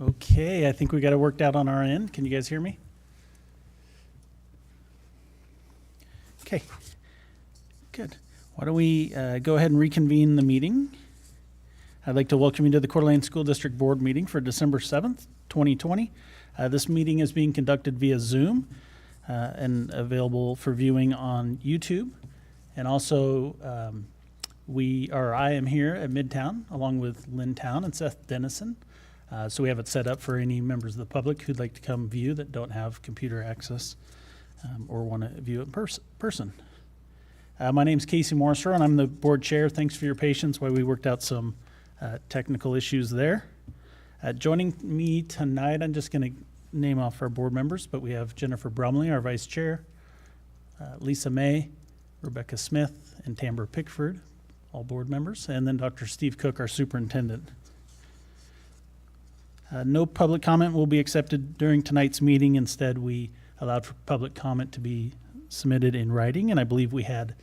Okay, I think we got it worked out on our end. Can you guys hear me? Okay, good. Why don't we go ahead and reconvene the meeting? I'd like to welcome you to the Coeur d'Alene School District Board meeting for December 7th, 2020. This meeting is being conducted via Zoom and available for viewing on YouTube. And also, I am here at Midtown along with Lynn Town and Seth Dennison. So we have it set up for any members of the public who'd like to come view that don't have computer access or want to view it in person. My name's Casey Morrisrow, and I'm the board chair. Thanks for your patience while we worked out some technical issues there. Joining me tonight, I'm just going to name off our board members, but we have Jennifer Brumley, our vice chair, Lisa May, Rebecca Smith, and Tamber Pickford, all board members, and then Dr. Steve Cook, our superintendent. No public comment will be accepted during tonight's meeting. Instead, we allowed for public comment to be submitted in writing, and I believe we had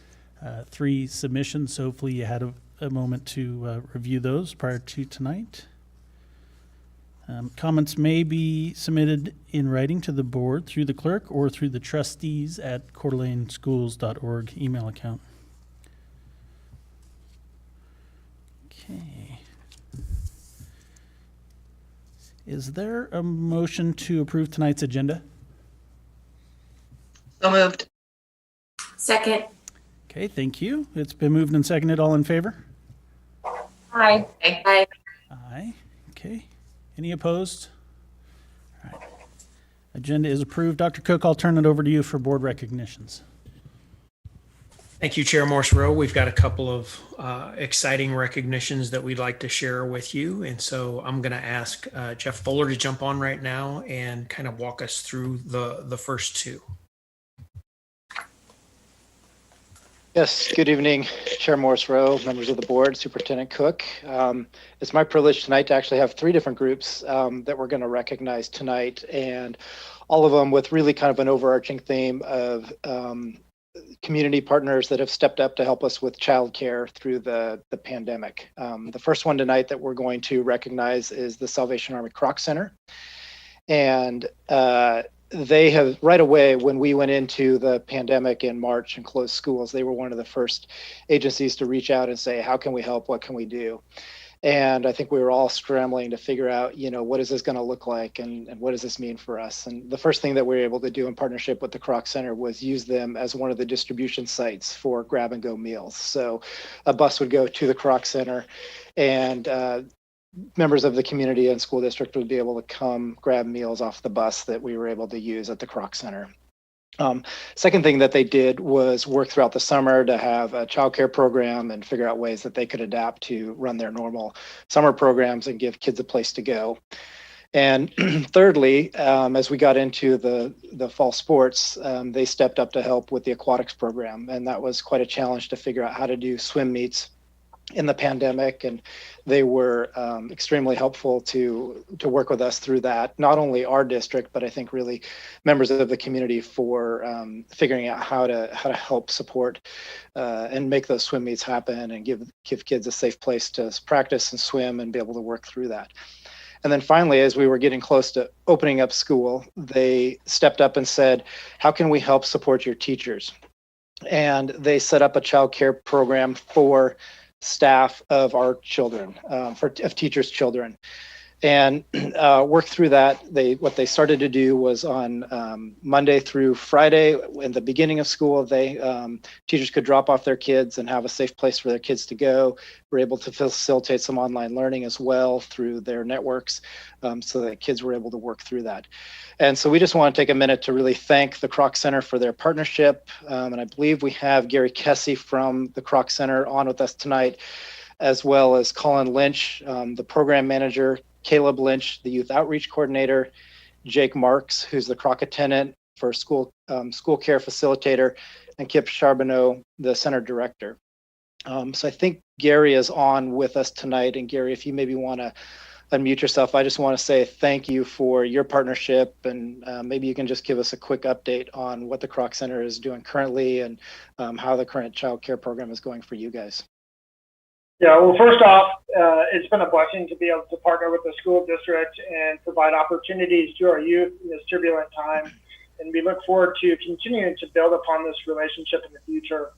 3 submissions, so hopefully you had a moment to review those prior to tonight. Comments may be submitted in writing to the board through the clerk or through the trustees at coeurdalenschools.org email account. Okay. Is there a motion to approve tonight's agenda? So moved. Second. Okay, thank you. It's been moved and seconded. All in favor? Aye. Aye. Aye. Okay. Any opposed? All right. Agenda is approved. Dr. Cook, I'll turn it over to you for board recognitions. Thank you, Chair Morrisrow. We've got a couple of exciting recognitions that we'd like to share with you. And so I'm going to ask Jeff Fuller to jump on right now and kind of walk us through the first 2. Yes, good evening, Chair Morrisrow, members of the board, Superintendent Cook. It's my privilege tonight to actually have 3 different groups that we're going to recognize tonight, and all of them with really kind of an overarching theme of community partners that have stepped up to help us with childcare through the pandemic. The first one tonight that we're going to recognize is the Salvation Army Kroc Center. And they have right away, when we went into the pandemic in March and closed schools, they were one of the first agencies to reach out and say, how can we help? What can we do? And I think we were all scrambling to figure out, what is this going to look like and what does this mean for us? And the first thing that we were able to do in partnership with the Kroc Center was use them as one of the distribution sites for grab and go meals. So a bus would go to the Kroc Center, and members of the community and school district would be able to come grab meals off the bus that we were able to use at the Kroc Center. Second thing that they did was work throughout the summer to have a childcare program and figure out ways that they could adapt to run their normal summer programs and give kids a place to go. And thirdly, as we got into the fall sports, they stepped up to help with the aquatics program. And that was quite a challenge to figure out how to do swim meets in the pandemic, and they were extremely helpful to work with us through that. Not only our district, but I think really members of the community for figuring out how to help support and make those swim meets happen and give kids a safe place to practice and swim and be able to work through that. And then finally, as we were getting close to opening up school, they stepped up and said, how can we help support your teachers? And they set up a child care program for staff of our children, of teachers' children, and work through that. What they started to do was on Monday through Friday, in the beginning of school, teachers could drop off their kids and have a safe place for their kids to go. We're able to facilitate some online learning as well through their networks, so that kids were able to work through that. And so we just want to take a minute to really thank the Kroc Center for their partnership. And I believe we have Gary Kessy from the Kroc Center on with us tonight, as well as Colin Lynch, the program manager, Caleb Lynch, the youth outreach coordinator, Jake Marks, who's the Kroc attendant for school care facilitator, and Kip Charbonneau, the center director. So I think Gary is on with us tonight. And Gary, if you maybe want to unmute yourself, I just want to say thank you for your partnership, and maybe you can just give us a quick update on what the Kroc Center is doing currently and how the current child care program is going for you guys. Yeah, well, first off, it's been a blessing to be able to partner with the school district and provide opportunities to our youth in this turbulent time. And we look forward to continuing to build upon this relationship in the future.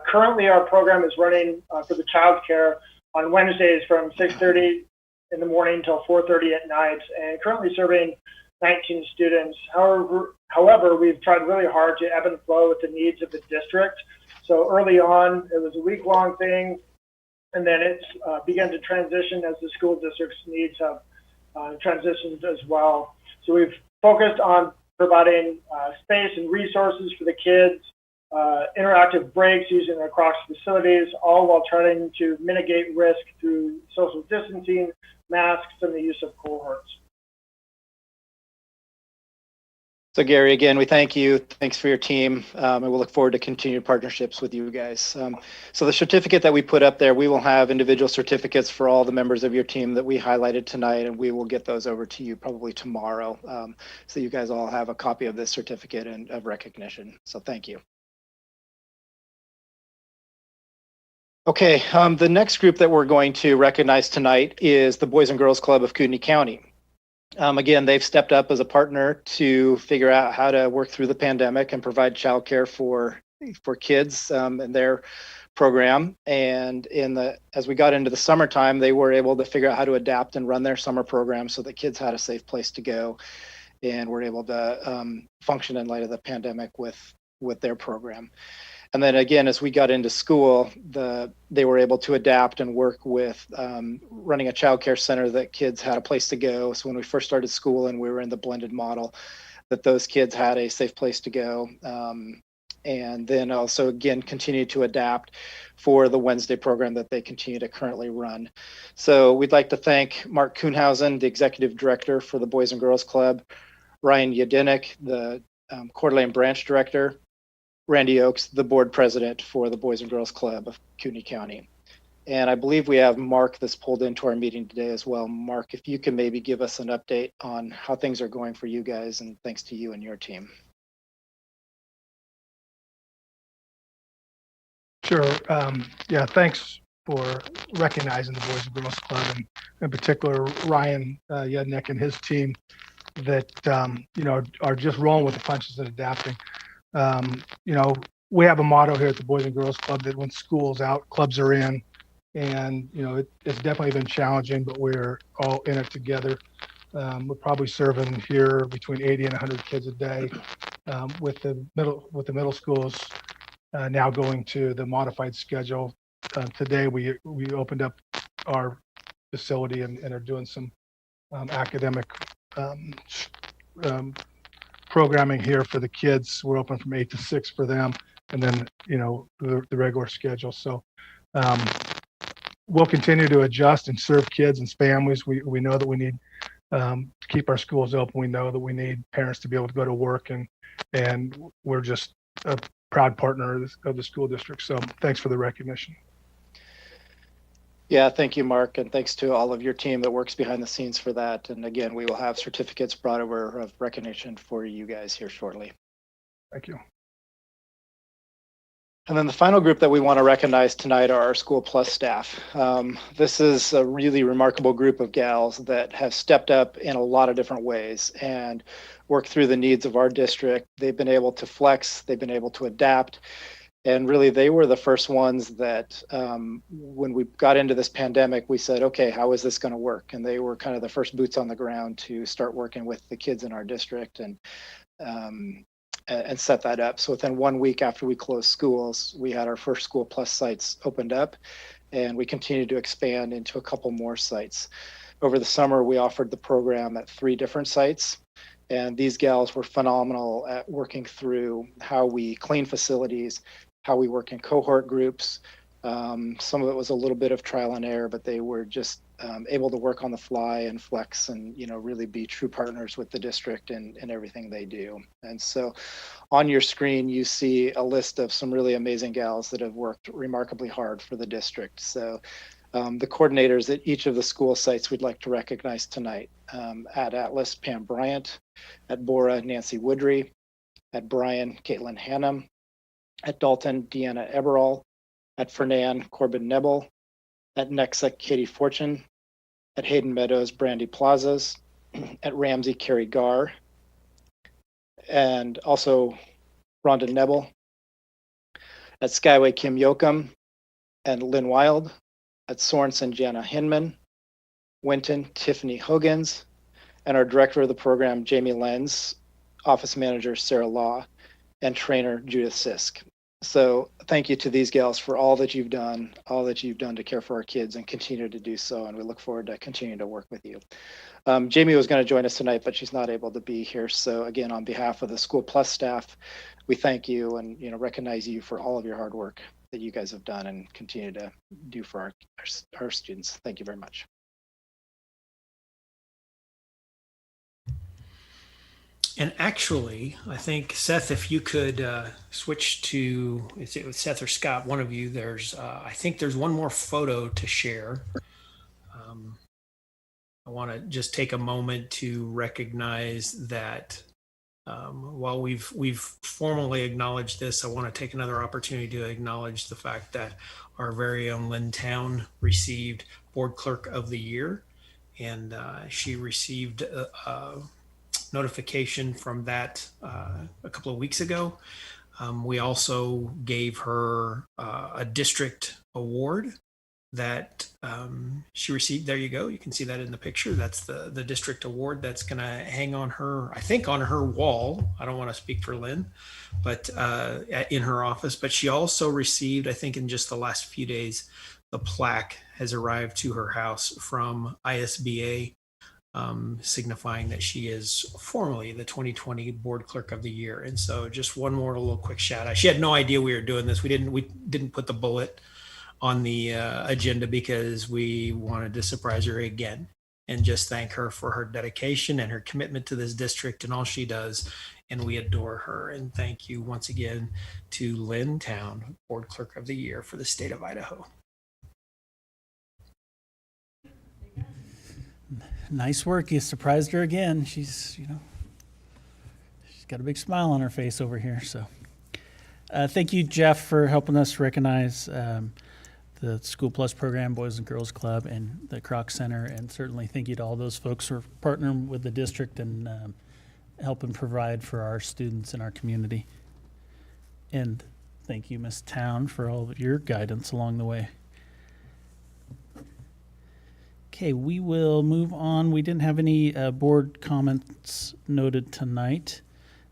Currently, our program is running for the child care on Wednesdays from 6:30 in the morning till 4:30 at night, and currently serving 19 students. However, we've tried really hard to ebb and flow with the needs of the district. So early on, it was a week-long thing, and then it's begun to transition as the school district's needs have transitioned as well. So we've focused on providing space and resources for the kids, interactive breaks using our Crocs facilities, all while trying to mitigate risk through social distancing, masks, and the use of cohorts. So Gary, again, we thank you. Thanks for your team, and we'll look forward to continued partnerships with you guys. So the certificate that we put up there, we will have individual certificates for all the members of your team that we highlighted tonight, and we will get those over to you probably tomorrow. So you guys all have a copy of this certificate and of recognition. So thank you. Okay, the next group that we're going to recognize tonight is the Boys and Girls Club of Kootenai County. Again, they've stepped up as a partner to figure out how to work through the pandemic and provide childcare for kids in their program. And as we got into the summertime, they were able to figure out how to adapt and run their summer program so that kids had a safe place to go and were able to function in light of the pandemic with their program. And then again, as we got into school, they were able to adapt and work with running a child care center that kids had a place to go. So when we first started school and we were in the blended model, that those kids had a safe place to go. And then also, again, continue to adapt for the Wednesday program that they continue to currently run. So we'd like to thank Mark Kuhnhausen, the executive director for the Boys and Girls Club, Ryan Yadinik, the Coeur d'Alene branch director, Randy Oakes, the board president for the Boys and Girls Club of Kootenai County. And I believe we have Mark that's pulled into our meeting today as well. Mark, if you can maybe give us an update on how things are going for you guys, and thanks to you and your team. Sure. Yeah, thanks for recognizing the Boys and Girls Club, and in particular, Ryan Yudnick and his team that, are just rolling with the punches and adapting. We have a motto here at the Boys and Girls Club that when school's out, clubs are in. And, it's definitely been challenging, but we're all in it together. We're probably serving here between 80 and 100 kids a day, with the middle schools now going to the modified schedule. Today, we opened up our facility and are doing some academic programming here for the kids. We're open from 8 to 6 for them, and then the regular schedule. So we'll continue to adjust and serve kids and families. We know that we need to keep our schools open. We know that we need parents to be able to go to work, and we're just a proud partner of the school district. So thanks for the recognition. Yeah, thank you, Mark, and thanks to all of your team that works behind the scenes for that. And again, we will have certificates brought over of recognition for you guys here shortly. Thank you. And then the final group that we want to recognize tonight are our School Plus staff. This is a really remarkable group of gals that have stepped up in a lot of different ways and worked through the needs of our district. They've been able to flex, they've been able to adapt. And really, they were the first ones that when we got into this pandemic, we said, okay, how is this going to work? And they were kind of the first boots on the ground to start working with the kids in our district and set that up. So within 1 week after we closed schools, we had our first School Plus sites opened up, and we continued to expand into a couple more sites. Over the summer, we offered the program at 3 different sites. And these gals were phenomenal at working through how we clean facilities, how we work in cohort groups. Some of it was a little bit of trial and error, but they were just able to work on the fly and flex and, really be true partners with the district and everything they do. And so on your screen, you see a list of some really amazing gals that have worked remarkably hard for the district. So the coordinators at each of the school sites we'd like to recognize tonight. At Atlas, Pam Bryant. At Bora, Nancy Woodry. At Bryan, Caitlin Hannum. At Dalton, Deanna Eberall. At Fernan, Corbin Nebel. At Nexa, Katie Fortune. At Hayden Meadows, Brandy Plazas. At Ramsey, Carrie Garr. And also Rhonda Nebel. At Skyway, Kim Yoakum and Lynn Wild. At Sorensen, Jana Hinman. Winton, Tiffany Huggins. And our director of the program, Jamie Lenz, office manager, Sarah Law, and trainer, Judith Sisk. So thank you to these gals for all that you've done to care for our kids and continue to do so. And we look forward to continuing to work with you. Jamie was going to join us tonight, but she's not able to be here. So again, on behalf of the School Plus staff, we thank you and recognize you for all of your hard work that you guys have done and continue to do for our students. Thank you very much. And actually, I think, Seth, if you could switch to, is it Seth or Scott, one of you, I think there's one more photo to share. I want to just take a moment to recognize that while we've formally acknowledged this, I want to take another opportunity to acknowledge the fact that our very own Lynn Town received Board Clerk of the Year, and she received notification from that a couple of weeks ago. We also gave her a district award that she received. There you go. You can see that in the picture. That's the district award that's going to hang on her, I think, on her wall. I don't want to speak for Lynn, but in her office. But she also received, I think in just the last few days, the plaque has arrived to her house from ISBA, signifying that she is formally the 2020 Board Clerk of the Year. And so just one more little quick shout out. She had no idea we were doing this. We didn't put the bullet on the agenda because we wanted to surprise her again and just thank her for her dedication and her commitment to this district and all she does. And we adore her. And thank you once again to Lynn Town, Board Clerk of the Year for the state of Idaho. Nice work. You surprised her again. She's got a big smile on her face over here. So thank you, Jeff, for helping us recognize the School Plus program, Boys and Girls Club, and the Kroc Center. And certainly thank you to all those folks for partnering with the district and helping provide for our students in our community. And thank you, Ms. Town, for all of your guidance along the way. Okay, we will move on. We didn't have any board comments noted tonight.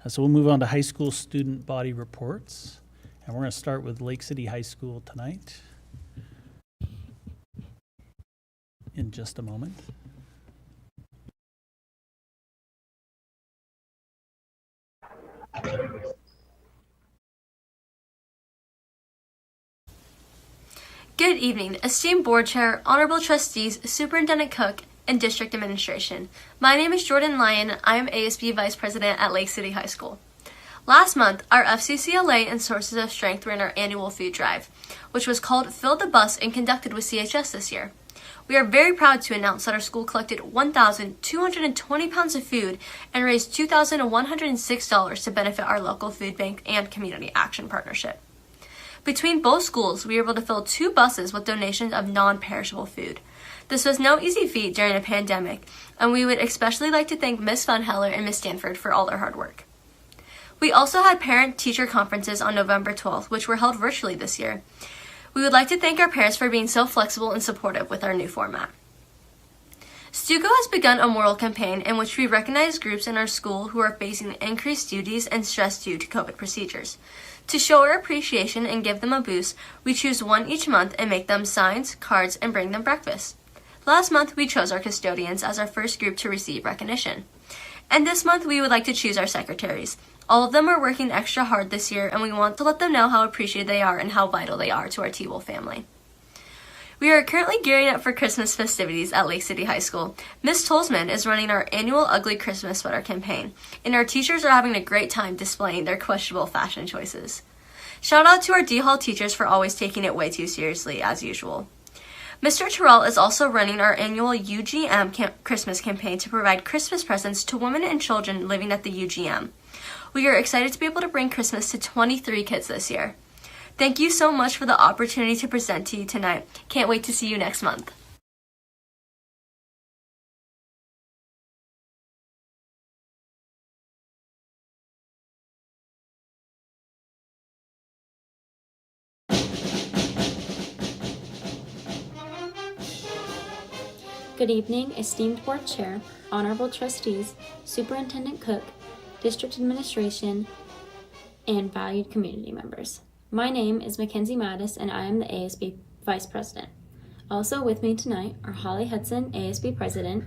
So we'll move on to high school student body reports. And we're going to start with Lake City High School tonight in just a moment. Good evening, esteemed board chair, honorable trustees, superintendent Cook, and district administration. My name is Jordan Lyon. I am ASB vice president at Lake City High School. Last month, our FCCLA and Sources of Strength were in our annual food drive, which was called Fill the Bus and conducted with CHS this year. We are very proud to announce that our school collected 1,220 pounds of food and raised $2,106 to benefit our local food bank and community action partnership. Between both schools, we were able to fill 2 buses with donations of non-perishable food. This was no easy feat during a pandemic, and we would especially like to thank Ms. Funheller and Ms. Stanford for all their hard work. We also had parent-teacher conferences on November 12th, which were held virtually this year. We would like to thank our parents for being so flexible and supportive with our new format. STUCO has begun a moral campaign in which we recognize groups in our school who are facing increased duties and stress due to COVID procedures. To show our appreciation and give them a boost, we choose one each month and make them signs, cards, and bring them breakfast. Last month, we chose our custodians as our first group to receive recognition. And this month, we would like to choose our secretaries. All of them are working extra hard this year, and we want to let them know how appreciated they are and how vital they are to our T-Wolf family. We are currently gearing up for Christmas festivities at Lake City High School. Ms. Tolzman is running our annual Ugly Christmas Sweater campaign, and our teachers are having a great time displaying their questionable fashion choices. Shout out to our D-Hall teachers for always taking it way too seriously, as usual. Mr. Terrell is also running our annual UGM Christmas campaign to provide Christmas presents to women and children living at the UGM. We are excited to be able to bring Christmas to 23 kids this year. Thank you so much for the opportunity to present to you tonight. Can't wait to see you next month. Good evening, esteemed board chair, honorable trustees, superintendent Cook, district administration, and valued community members. My name is Mackenzie Mattis, and I am the ASB vice president. Also with me tonight are Holly Hudson, ASB president,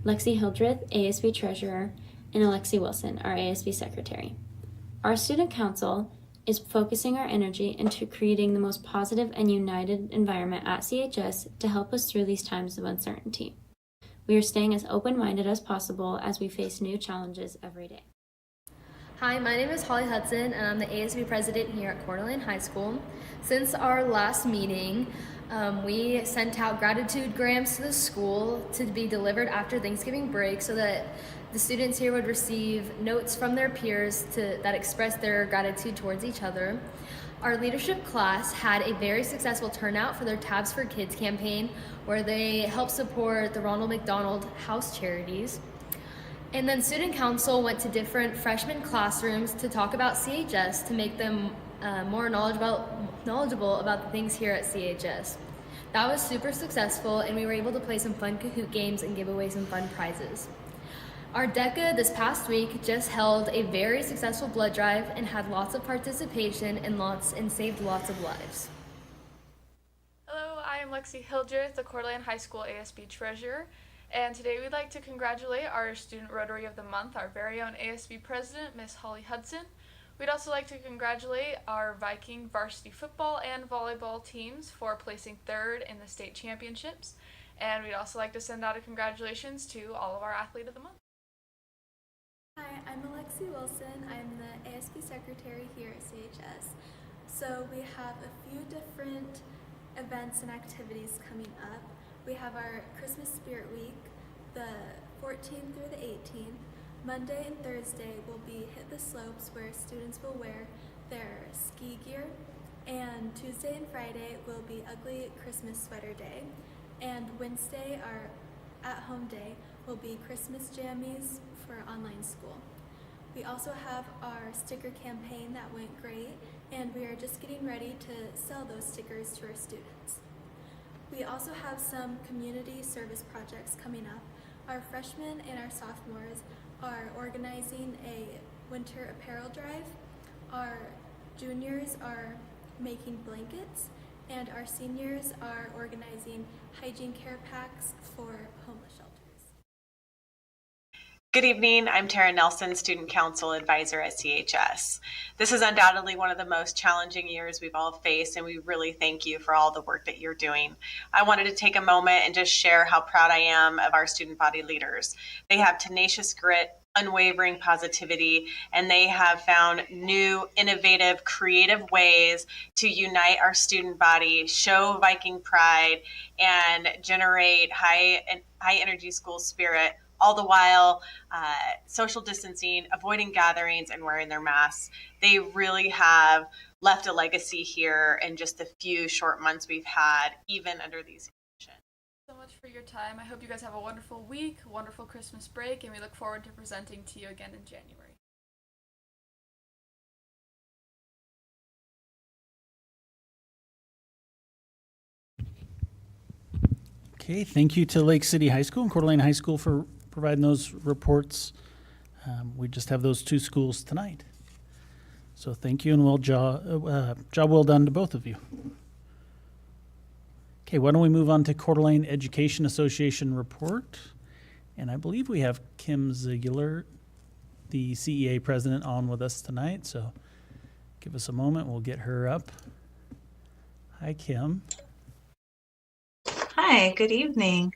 Lexi Hildreth, ASB treasurer, and Alexi Wilson, our ASB secretary. Our student council is focusing our energy into creating the most positive and united environment at CHS to help us through these times of uncertainty. We are staying as open-minded as possible as we face new challenges every day. Hi, my name is Holly Hudson, and I'm the ASB president here at Coeur d'Alene High School. Since our last meeting, we sent out gratitude grams to the school to be delivered after Thanksgiving break so that the students here would receive notes from their peers that express their gratitude towards each other. Our leadership class had a very successful turnout for their Tabs for Kids campaign, where they helped support the Ronald McDonald House Charities. And then student council went to different freshman classrooms to talk about CHS to make them more knowledgeable about the things here at CHS. That was super successful, and we were able to play some fun Kahoot games and give away some fun prizes. Our DECA this past week just held a very successful blood drive and had lots of participation and saved lots of lives. Hello, I am Lexi Hildreth, the Coeur d'Alene High School ASB treasurer, and today we'd like to congratulate our Student Rotary of the Month, our very own ASB president, Miss Holly Hudson. We'd also like to congratulate our Viking varsity football and volleyball teams for placing third in the state championships, and we'd also like to send out a congratulations to all of our Athlete of the Month. Hi, I'm Alexi Wilson. I'm the ASB secretary here at CHS. So we have a few different events and activities coming up. We have our Christmas Spirit Week, the 14th through the 18th. Monday and Thursday will be Hit the Slopes, where students will wear their ski gear. And Tuesday and Friday will be Ugly Christmas Sweater Day. And Wednesday, our at-home day, will be Christmas Jammies for online school. We also have our sticker campaign that went great, and we are just getting ready to sell those stickers to our students. We also have some community service projects coming up. Our freshmen and our sophomores are organizing a winter apparel drive. Our juniors are making blankets, and our seniors are organizing hygiene care packs for homeless shelters. Good evening, I'm Tara Nelson, Student Council Advisor at CHS. This is undoubtedly one of the most challenging years we've all faced, and we really thank you for all the work that you're doing. I wanted to take a moment and just share how proud I am of our student body leaders. They have tenacious grit, unwavering positivity, and they have found new, innovative, creative ways to unite our student body, show Viking pride, and generate high energy school spirit, all the while social distancing, avoiding gatherings, and wearing their masks. They really have left a legacy here in just the few short months we've had, even under these conditions. So much for your time. I hope you guys have a wonderful week, wonderful Christmas break, and we look forward to presenting to you again in January. Okay, thank you to Lake City High School and Coeur d'Alene High School for providing those reports. We just have those two schools tonight. So thank you, and job well done to both of you. Okay, why don't we move on to Coeur d'Alene Education Association report. And I believe we have Kim Ziegler, the CEA president, on with us tonight. So give us a moment, we'll get her up. Hi, Kim. Hi, good evening.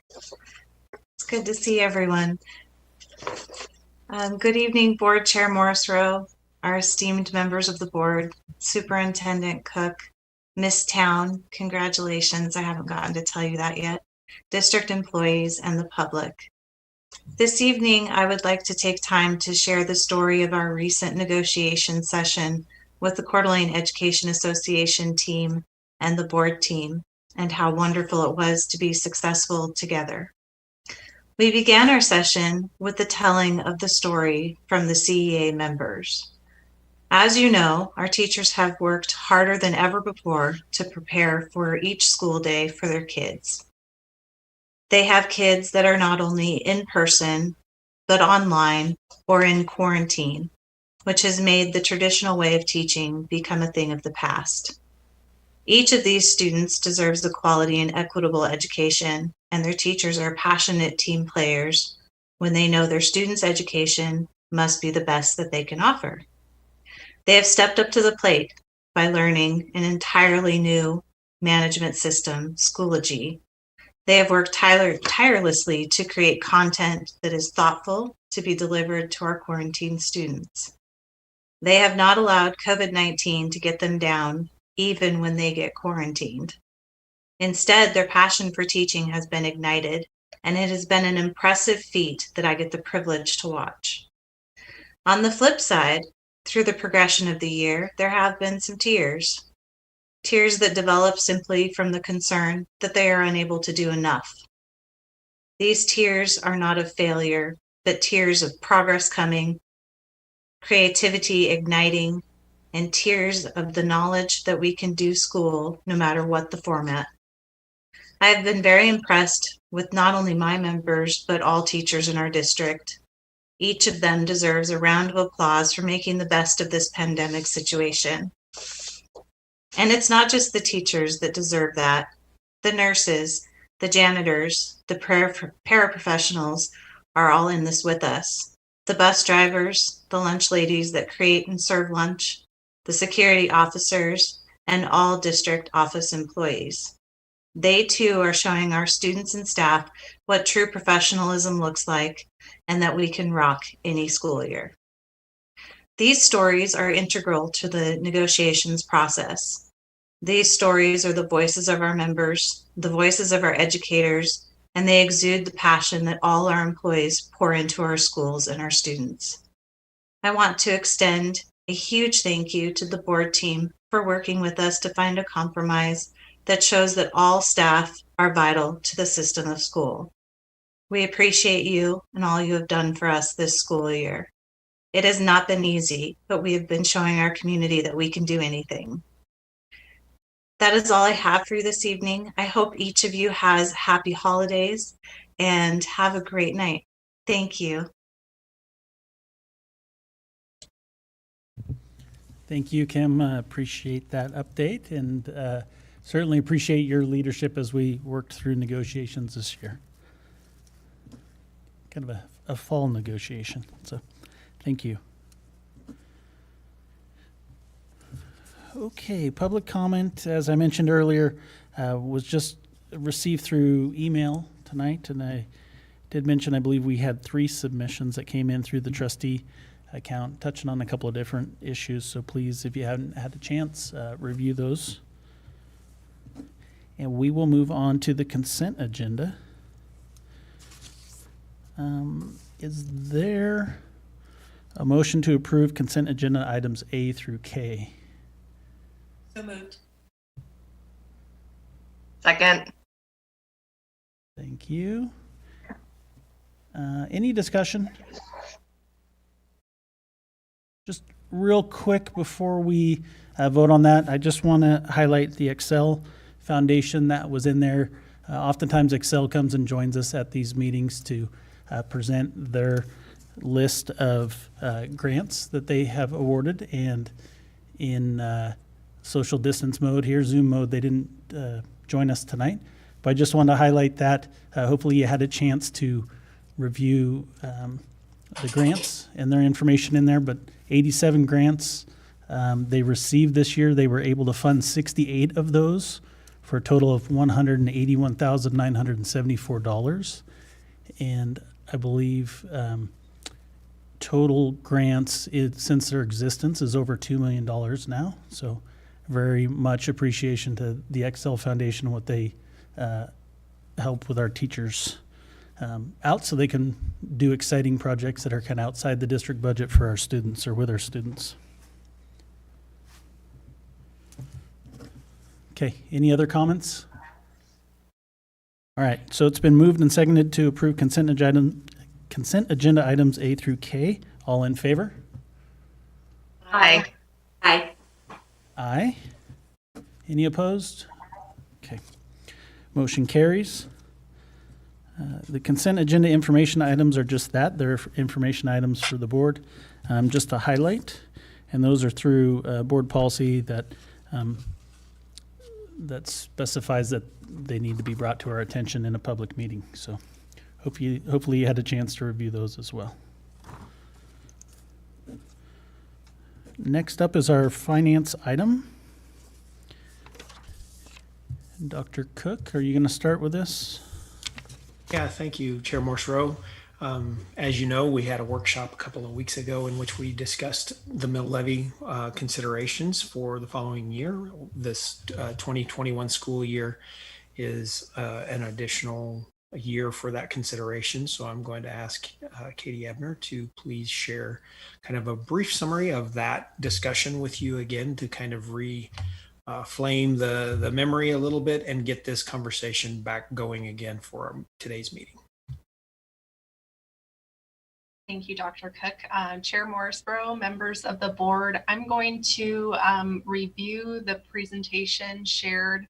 It's good to see everyone. Good evening, Board Chair Morris Rowe, our esteemed members of the board, Superintendent Cook, Miss Town, congratulations, I haven't gotten to tell you that yet, district employees, and the public. This evening, I would like to take time to share the story of our recent negotiation session with the Coeur d'Alene Education Association team and the board team, and how wonderful it was to be successful together. We began our session with the telling of the story from the CEA members. As you know, our teachers have worked harder than ever before to prepare for each school day for their kids. They have kids that are not only in person, but online or in quarantine, which has made the traditional way of teaching become a thing of the past. Each of these students deserves a quality and equitable education, and their teachers are passionate team players when they know their students' education must be the best that they can offer. They have stepped up to the plate by learning an entirely new management system, Schoology. They have worked tirelessly to create content that is thoughtful to be delivered to our quarantine students. They have not allowed COVID-19 to get them down, even when they get quarantined. Instead, their passion for teaching has been ignited, and it has been an impressive feat that I get the privilege to watch. On the flip side, through the progression of the year, there have been some tears that develop simply from the concern that they are unable to do enough. These tears are not of failure, but tears of progress coming, creativity igniting, and tears of the knowledge that we can do school no matter what the format. I have been very impressed with not only my members, but all teachers in our district. Each of them deserves a round of applause for making the best of this pandemic situation. And it's not just the teachers that deserve that. The nurses, the janitors, the paraprofessionals are all in this with us. The bus drivers, the lunch ladies that create and serve lunch, the security officers, and all district office employees. They too are showing our students and staff what true professionalism looks like and that we can rock any school year. These stories are integral to the negotiations process. These stories are the voices of our members, the voices of our educators, and they exude the passion that all our employees pour into our schools and our students. I want to extend a huge thank you to the board team for working with us to find a compromise that shows that all staff are vital to the system of school. We appreciate you and all you have done for us this school year. It has not been easy, but we have been showing our community that we can do anything. That is all I have for you this evening. I hope each of you has happy holidays and have a great night. Thank you. Thank you, Kim. Appreciate that update and certainly appreciate your leadership as we worked through negotiations this year. Kind of a fall negotiation, so thank you. Okay, public comment, as I mentioned earlier, was just received through email tonight, and I did mention I believe we had 3 submissions that came in through the trustee account, touching on a couple of different issues, so please, if you haven't had a chance, review those. And we will move on to the consent agenda. Is there a motion to approve consent agenda items A through K? So moved. Second. Thank you. Any discussion? Just real quick before we vote on that, I just want to highlight the Excel Foundation that was in there. Oftentimes Excel comes and joins us at these meetings to present their list of grants that they have awarded, and in social distance mode here, Zoom mode, they didn't join us tonight, but I just wanted to highlight that. Hopefully you had a chance to review the grants and their information in there, but 87 grants they received this year. They were able to fund 68 of those for a total of $181,974. And I believe total grants since their existence is over $2 million now. So very much appreciation to the Excel Foundation, what they help with our teachers out so they can do exciting projects that are kind of outside the district budget for our students or with our students. Okay, any other comments? All right, so it's been moved and seconded to approve consent agenda items A through K. All in favor? Aye. Aye. Aye. Any opposed? Okay. Motion carries. The consent agenda information items are just that. They're information items for the board, just to highlight. And those are through board policy that that specifies that they need to be brought to our attention in a public meeting. So hopefully you had a chance to review those as well. Next up is our finance item. Dr. Cook, are you going to start with this? Yeah, thank you, Chair Morse-Rowe. As you know, we had a workshop a couple of weeks ago in which we discussed the mill levy considerations for the following year. This 2021 school year is an additional year for that consideration. So I'm going to ask Katie Ebner to please share kind of a brief summary of that discussion with you again to kind of flame the memory a little bit and get this conversation back going again for today's meeting. Thank you, Dr. Cook. Chair Morrisborough, members of the board, I'm going to review the presentation shared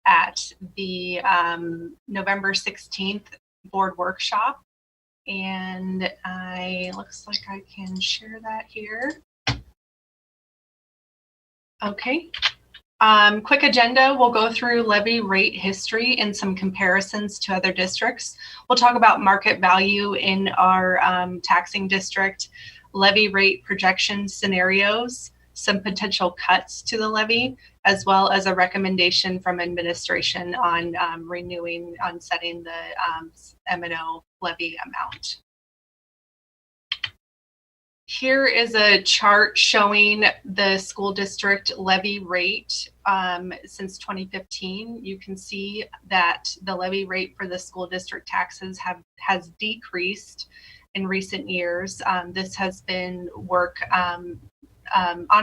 at the November 16th board workshop. And looks like I can share that here. Okay. Quick agenda, we'll go through levy rate history and some comparisons to other districts. We'll talk about market value in our taxing district, levy rate projection scenarios, some potential cuts to the levy, as well as a recommendation from administration on setting the M&O levy amount. Here is a chart showing the school district levy rate since 2015. You can see that the levy rate for the school district taxes has decreased in recent years. This has been work on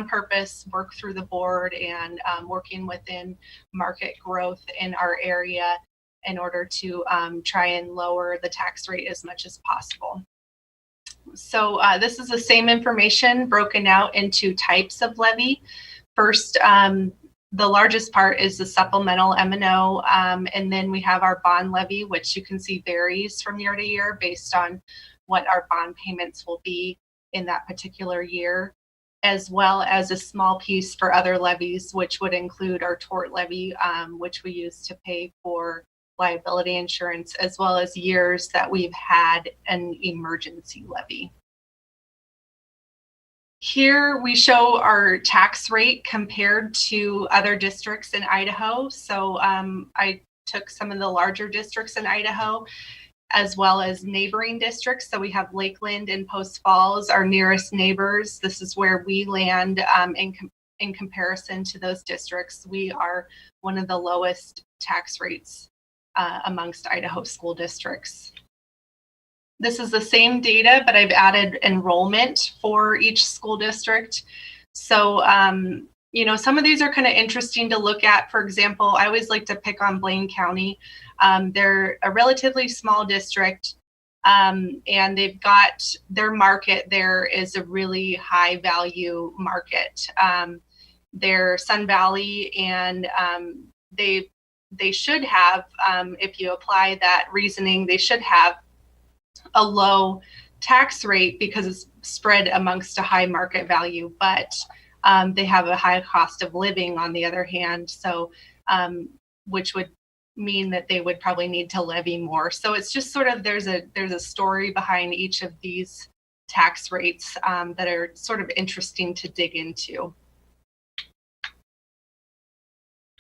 purpose, work through the board, and working within market growth in our area in order to try and lower the tax rate as much as possible. So this is the same information broken out into types of levy. First, the largest part is the supplemental M&O, and then we have our bond levy, which you can see varies from year to year based on what our bond payments will be in that particular year, as well as a small piece for other levies, which would include our tort levy, which we use to pay for liability insurance, as well as years that we've had an emergency levy. Here we show our tax rate compared to other districts in Idaho. So I took some of the larger districts in Idaho, as well as neighboring districts. So we have Lakeland and Post Falls, our nearest neighbors. This is where we land in comparison to those districts. We are one of the lowest tax rates amongst Idaho school districts. This is the same data, but I've added enrollment for each school district. So, you know, some of these are kind of interesting to look at. For example, I always like to pick on Blaine County. They're a relatively small district, and they've got their market there is a really high value market. They're Sun Valley, and they should have, if you apply that reasoning, they should have a low tax rate because it's spread amongst a high market value, but they have a high cost of living on the other hand, so which would mean that they would probably need to levy more. So it's just sort of there's a story behind each of these tax rates that are sort of interesting to dig into.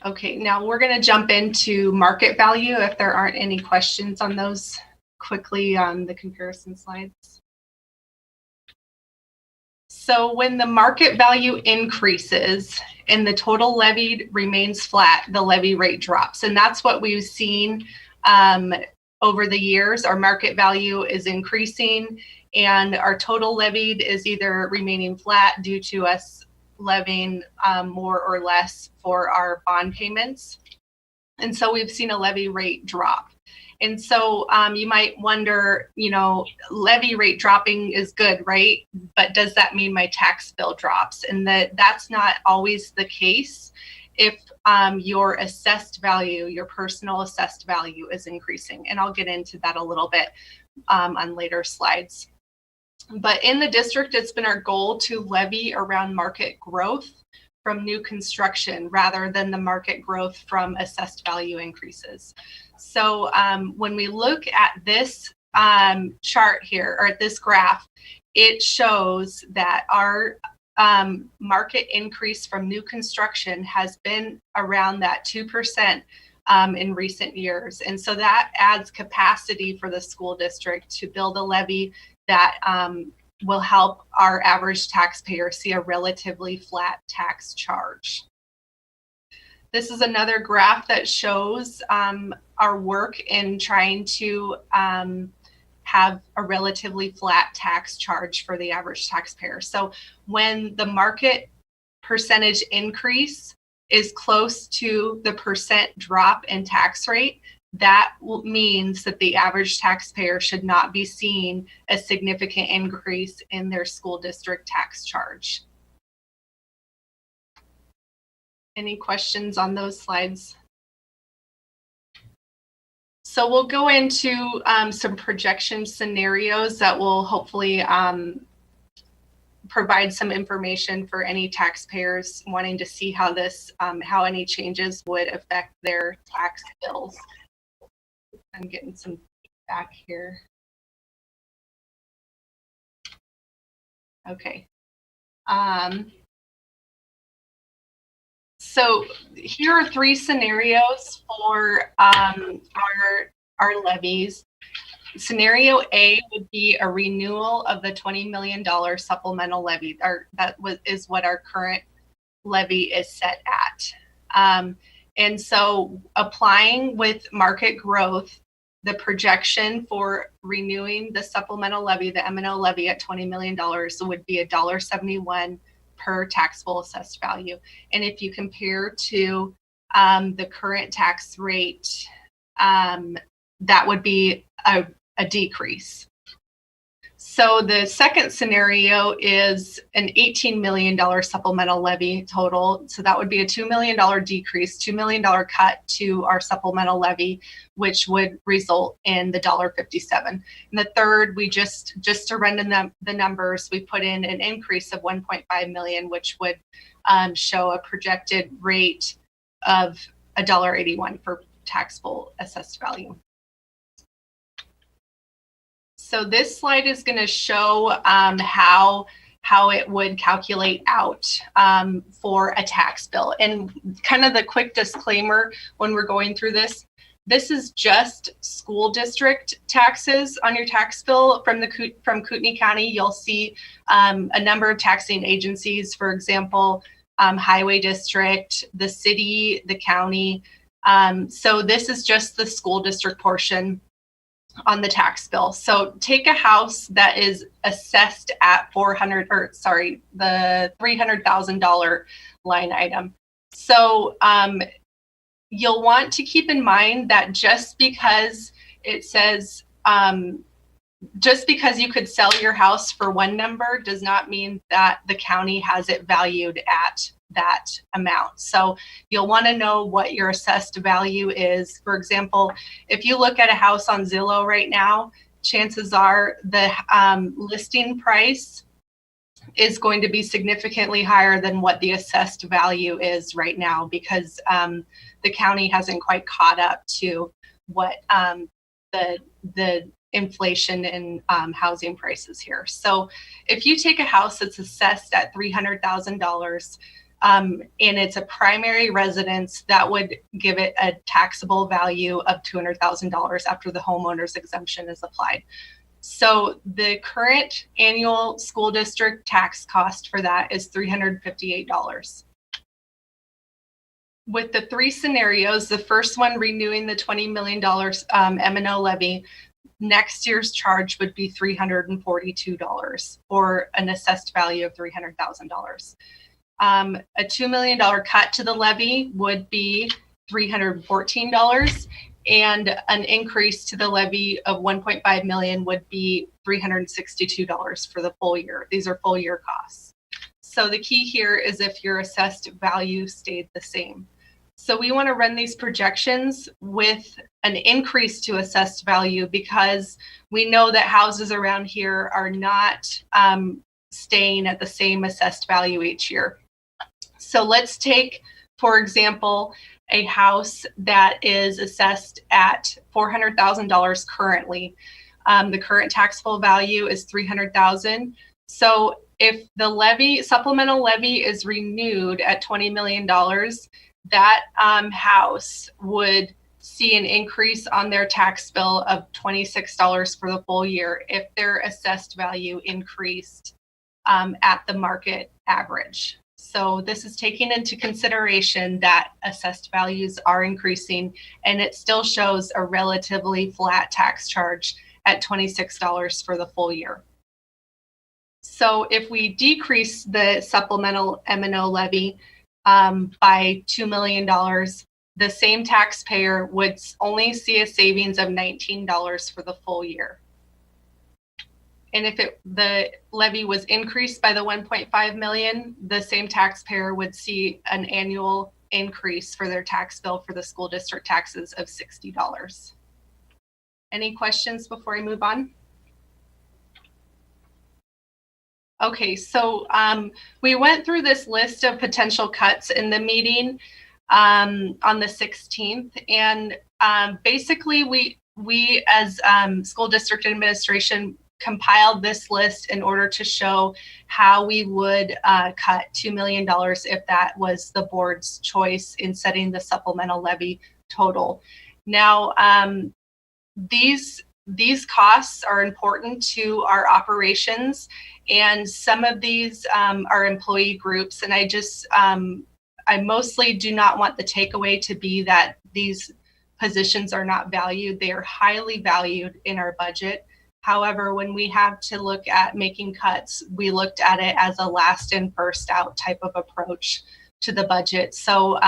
Okay, now we're going to jump into market value if there aren't any questions on those quickly on the comparison slides. So when the market value increases and the total levied remains flat, the levy rate drops. And that's what we've seen over the years. Our market value is increasing and our total levied is either remaining flat due to us levying more or less for our bond payments. And so we've seen a levy rate drop. And so you might wonder, levy rate dropping is good, right? But does that mean my tax bill drops? And that's not always the case if your assessed value, your personal assessed value is increasing. And I'll get into that a little bit on later slides. But in the district, it's been our goal to levy around market growth from new construction rather than the market growth from assessed value increases. So when we look at this chart here, or at this graph, it shows that our market increase from new construction has been around that 2% in recent years. And so that adds capacity for the school district to build a levy that will help our average taxpayer see a relatively flat tax charge. This is another graph that shows our work in trying to have a relatively flat tax charge for the average taxpayer. So when the market percentage increase is close to the percent drop in tax rate, that means that the average taxpayer should not be seeing a significant increase in their school district tax charge. Any questions on those slides? So we'll go into some projection scenarios that will hopefully provide some information for any taxpayers wanting to see how this, how any changes would affect their tax bills. I'm getting some feedback here. Okay. So here are three scenarios for our levies. Scenario A would be a renewal of the $20 million supplemental levy. Is what our current levy is set at. And so applying with market growth, the projection for renewing the supplemental levy, the M&O levy at $20 million would be $1.71 per taxable assessed value. And if you compare to the current tax rate, that would be a decrease. So the second scenario is an $18 million supplemental levy total. So that would be a $2 million decrease, $2 million cut to our supplemental levy, which would result in the $1.57. And the third, we just to run the numbers, we put in an increase of 1.5 million, which would show a projected rate of $1.81 for taxable assessed value. So this slide is going to show how it would calculate out for a tax bill. And kind of the quick disclaimer when we're going through this is just school district taxes on your tax bill from Kootenai County. You'll see a number of taxing agencies, for example, highway district, the city, the county. So this is just the school district portion on the tax bill. So take a house that is assessed at the $300,000 line item. So you'll want to keep in mind that just because it says, just because you could sell your house for one number does not mean that the county has it valued at that amount. So you'll want to know what your assessed value is. For example, if you look at a house on Zillow right now, chances are the listing price is going to be significantly higher than what the assessed value is right now, because the county hasn't quite caught up to what the inflation in housing prices here. So if you take a house that's assessed at $300,000 and it's a primary residence, that would give it a taxable value of $200,000 after the homeowner's exemption is applied. So the current annual school district tax cost for that is $358. With the three scenarios, the first one renewing the $20 million M&O levy, next year's charge would be $342 or an assessed value of $300,000. A $2 million cut to the levy would be $314, and an increase to the levy of 1.5 million would be $362 for the full year. These are full year costs. So the key here is if your assessed value stayed the same. So we want to run these projections with an increase to assessed value because we know that houses around here are not staying at the same assessed value each year. So let's take, for example, a house that is assessed at $400,000 currently. The current taxable value is $300,000. So if the levy, supplemental levy, is renewed at $20 million, that house would see an increase on their tax bill of $26 for the full year if their assessed value increased at the market average. So this is taking into consideration that assessed values are increasing, and it still shows a relatively flat tax charge at $26 for the full year. So if we decrease the supplemental M&O levy by $2 million, the same taxpayer would only see a savings of $19 for the full year. And if the levy was increased by the 1.5 million, the same taxpayer would see an annual increase for their tax bill for the school district taxes of $60. Any questions before I move on? Okay, so we went through this list of potential cuts in the meeting on the 16th, and basically we as school district administration compiled this list in order to show how we would cut $2 million if that was the board's choice in setting the supplemental levy total. Now, these costs are important to our operations, and some of these are employee groups, and I mostly do not want the takeaway to be that these positions are not valued. They are highly valued in our budget. However, when we have to look at making cuts, we looked at it as a last in, first out type of approach to the budget. So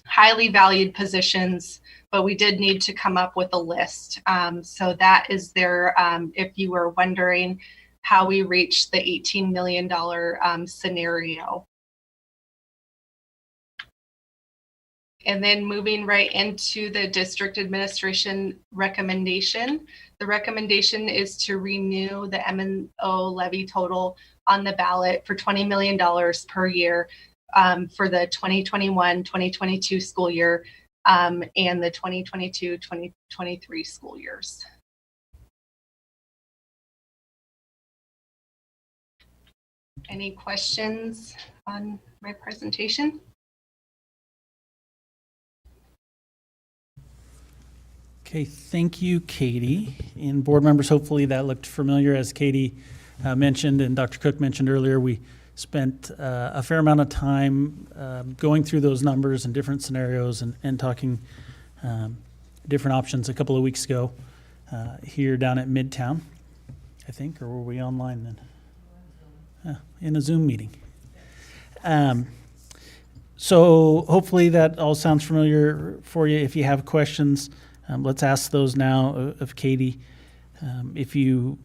highly valued positions, but we did need to come up with a list. So that is there, if you were wondering how we reached the $18 million scenario. And then moving right into the district administration recommendation. The recommendation is to renew the M&O levy total on the ballot for $20 million per year for the 2021-2022 school year and the 2022-2023 school years. Any questions on my presentation? Okay, thank you, Katie. And board members, hopefully that looked familiar. As Katie mentioned and Dr. Cook mentioned earlier, we spent a fair amount of time going through those numbers and different scenarios and talking different options a couple of weeks ago here down at Midtown, I think, or were we online then? In a Zoom meeting. So hopefully that all sounds familiar for you. If you have questions, let's ask those now of Katie. If you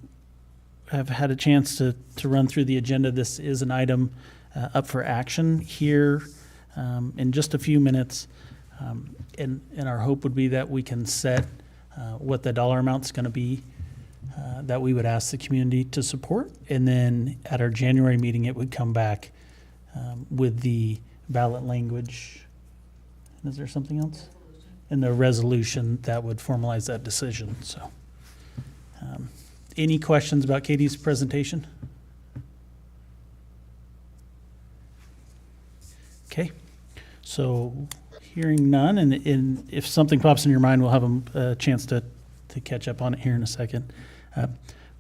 have had a chance to run through the agenda, this is an item up for action here in just a few minutes. And our hope would be that we can set what the dollar amount's going to be that we would ask the community to support. And then at our January meeting, it would come back with the ballot language. Is there something else? And the resolution that would formalize that decision. So any questions about Katie's presentation? Okay, so hearing none, and if something pops in your mind, we'll have a chance to catch up on it here in a second.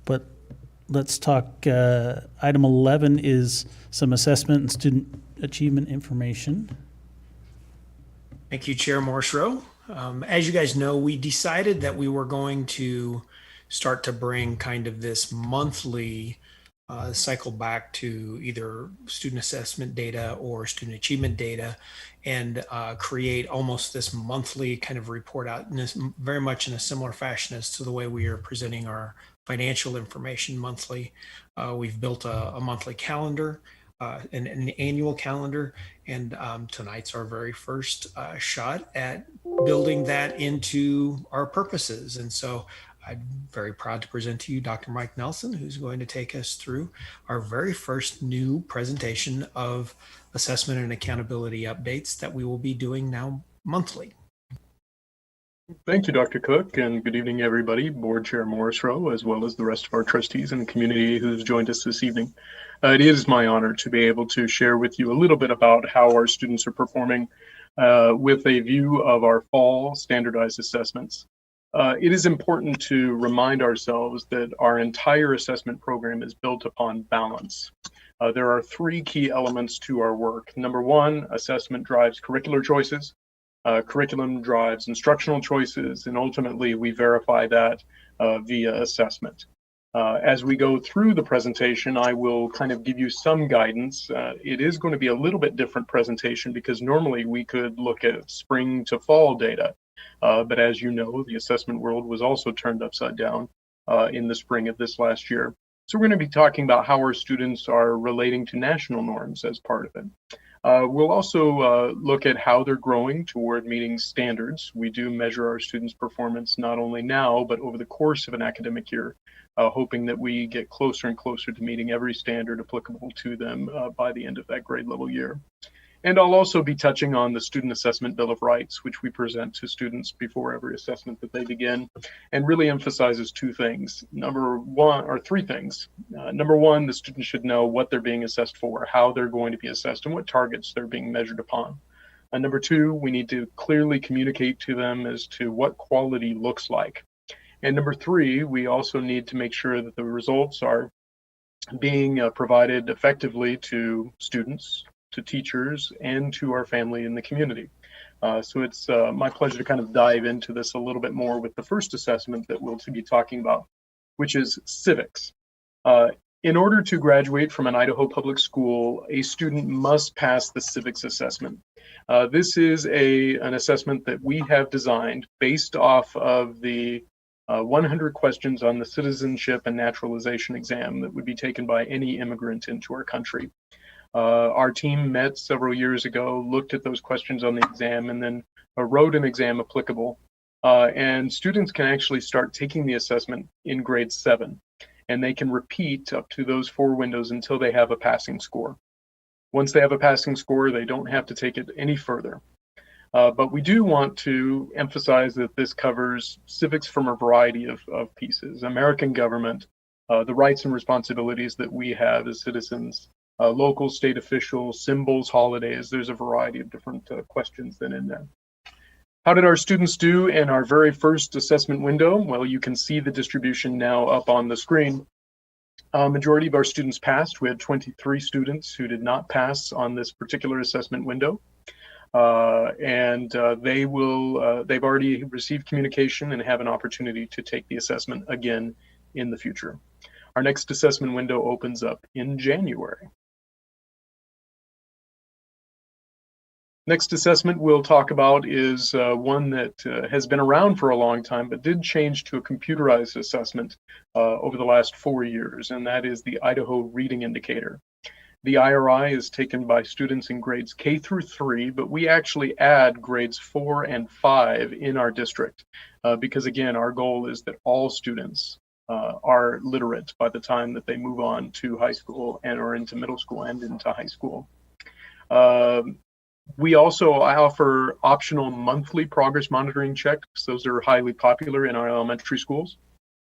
But let's talk, item 11 is some assessment and student achievement information. Thank you, Chair Morse-Rowe. As you guys know, we decided that we were going to start to bring kind of this monthly cycle back to either student assessment data or student achievement data and create almost this monthly kind of report out, in this, very much in a similar fashion as to the way we are presenting our financial information monthly. We've built a monthly calendar, an annual calendar, and tonight's our very first shot at building that into our purposes. And so I'm very proud to present to you Dr. Mike Nelson, who's going to take us through our very first new presentation of assessment and accountability updates that we will be doing now monthly. Thank you, Dr. Cook, and good evening, everybody. Board Chair Morris Rowe, as well as the rest of our trustees and community who's joined us this evening. It is my honor to be able to share with you a little bit about how our students are performing with a view of our fall standardized assessments. It is important to remind ourselves that our entire assessment program is built upon balance. There are three key elements to our work. Number one, assessment drives curricular choices. Curriculum drives instructional choices, and ultimately we verify that via assessment. As we go through the presentation, I will kind of give you some guidance. It is going to be a little bit different presentation because normally we could look at spring to fall data. But as you know, the assessment world was also turned upside down in the spring of this last year. So we're going to be talking about how our students are relating to national norms as part of it. We'll also look at how they're growing toward meeting standards. We do measure our students' performance not only now, but over the course of an academic year, hoping that we get closer and closer to meeting every standard applicable to them by the end of that grade level year. And I'll also be touching on the Student Assessment Bill of Rights, which we present to students before every assessment that they begin, and really emphasizes two things. Three things. Number one, the student should know what they're being assessed for, how they're going to be assessed, and what targets they're being measured upon. And number two, we need to clearly communicate to them as to what quality looks like. And number three, we also need to make sure that the results are being provided effectively to students, to teachers, and to our family and the community. So it's my pleasure to kind of dive into this a little bit more with the first assessment that we'll be talking about, which is civics. In order to graduate from an Idaho public school, a student must pass the civics assessment. This is an assessment that we have designed based off of the 100 questions on the citizenship and naturalization exam that would be taken by any immigrant into our country. Our team met several years ago, looked at those questions on the exam, and then wrote an exam applicable. And students can actually start taking the assessment in grade 7, and they can repeat up to those 4 windows until they have a passing score. Once they have a passing score, they don't have to take it any further. But we do want to emphasize that this covers civics from a variety of pieces: American government, the rights and responsibilities that we have as citizens, local, state officials, symbols, holidays. There's a variety of different questions then in there. How did our students do in our very first assessment window? Well, you can see the distribution now up on the screen. Majority of our students passed. We had 23 students who did not pass on this particular assessment window. They've already received communication and have an opportunity to take the assessment again in the future. Our next assessment window opens up in January. Next assessment we'll talk about is one that has been around for a long time, but did change to a computerized assessment over the last 4 years, and that is the Idaho Reading Indicator. The IRI is taken by students in grades K through 3, but we actually add grades 4 and 5 in our district because, again, our goal is that all students are literate by the time that they move on to high school and or into middle school and into high school. We also offer optional monthly progress monitoring checks. Those are highly popular in our elementary schools,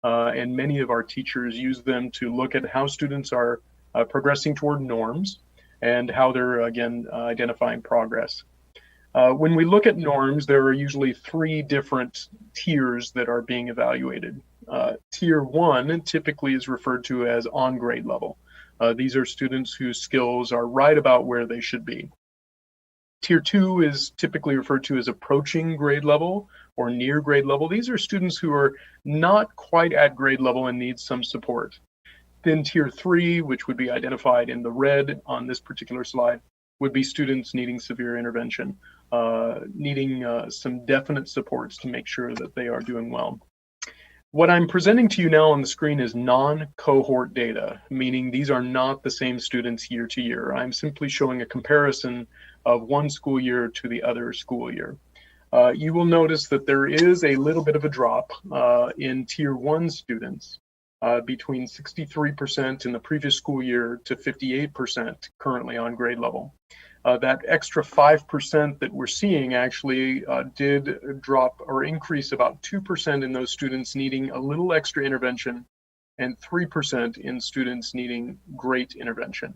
and many of our teachers use them to look at how students are progressing toward norms and how they're, again, identifying progress. When we look at norms, there are usually 3 different tiers that are being evaluated. Tier 1 typically is referred to as on grade level. These are students whose skills are right about where they should be. Tier 2 is typically referred to as approaching grade level or near grade level. These are students who are not quite at grade level and need some support. Then tier 3, which would be identified in the red on this particular slide, would be students needing severe intervention, needing some definite supports to make sure that they are doing well. What I'm presenting to you now on the screen is non-cohort data, meaning these are not the same students year to year. I'm simply showing a comparison of one school year to the other school year. You will notice that there is a little bit of a drop in tier 1 students, between 63% in the previous school year to 58% currently on grade level. That extra 5% that we're seeing actually did drop or increase about 2% in those students needing a little extra intervention and 3% in students needing great intervention.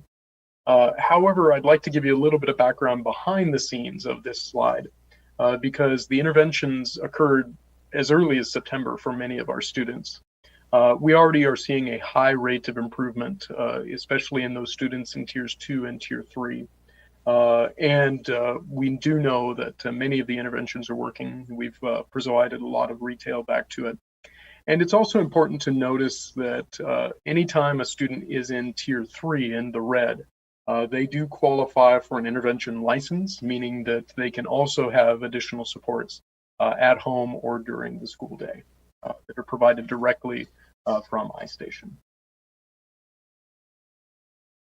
However, I'd like to give you a little bit of background behind the scenes of this slide because the interventions occurred as early as September for many of our students. We already are seeing a high rate of improvement, especially in those students in tiers 2 and tier 3. We do know that many of the interventions are working. We've provided a lot of retail back to it. And it's also important to notice that anytime a student is in tier 3 in the red, they do qualify for an intervention license, meaning that they can also have additional supports at home or during the school day that are provided directly from iStation.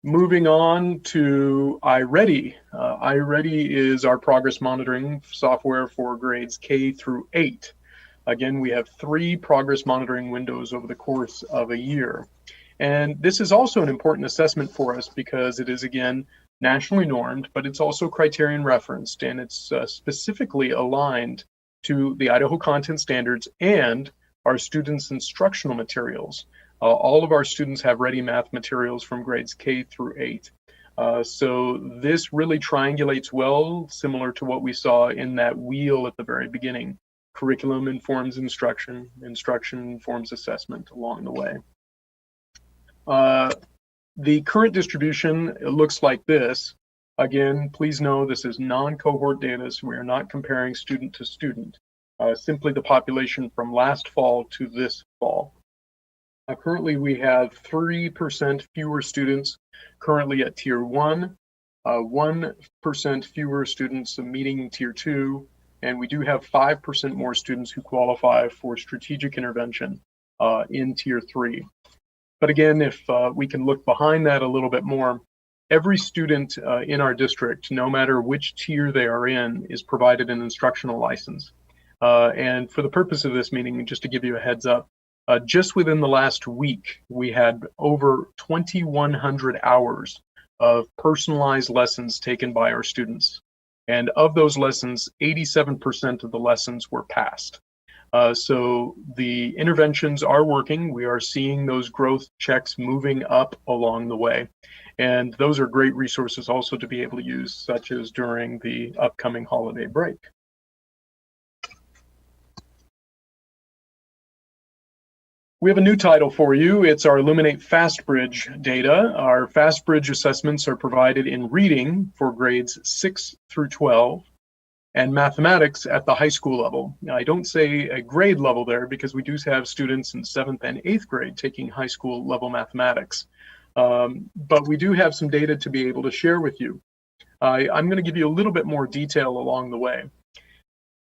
Moving on to iReady. iReady is our progress monitoring software for grades K through 8. Again, we have 3 progress monitoring windows over the course of a year. And this is also an important assessment for us because it is, again, nationally normed, but it's also criterion referenced, and it's specifically aligned to the Idaho content standards and our students' instructional materials. All of our students have ready math materials from grades K through 8. So this really triangulates well, similar to what we saw in that wheel at the very beginning. Curriculum informs instruction, instruction informs assessment along the way. The current distribution looks like this. Again, please know this is non-cohort data, so we are not comparing student to student, simply the population from last fall to this fall. Currently, we have 3% fewer students currently at tier 1, 1% fewer students meeting tier 2, and we do have 5% more students who qualify for strategic intervention in tier 3. But again, if we can look behind that a little bit more, every student in our district, no matter which tier they are in, is provided an instructional license. And for the purpose of this meeting, just to give you a heads up, just within the last week, we had over 2,100 hours of personalized lessons taken by our students. And of those lessons, 87% of the lessons were passed. So the interventions are working. We are seeing those growth checks moving up along the way. And those are great resources also to be able to use, such as during the upcoming holiday break. We have a new title for you. It's our Illuminate FastBridge data. Our FastBridge assessments are provided in reading for grades 6 through 12 and mathematics at the high school level. Now, I don't say a grade level there because we do have students in 7th and 8th grade taking high school level mathematics. But we do have some data to be able to share with you. I'm going to give you a little bit more detail along the way.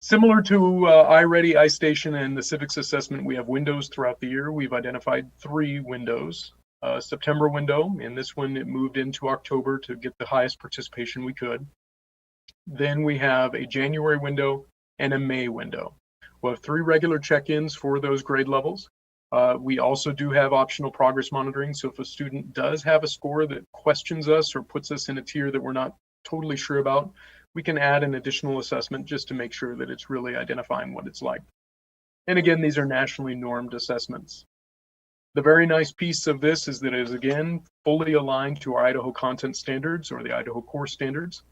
Similar to iReady, iStation, and the civics assessment, we have windows throughout the year. We've identified 3 windows. September window, in this one it moved into October to get the highest participation we could. Then we have a January window and a May window. We'll have 3 regular check-ins for those grade levels. We also do have optional progress monitoring, so if a student does have a score that questions us or puts us in a tier that we're not totally sure about, we can add an additional assessment just to make sure that it's really identifying what it's like. And again, these are nationally normed assessments. The very nice piece of this is that it is, again, fully aligned to our Idaho content standards or the Idaho core standards.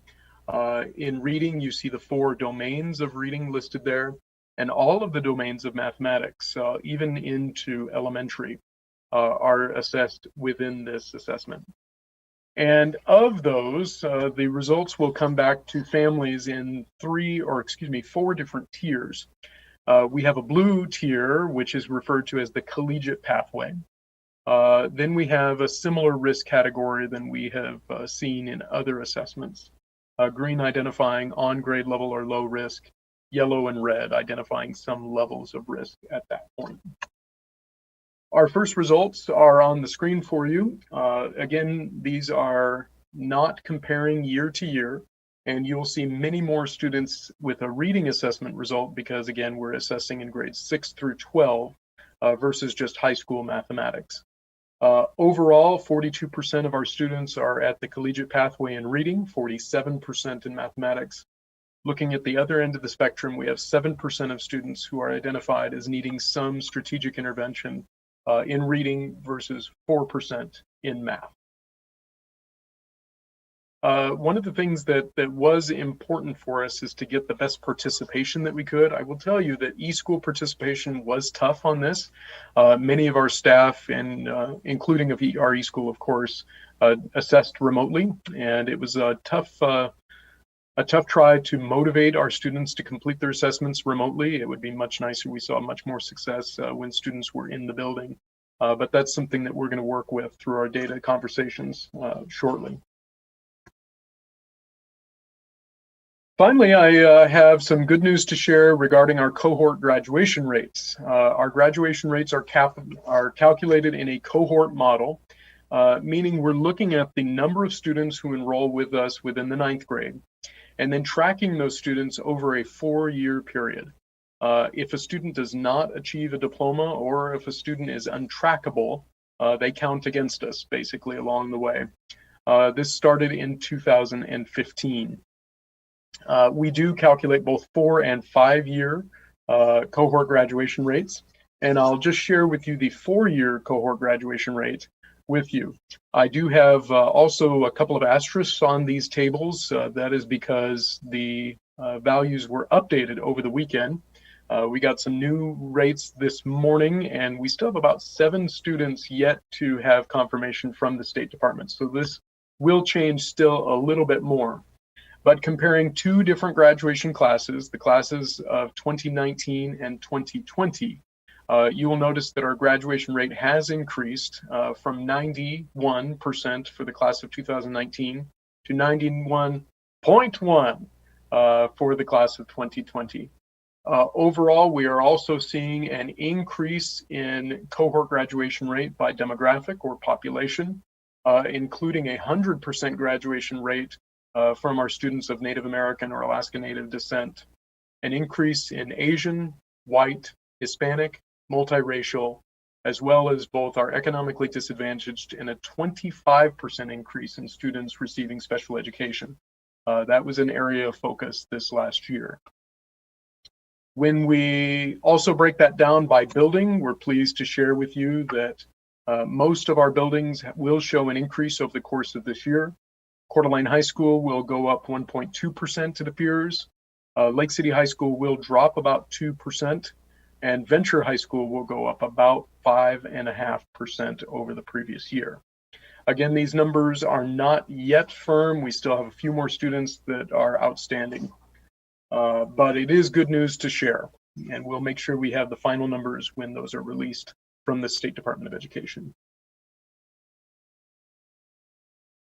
In reading, you see the 4 domains of reading listed there, and all of the domains of mathematics, even into elementary, are assessed within this assessment. And of those, the results will come back to families in 4 different tiers. We have a blue tier, which is referred to as the collegiate pathway. Then we have a similar risk category than we have seen in other assessments. Green identifying on grade level or low risk, yellow and red identifying some levels of risk at that point. Our first results are on the screen for you. Again, these are not comparing year to year, and you'll see many more students with a reading assessment result because, again, we're assessing in grades 6 through 12 versus just high school mathematics. Overall, 42% of our students are at the collegiate pathway in reading, 47% in mathematics. Looking at the other end of the spectrum, we have 7% of students who are identified as needing some strategic intervention in reading versus 4% in math. One of the things that was important for us is to get the best participation that we could. I will tell you that e-school participation was tough on this. Many of our staff, and including of our e-school, of course, assessed remotely, and it was a tough try to motivate our students to complete their assessments remotely. It would be much nicer. We saw much more success when students were in the building, but that's something that we're going to work with through our data conversations shortly. Finally, I have some good news to share regarding our cohort graduation rates. Our graduation rates are calculated in a cohort model, meaning we're looking at the number of students who enroll with us within the 9th grade, and then tracking those students over a 4-year period. If a student does not achieve a diploma or if a student is untrackable, they count against us basically along the way. This started in 2015. We do calculate both 4- and 5-year cohort graduation rates, and I'll just share with you the 4-year cohort graduation rate with you. I do have also a couple of asterisks on these tables. That is because the values were updated over the weekend. We got some new rates this morning, and we still have about 7 students yet to have confirmation from the State Department. So this will change still a little bit more. But comparing 2 different graduation classes, the classes of 2019 and 2020, you will notice that our graduation rate has increased from 91% for the class of 2019 to 91.1% for the class of 2020. Overall, we are also seeing an increase in cohort graduation rate by demographic or population, including a 100% graduation rate from our students of Native American or Alaska Native descent, an increase in Asian, white, Hispanic, multiracial, as well as both our economically disadvantaged, and a 25% increase in students receiving special education. That was an area of focus this last year. When we also break that down by building, we're pleased to share with you that most of our buildings will show an increase over the course of this year. Coeur d'Alene High School will go up 1.2%, it appears. Lake City High School will drop about 2%, and Venture High School will go up about 5.5% over the previous year. Again, these numbers are not yet firm. We still have a few more students that are outstanding, but it is good news to share, and we'll make sure we have the final numbers when those are released from the State Department of Education.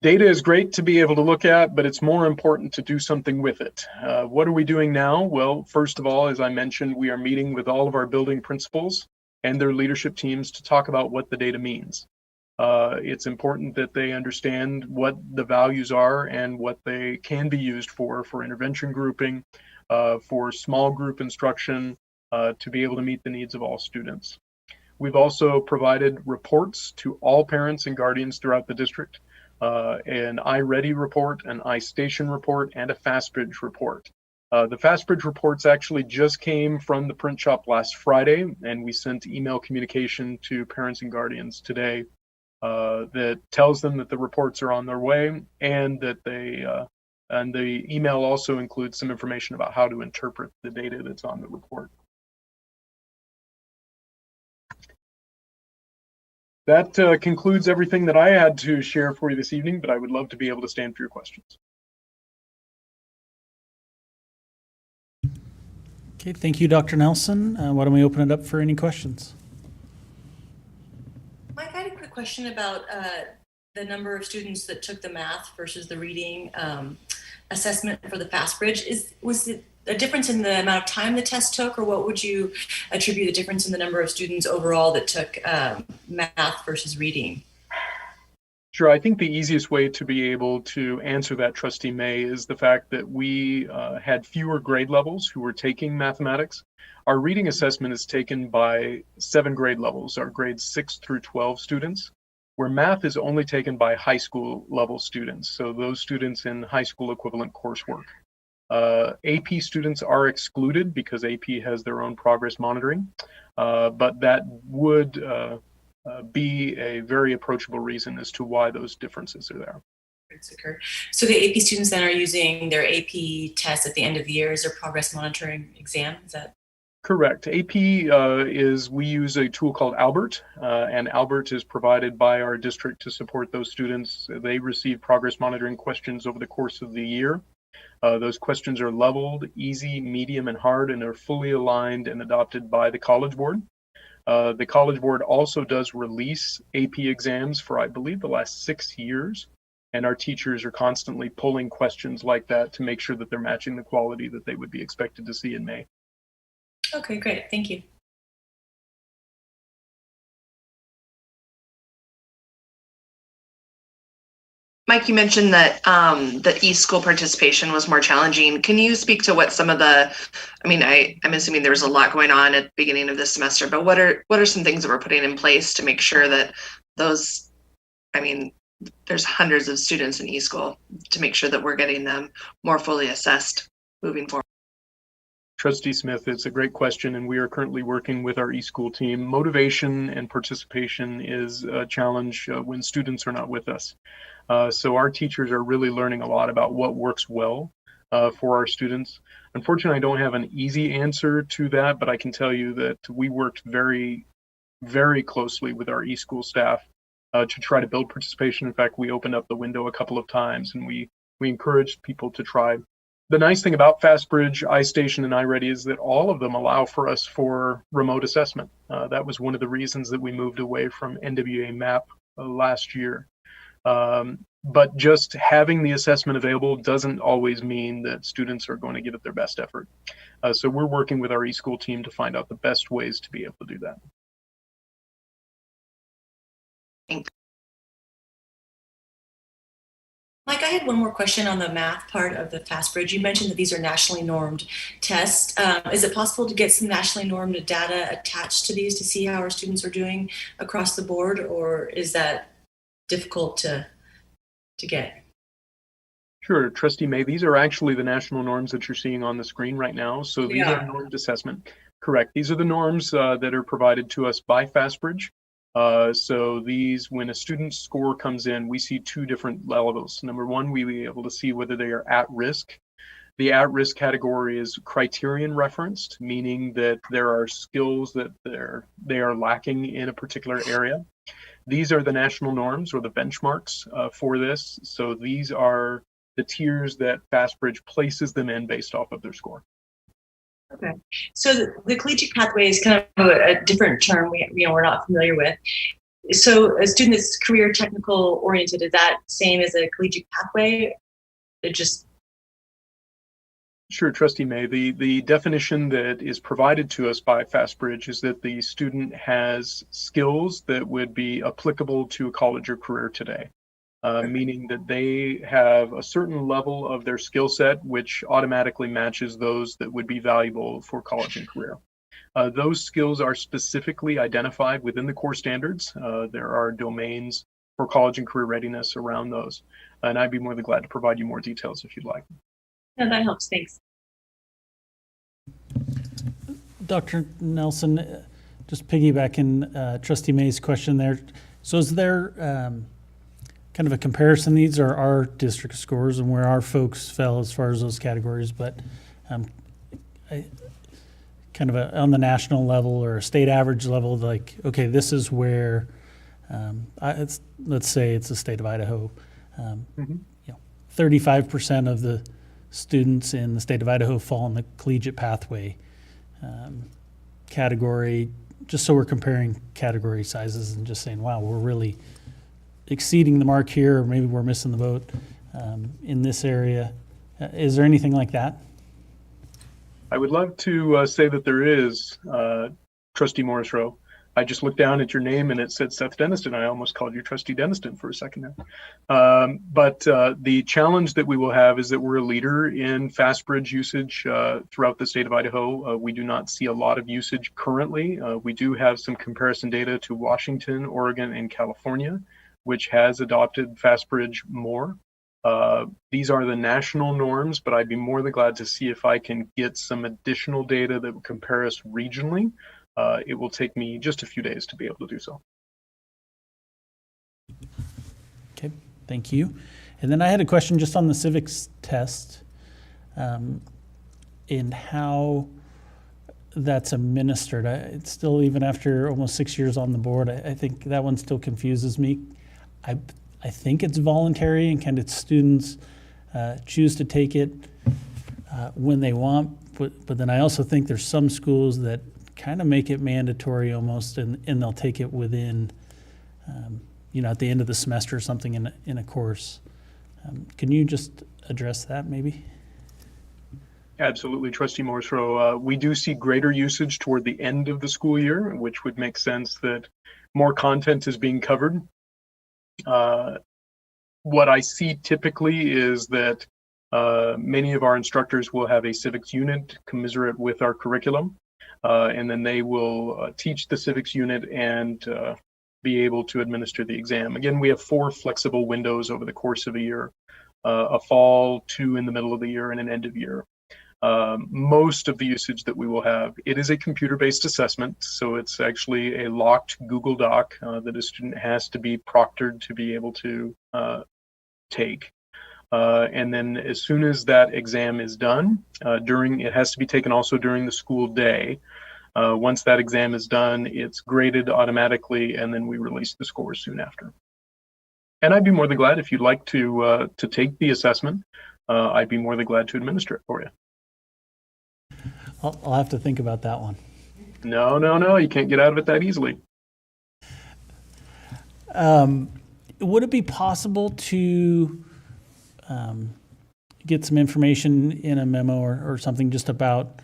Data is great to be able to look at, but it's more important to do something with it. What are we doing now? Well, first of all, as I mentioned, we are meeting with all of our building principals and their leadership teams to talk about what the data means. It's important that they understand what the values are and what they can be used for intervention grouping, for small group instruction, to be able to meet the needs of all students. We've also provided reports to all parents and guardians throughout the district. An iReady report, an iStation report, and a FastBridge report. The FastBridge reports actually just came from the print shop last Friday, and we sent email communication to parents and guardians today that tells them that the reports are on their way, and that and the email also includes some information about how to interpret the data that's on the report. That concludes everything that I had to share for you this evening, but I would love to be able to stand for your questions. Okay, thank you, Dr. Nelson. Why don't we open it up for any questions? Mike, I had a quick question about the number of students that took the math versus the reading assessment for the FastBridge. Was it a difference in the amount of time the test took, or what would you attribute the difference in the number of students overall that took math versus reading? Sure. I think the easiest way to be able to answer that, Trustee May, is the fact that we had fewer grade levels who were taking mathematics. Our reading assessment is taken by 7 grade levels, our grades 6 through 12 students, where math is only taken by high school level students, so those students in high school equivalent coursework. AP students are excluded because AP has their own progress monitoring, but that would be a very approachable reason as to why those differences are there. Occur. So the AP students then are using their AP test at the end of the year as their progress monitoring exam? Is that correct? AP we use a tool called Albert, and Albert is provided by our district to support those students. They receive progress monitoring questions over the course of the year. Those questions are leveled, easy, medium, and hard, and are fully aligned and adopted by the College Board. The College Board also does release AP exams for, I believe, the last 6 years, and our teachers are constantly pulling questions like that to make sure that they're matching the quality that they would be expected to see in May. okay? Great, thank you. Mike, you mentioned that the e-school participation was more challenging. Can you speak to what some of the, I'm assuming there was a lot going on at the beginning of this semester, but what are some things that we're putting in place to make sure that those, there's hundreds of students in e-school, to make sure that we're getting them more fully assessed moving forward? Trustee Smith, it's a great question, and we are currently working with our e-school team. Motivation and participation is a challenge when students are not with us. So our teachers are really learning a lot about what works well for our students. Unfortunately, I don't have an easy answer to that, but I can tell you that we worked very, very closely with our e-school staff to try to build participation. In fact, we opened up the window a couple of times, and we encouraged people to try. The nice thing about FastBridge, iStation, and iReady is that all of them allow for us for remote assessment. That was one of the reasons that we moved away from NWA MAP last year. But just having the assessment available doesn't always mean that students are going to give it their best effort. So we're working with our eSchool team to find out the best ways to be able to do that. Mike, I had one more question on the math part of the FastBridge. You mentioned that these are nationally normed tests. Is it possible to get some nationally normed data attached to these to see how our students are doing across the board, or is that difficult to get? Sure, Trustee May, these are actually the national norms that you're seeing on the screen right now. So these are normed assessment. Correct. These are the norms that are provided to us by FastBridge. So these, when a student's score comes in, we see 2 different levels. Number one, we will be able to see whether they are at risk. The at-risk category is criterion referenced, meaning that there are skills that they are lacking in a particular area. These are the national norms or the benchmarks for this. So these are the tiers that FastBridge places them in based off of their score. Okay. So the collegiate pathway is kind of a different term we're not familiar with. So a student that's career technical oriented, is that same as a collegiate pathway? It just Sure, Trustee May. The definition that is provided to us by FastBridge is that the student has skills that would be applicable to college or career today, meaning that they have a certain level of their skill set which automatically matches those that would be valuable for college and career. Those skills are specifically identified within the core standards. There are domains for college and career readiness around those, and I'd be more than glad to provide you more details if you'd like. No, that helps. Thanks. Dr. Nelson, just piggybacking Trustee May's question there. So is there kind of a comparison? These are our district scores and where our folks fell as far as those categories, but kind of on the national level or a state average level, like, okay, this is where, let's say it's the state of Idaho. 35% of the students in the state of Idaho fall in the collegiate pathway category. just so we're comparing category sizes and just saying, wow, we're really exceeding the mark here, or maybe we're missing the boat in this area. Is there anything like that? I would love to say that there is, Trustee Morris Rowe. I just looked down at your name and it said Seth Denniston. I almost called you Trustee Denniston for a second there. But the challenge that we will have is that we're a leader in fast bridge usage throughout the state of Idaho. We do not see a lot of usage currently. We do have some comparison data to Washington, Oregon, and California, which has adopted fast bridge more. These are the national norms, but I'd be more than glad to see if I can get some additional data that would compare us regionally. It will take me just a few days to be able to do so. Okay, thank you. And then I had a question just on the civics test and how that's administered. It's still, even after almost 6 years on the board, I think that one still confuses me. I think it's voluntary and kind of students choose to take it when they want, but then I also think there's some schools that kind of make it mandatory almost, and they'll take it within, at the end of the semester or something in a course. Can you just address that maybe? Absolutely, Trustee Morris Rowe. We do see greater usage toward the end of the school year, which would make sense that more content is being covered. What I see typically is that many of our instructors will have a civics unit commiserate with our curriculum, and then they will teach the civics unit and be able to administer the exam. Again, we have 4 flexible windows over the course of a year, a fall, 2 in the middle of the year, and an end of year. Most of the usage that we will have, it is a computer-based assessment, so it's actually a locked Google Doc that a student has to be proctored to be able to take. And then as soon as that exam is done, it has to be taken also during the school day. Once that exam is done, it's graded automatically, and then we release the scores soon after. And I'd be more than glad, if you'd like to take the assessment, I'd be more than glad to administer it for you. I'll have to think about that one. No, you can't get out of it that easily. Would it be possible to get some information in a memo or something just about,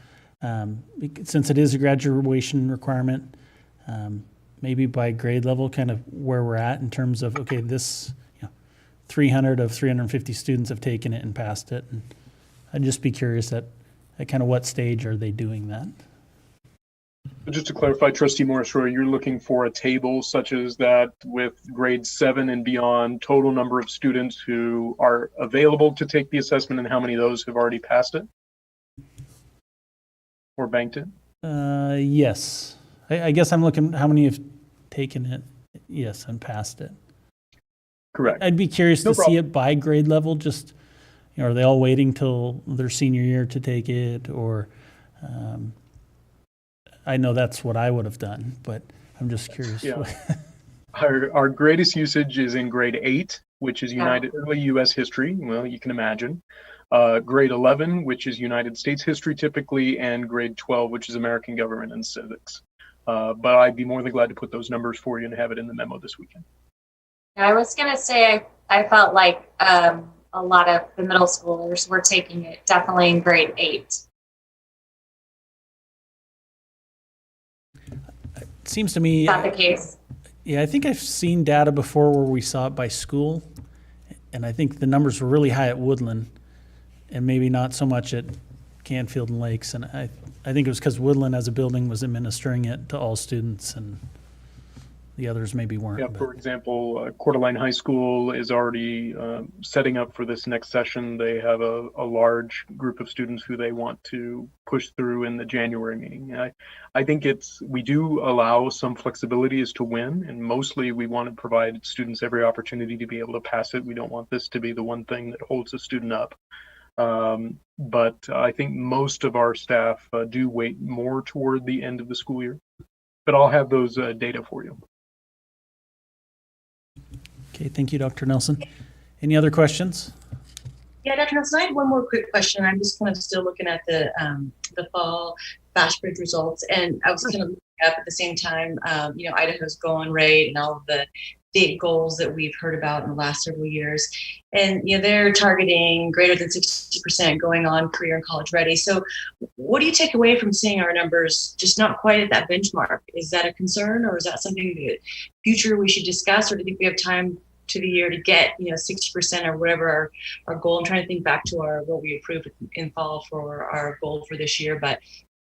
since it is a graduation requirement, maybe by grade level, kind of where we're at in terms of, okay, this 300 of 350 students have taken it and passed it. And I'd just be curious at kind of what stage are they doing that? Just to clarify, Trustee Morris Rowe, you're looking for a table such as that with grade 7 and beyond, total number of students who are available to take the assessment and how many of those have already passed it or banked it? Yes. I guess I'm looking how many have taken it, yes, and passed it. Correct. I'd be curious No to see it by grade level, just, are they all waiting till their senior year to take it, or I know that's what I would have done, but I'm just curious. Yeah. Our greatest usage is in grade 8, which is early U.S. history. Well, you can imagine. Grade 11, which is United States history typically, and grade 12, which is American government and civics. But I'd be more than glad to put those numbers for you and have it in the memo this weekend. I was going to say, I felt like a lot of the middle schoolers were taking it definitely in grade 8. It seems to me. Is that the case? Yeah, I think I've seen data before where we saw it by school, and I think the numbers were really high at Woodland and maybe not so much at Canfield and Lakes. And I think it was because Woodland as a building was administering it to all students and the others maybe weren't. Yeah, for example, Coeur d'Alene High School is already setting up for this next session. They have a large group of students who they want to push through in the January meeting. I think we do allow some flexibility as to when, and mostly we want to provide students every opportunity to be able to pass it. We don't want this to be the one thing that holds a student up. But I think most of our staff do wait more toward the end of the school year. But I'll have those data for you. Okay, thank you, Dr. Nelson. Any other questions? Yeah, Dr. Nelson, I had one more quick question. I'm just kind of still looking at the fall fast bridge results, and I was kind of up at the same time. Idaho's going rate and all of the state goals that we've heard about in the last several years. And, they're targeting greater than 60% going on career and college ready. So what do you take away from seeing our numbers just not quite at that benchmark? Is that a concern, or is that something that future we should discuss, or do you think we have time to the year to get 60% or whatever our goal? I'm trying to think back to what we approved in fall for our goal for this year, but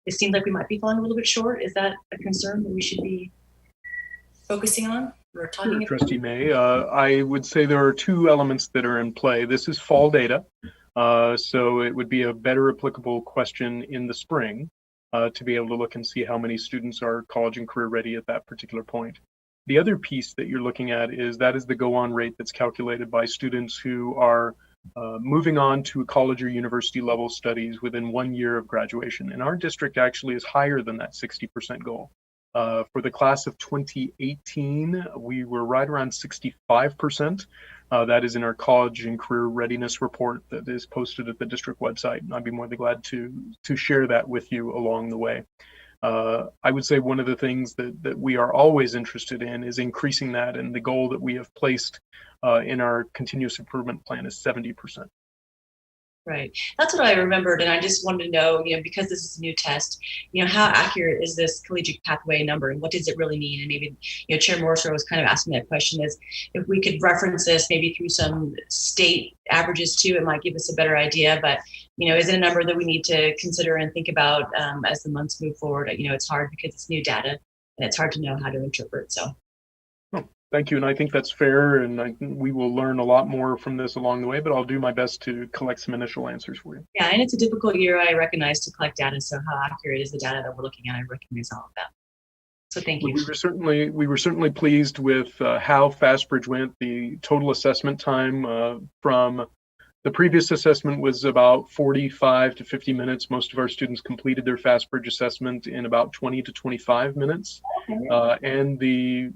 it seems like we might be falling a little bit short. Is that a concern that we should be focusing on or talking about? Trustee May, I would say there are two elements that are in play. This is fall data, so it would be a better applicable question in the spring to be able to look and see how many students are college and career ready at that particular point. The other piece that you're looking at is the go-on rate that's calculated by students who are moving on to college or university level studies within 1 year of graduation. And our district actually is higher than that 60% goal. For the class of 2018, we were right around 65%. That is in our college and career readiness report that is posted at the district website. And I'd be more than glad to share that with you along the way. I would say one of the things that we are always interested in is increasing that, and the goal that we have placed in our continuous improvement plan is 70%. Right. That's what I remembered. And I just wanted to know, because this is a new test, how accurate is this collegiate pathway number, and what does it really mean? And maybe, Chair Morrisroe was kind of asking that question, is if we could reference this maybe through some state averages too, it might give us a better idea. But, is it a number that we need to consider and think about as the months move forward? It's hard because it's new data and it's hard to know how to interpret. So. Thank you, and I think that's fair, and we will learn a lot more from this along the way, but I'll do my best to collect some initial answers for you. Yeah, and it's a difficult year, I recognize, to collect data, so how accurate is the data that we're looking at? I recognize all of that. So thank you. We were certainly pleased with how FastBridge went. The total assessment time from the previous assessment was about 45 to 50 minutes. Most of our students completed their FastBridge assessment in about 20 to 25 minutes. Okay. And the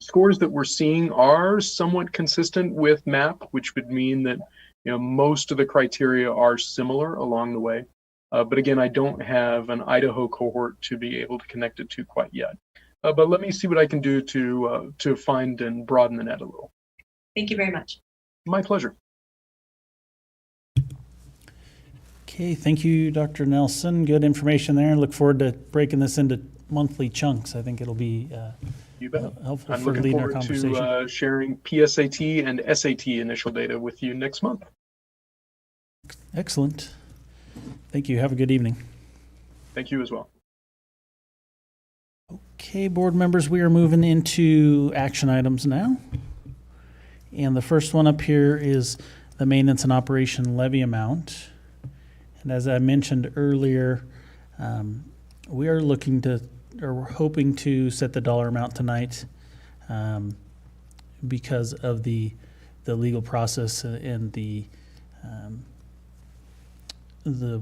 scores that we're seeing are somewhat consistent with MAP, which would mean that most of the criteria are similar along the way. But again, I don't have an Idaho cohort to be able to connect it to quite yet. But let me see what I can do to find and broaden the net a little. Thank you very much. My pleasure. Okay, thank you, Dr. Nelson. Good information there. Look forward to breaking this into monthly chunks. I think it'll be you bet. Helpful I'm for looking leading our forward conversation. to sharing PSAT and SAT initial data with you next month. Excellent. Thank you. Have a good evening. Thank you as well. Okay, board members, we are moving into action items now. And the first one up here is the maintenance and operation levy amount. And as I mentioned earlier, we are looking to, or we're hoping to set the dollar amount tonight because of the legal process and the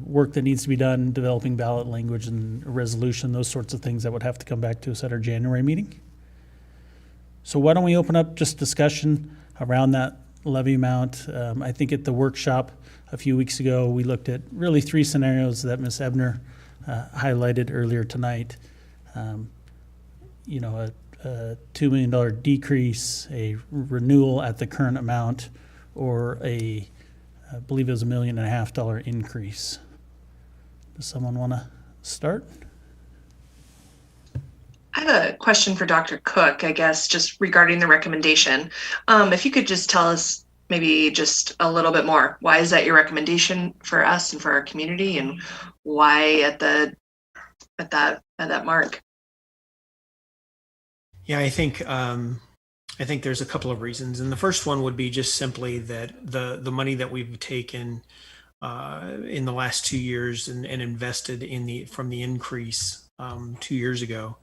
work that needs to be done, developing ballot language and a resolution, those sorts of things that would have to come back to us at our January meeting. So why don't we open up just discussion around that levy amount? I think at the workshop a few weeks ago, we looked at really three scenarios that Ms. Ebner highlighted earlier tonight. A $2 million decrease, a renewal at the current amount, or I believe it was $1.5 million increase. Does someone want to start? I have a question for Dr. Cook, I guess, just regarding the recommendation. If you could just tell us maybe just a little bit more. Why is that your recommendation for us and for our community, and why at that mark? Yeah, I think there's a couple of reasons, and the first one would be just simply that the money that we've taken in the last 2 years and invested from the increase 2 years ago,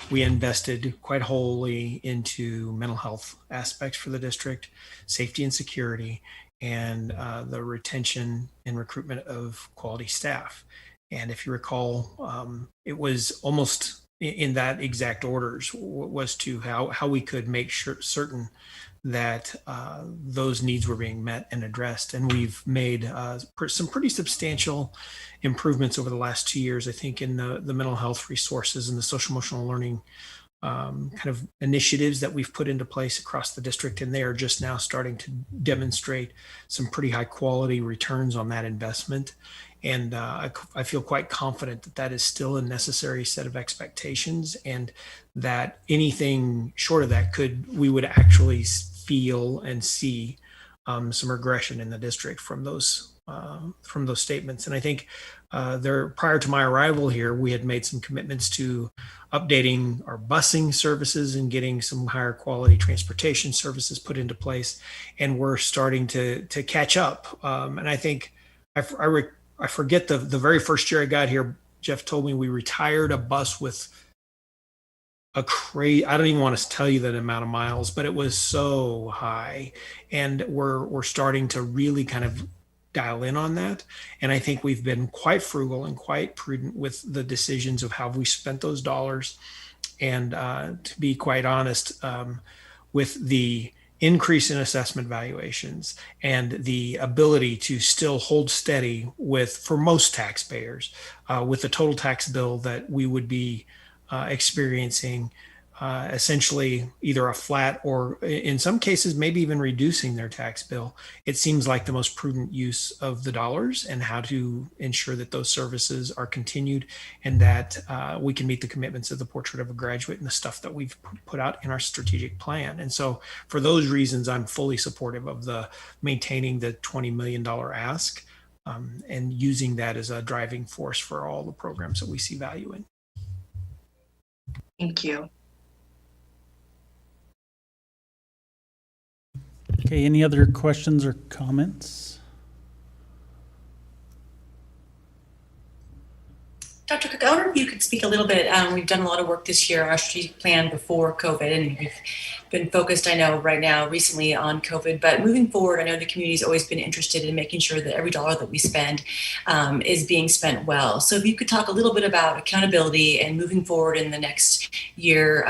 we invested quite wholly into mental health aspects for the district, safety and security, and the retention and recruitment of quality staff. And if you recall, it was almost in that exact orders was to how we could make certain that those needs were being met and addressed. And we've made some pretty substantial improvements over the last 2 years, I think, in the mental health resources and the social emotional learning kind of initiatives that we've put into place across the district. And they are just now starting to demonstrate some pretty high quality returns on that investment. And I feel quite confident that that is still a necessary set of expectations, and that anything short of that we would actually feel and see some regression in the district from those statements. And I think prior to my arrival here, we had made some commitments to updating our busing services and getting some higher quality transportation services put into place. And we're starting to catch up. And I think I forget the very first year I got here, Jeff told me we retired a bus with I don't even want to tell you the amount of miles, but it was so high. And we're starting to really kind of dial in on that. And I think we've been quite frugal and quite prudent with the decisions of how we spent those dollars. And to be quite honest, with the increase in assessment valuations and the ability to still hold steady for most taxpayers, with the total tax bill that we would be experiencing, essentially either a flat or in some cases maybe even reducing their tax bill, it seems like the most prudent use of the dollars and how to ensure that those services are continued and that we can meet the commitments of the Portrait of a Graduate and the stuff that we've put out in our strategic plan. And so for those reasons, I'm fully supportive of maintaining the $20 million ask and using that as a driving force for all the programs that we see value in. Thank you. Okay, any other questions or comments? Dr. Cook, I wonder if you could speak a little bit. We've done a lot of work this year on our strategic plan before COVID, and we've been focused, I know, right now, recently on COVID. But moving forward, I know the community's always been interested in making sure that every dollar that we spend is being spent well. So if you could talk a little bit about accountability and moving forward in the next year,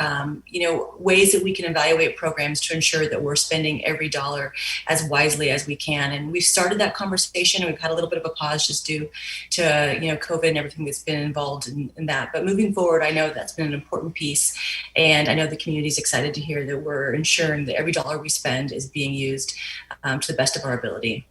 ways that we can evaluate programs to ensure that we're spending every dollar as wisely as we can. And we've started that conversation, and we've had a little bit of a pause just due to COVID and everything that's been involved in that. But moving forward, I know that's been an important piece, and I know the community is excited to hear that we're ensuring that every dollar we spend is being used to the best of our ability.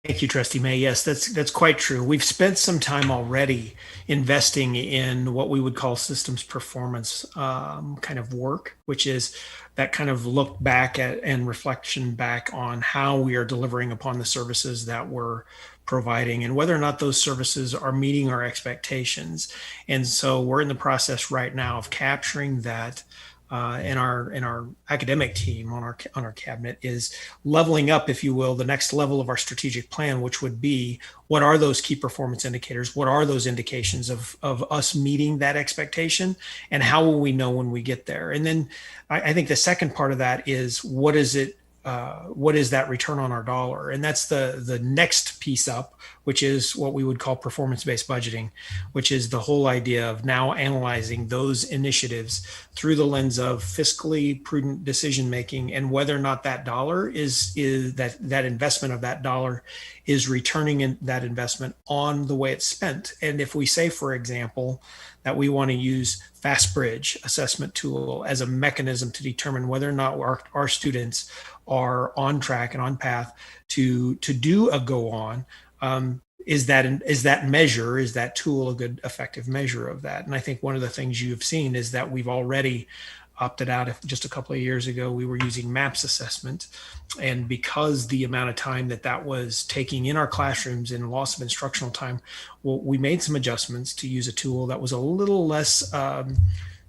Thank you, Trustee May. Yes, that's quite true. We've spent some time already investing in what we would call systems performance kind of work, which is that kind of look back at and reflection back on how we are delivering upon the services that we're providing and whether or not those services are meeting our expectations. And so we're in the process right now of capturing that. And our academic team on our cabinet is leveling up, if you will, the next level of our strategic plan, which would be what are those key performance indicators? What are those indications of us meeting that expectation? And how will we know when we get there? And then I think the second part of that is what is that return on our dollar? And that's the next piece up, which is what we would call performance-based budgeting, which is the whole idea of now analyzing those initiatives through the lens of fiscally prudent decision-making and whether or not that dollar is that investment of that dollar is returning in that investment on the way it's spent. And if we say, for example, that we want to use FastBridge assessment tool as a mechanism to determine whether or not our students are on track and on path to do a go on, is that tool a good effective measure of that? And I think one of the things you've seen is that we've already opted out. If just a couple of years ago we were using MAPS assessment, and because the amount of time that was taking in our classrooms and loss of instructional time, well, we made some adjustments to use a tool that was a little less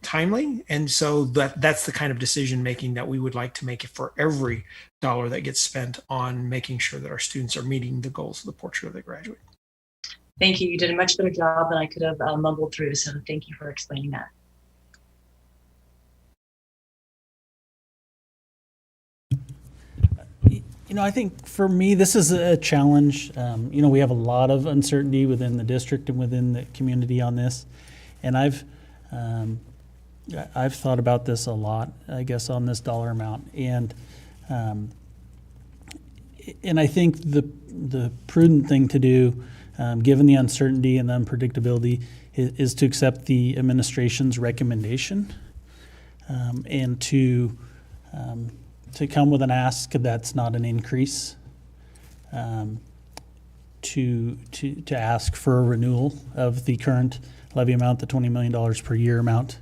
timely. And so that's the kind of decision making that we would like to make for every dollar that gets spent on making sure that our students are meeting the goals of the Portrait of the Graduate. Thank you. You did a much better job than I could have mumbled through. So thank you for explaining that. I think for me, this is a challenge. We have a lot of uncertainty within the district and within the community on this. And I've thought about this a lot, I guess, on this dollar amount. And I think the prudent thing to do, given the uncertainty and the unpredictability, is to accept the administration's recommendation, and to come with an ask that's not an increase, to ask for a renewal of the current levy amount, the $20 million per year amount.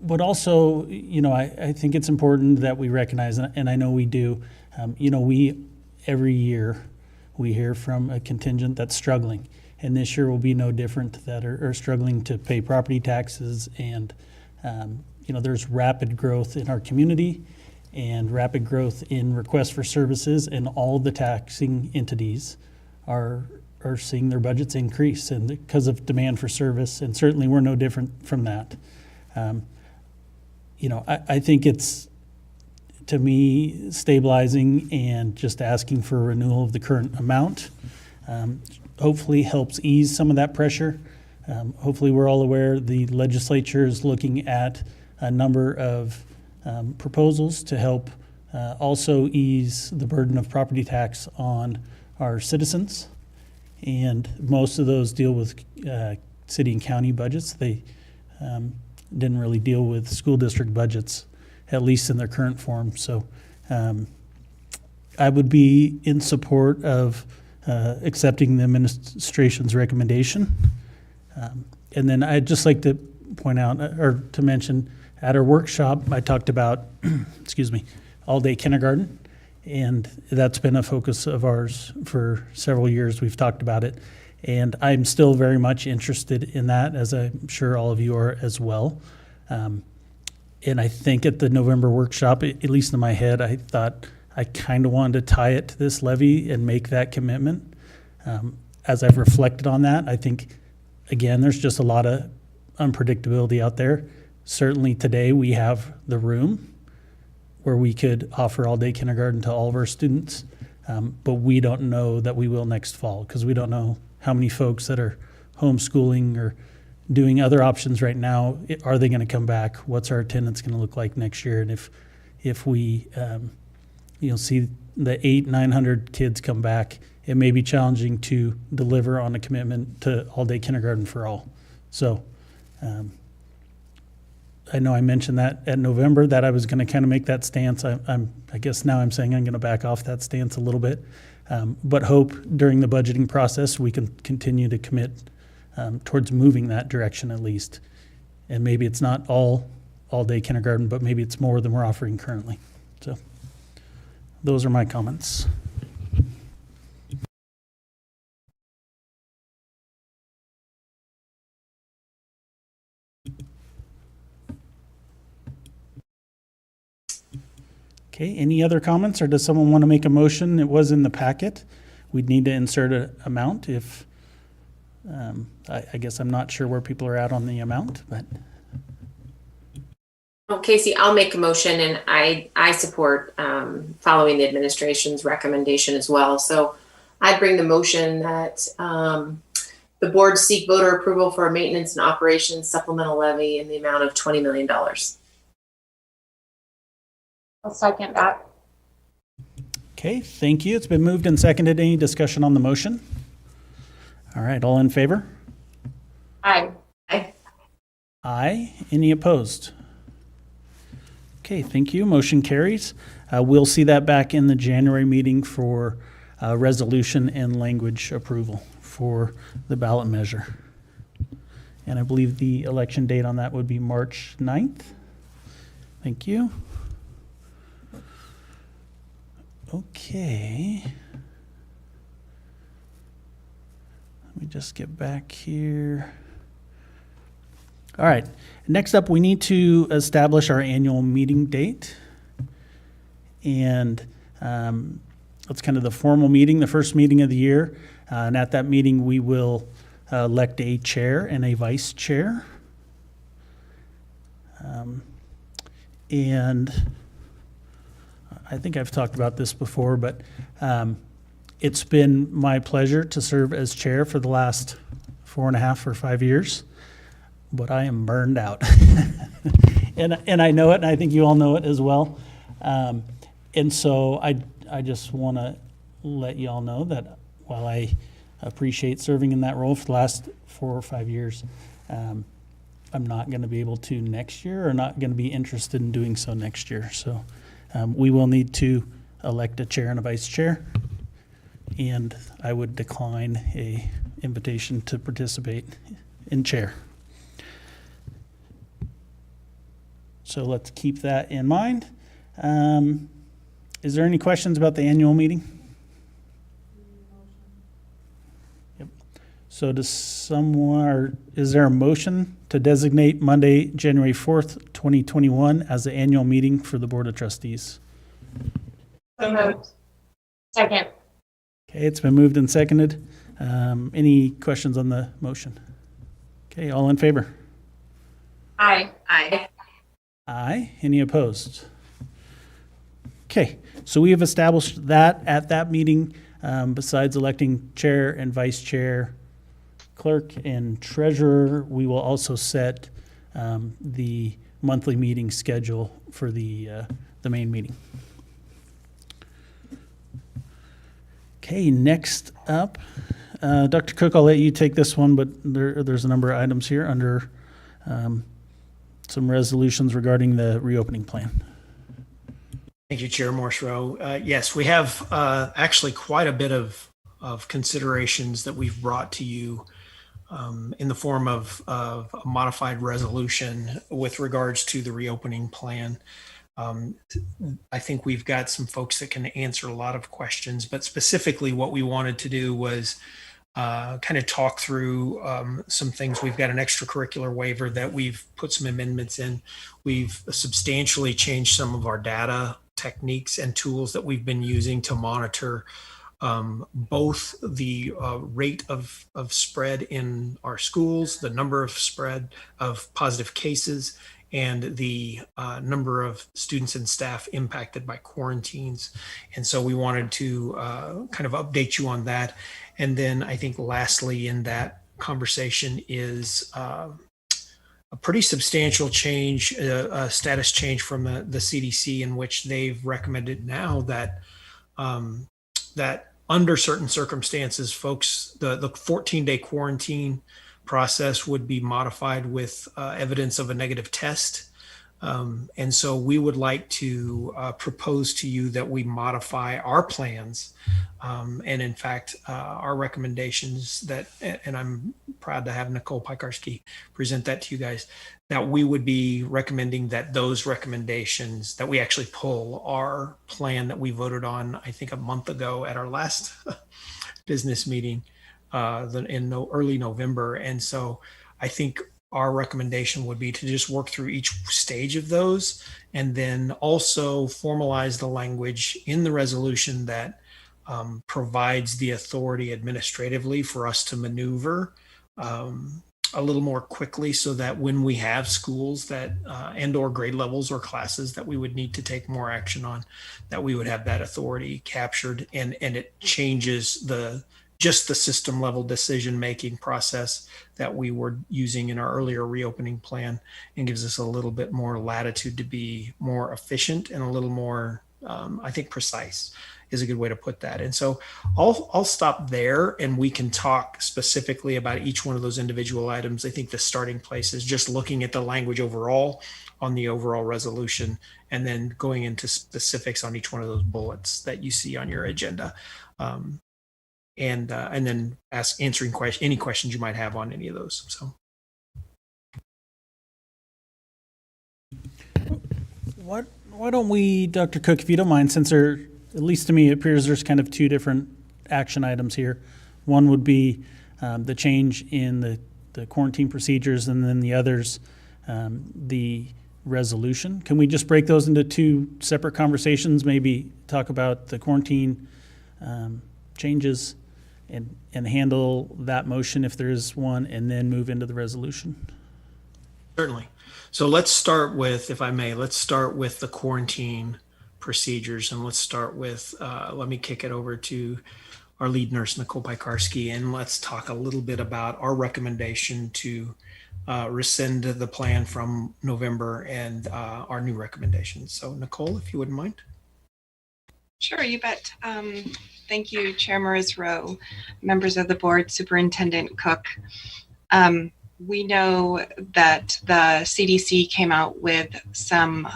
But also, I think it's important that we recognize, and I know we do, every year we hear from a contingent that's struggling. And this year will be no different, that are struggling to pay property taxes. And, there's rapid growth in our community and rapid growth in requests for services, and all the taxing entities are seeing their budgets increase, and because of demand for service, and certainly we're no different from that. I think it's, to me, stabilizing and just asking for a renewal of the current amount hopefully helps ease some of that pressure. Hopefully we're all aware the legislature is looking at a number of proposals to help also ease the burden of property tax on our citizens. And most of those deal with city and county budgets. They didn't really deal with school district budgets, at least in their current form. So I would be in support of accepting the administration's recommendation. And then I'd just like to point out, or to mention, at our workshop, I talked about, all-day kindergarten. And that's been a focus of ours for several years. We've talked about it. And I'm still very much interested in that, as I'm sure all of you are as well. And I think at the November workshop, at least in my head, I thought I kind of wanted to tie it to this levy and make that commitment. As I've reflected on that, I think, again, there's just a lot of unpredictability out there. Certainly today we have the room where we could offer all-day kindergarten to all of our students, but we don't know that we will next fall, because we don't know how many folks that are homeschooling or doing other options right now, are they going to come back? What's our attendance going to look like next year? And if we see the 800-900 kids come back, it may be challenging to deliver on a commitment to all-day kindergarten for all. So I know I mentioned that at November, that I was going to kind of make that stance. I guess now I'm saying I'm going to back off that stance a little bit, but hope during the budgeting process we can continue to commit towards moving that direction at least. And maybe it's not all-day kindergarten, but maybe it's more than we're offering currently. So those are my comments. Okay, any other comments, or does someone want to make a motion? It was in the packet. We'd need to insert an amount if, I guess I'm not sure where people are at on the amount, but. Well, Casey, I'll make a motion, and I support following the administration's recommendation as well. So I bring the motion that the board seek voter approval for a maintenance and operations supplemental levy in the amount of $20 million. I'll second that. Okay, thank you. It's been moved and seconded. Any discussion on the motion? All right, all in favor? Aye. Aye. Aye. Any opposed? Okay, thank you. Motion carries. We'll see that back in the January meeting for resolution and language approval for the ballot measure. And I believe the election date on that would be March 9th. Thank you. Okay. Let me just get back here. All right. Next up, we need to establish our annual meeting date. And that's kind of the formal meeting, the first meeting of the year. And at that meeting, we will elect a chair and a vice chair. And I think I've talked about this before, but it's been my pleasure to serve as chair for the last 4.5 or 5 years, but I am burned out. And I know it, and I think you all know it as well. And so I just want to let you all know that while I appreciate serving in that role for the last 4 or 5 years, I'm not going to be able to next year, or not going to be interested in doing so next year. So we will need to elect a chair and a vice chair, and I would decline a invitation to participate in chair. So let's keep that in mind. Is there any questions about the annual meeting? Yep. So is there a motion to designate Monday, January 4th, 2021 as the annual meeting for the Board of Trustees? So moved. Second. Okay, it's been moved and seconded. Any questions on the motion? Okay, all in favor? Aye. Aye. Aye. Any opposed? Okay, so we have established that at that meeting, besides electing chair and vice chair, clerk and treasurer, we will also set the monthly meeting schedule for the main meeting. Okay, next up, Dr. Cook, I'll let you take this one, but there's a number of items here under some resolutions regarding the reopening plan. Thank you, Chair Morse-Rowe. Yes, we have actually quite a bit of considerations that we've brought to you in the form of a modified resolution with regards to the reopening plan. I think we've got some folks that can answer a lot of questions, but specifically what we wanted to do was kind of talk through some things. We've got an extracurricular waiver that we've put some amendments in. We've substantially changed some of our data techniques and tools that we've been using to monitor both the rate of spread in our schools, the number of spread of positive cases, and the number of students and staff impacted by quarantines. And so we wanted to kind of update you on that. And then I think lastly in that conversation is a pretty substantial change, a status change from the CDC, in which they've recommended now that that under certain circumstances, folks, the 14-day quarantine process would be modified with evidence of a negative test. And so we would like to propose to you that we modify our plans. And in fact, our recommendations that, and I'm proud to have Nicole Piekarski present that to you guys, that we would be recommending that those recommendations, that we actually pull our plan that we voted on, I think a month ago at our last business meeting in early November. And so I think our recommendation would be to just work through each stage of those, and then also formalize the language in the resolution that provides the authority administratively for us to maneuver a little more quickly, so that when we have schools that and or grade levels or classes that we would need to take more action on, that we would have that authority captured, and it changes just the system level decision making process that we were using in our earlier reopening plan, and gives us a little bit more latitude to be more efficient and a little more, I think, precise is a good way to put that. And so I'll stop there, and we can talk specifically about each one of those individual items. I think the starting place is just looking at the language overall on the overall resolution, and then going into specifics on each one of those bullets that you see on your agenda. And then answering any questions you might have on any of those. So, why don't we, Dr. Cook, if you don't mind, since there, at least to me, it appears there's kind of two different action items here. One would be the change in the quarantine procedures, and then the others, the resolution. Can we just break those into two separate conversations? Maybe talk about the quarantine changes and handle that motion if there is one, and then move into the resolution? Certainly. So let's start with, if I may, the quarantine procedures, and let's start with, let me kick it over to our lead nurse, Nicole Pikarski, and let's talk a little bit about our recommendation to rescind the plan from November and our new recommendations. So Nicole, if you wouldn't mind. Sure, you bet. Thank you, Chair Morris-Rowe, members of the board, Superintendent Cook. We know that the CDC came out with some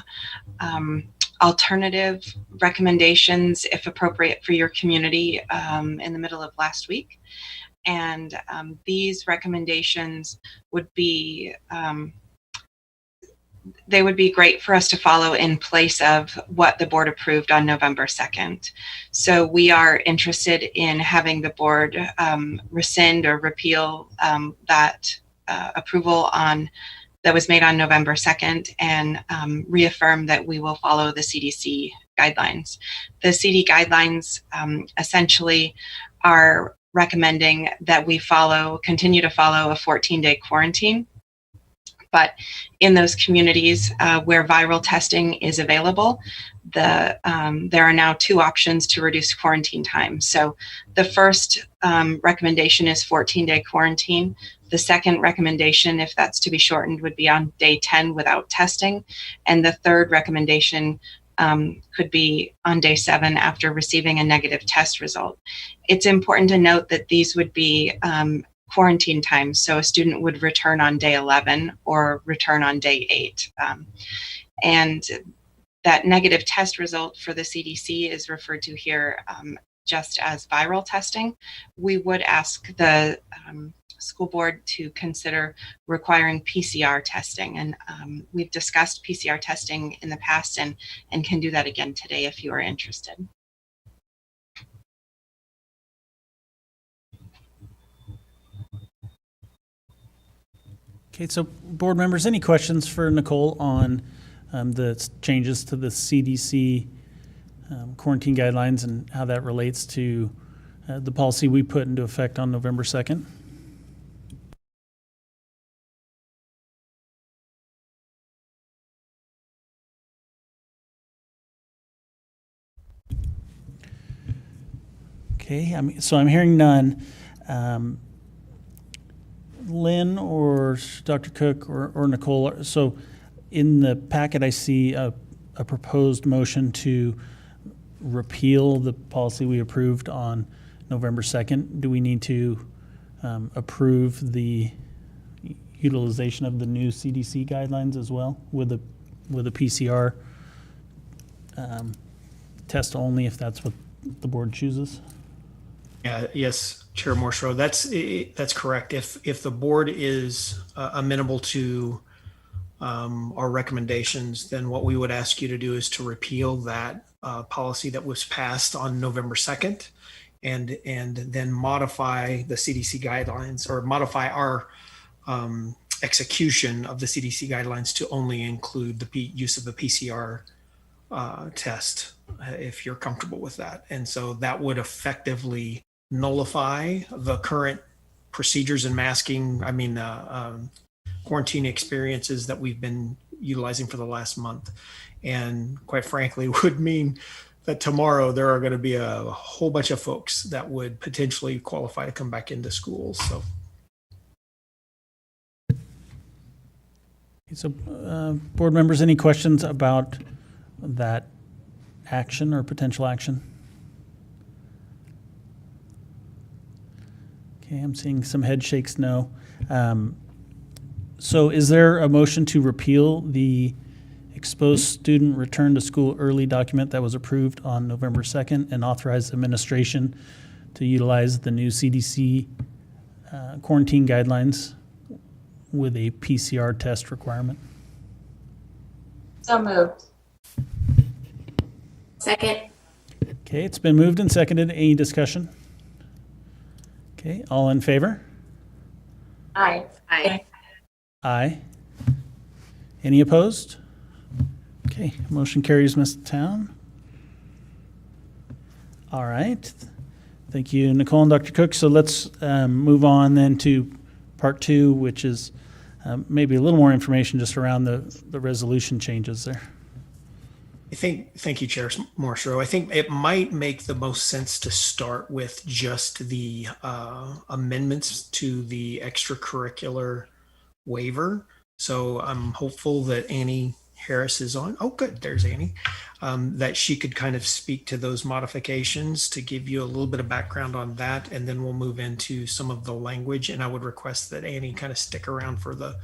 alternative recommendations, if appropriate for your community, in the middle of last week. And these recommendations would be they would be great for us to follow in place of what the board approved on November 2nd. So we are interested in having the board rescind or repeal that approval that was made on November 2nd and reaffirm that we will follow the CDC guidelines. The CD guidelines essentially are recommending that we continue to follow a 14-day quarantine. But in those communities where viral testing is available, there are now 2 options to reduce quarantine time. So the first recommendation is 14-day quarantine. The second recommendation, if that's to be shortened, would be on day 10 without testing. And the third recommendation could be on day 7 after receiving a negative test result. It's important to note that these would be quarantine times. So a student would return on day 11 or return on day 8. And that negative test result for the CDC is referred to here just as viral testing. We would ask the school board to consider requiring PCR testing. And we've discussed PCR testing in the past and can do that again today if you are interested. Okay, so board members, any questions for Nicole on the changes to the CDC quarantine guidelines and how that relates to the policy we put into effect on November 2nd? Okay, so I'm hearing none. Lynn or Dr. Cook or Nicole, so in the packet I see a proposed motion to repeal the policy we approved on November 2nd. Do we need to approve the utilization of the new CDC guidelines as well with a PCR test only if that's what the board chooses? Yes, Chair Morse-Rowe, that's correct. If the board is amenable to our recommendations, then what we would ask you to do is to repeal that policy that was passed on November 2nd and then modify the CDC guidelines or modify our execution of the CDC guidelines to only include the use of the PCR test, if you're comfortable with that. And so that would effectively nullify the current procedures and masking, quarantine experiences that we've been utilizing for the last month. And quite frankly, would mean that tomorrow there are going to be a whole bunch of folks that would potentially qualify to come back into schools. So board members, any questions about that action or potential action? Okay, I'm seeing some head shakes no. So is there a motion to repeal the exposed student return to school early document that was approved on November 2nd and authorize administration to utilize the new CDC quarantine guidelines with a PCR test requirement? So moved. Second. Okay, it's been moved and seconded. Any discussion? Okay, all in favor? Aye. Aye. Aye. Any opposed? Okay, motion carries, Ms. Town. All right. Thank you, Nicole and Dr. Cook. So let's move on then to part 2, which is maybe a little more information just around the resolution changes there. Thank you, Chair Morserow. I think it might make the most sense to start with just the amendments to the extracurricular waiver. So I'm hopeful that Annie Harris is on. Oh, good. There's Annie. That she could kind of speak to those modifications to give you a little bit of background on that. And then we'll move into some of the language. And I would request that Annie kind of stick around for the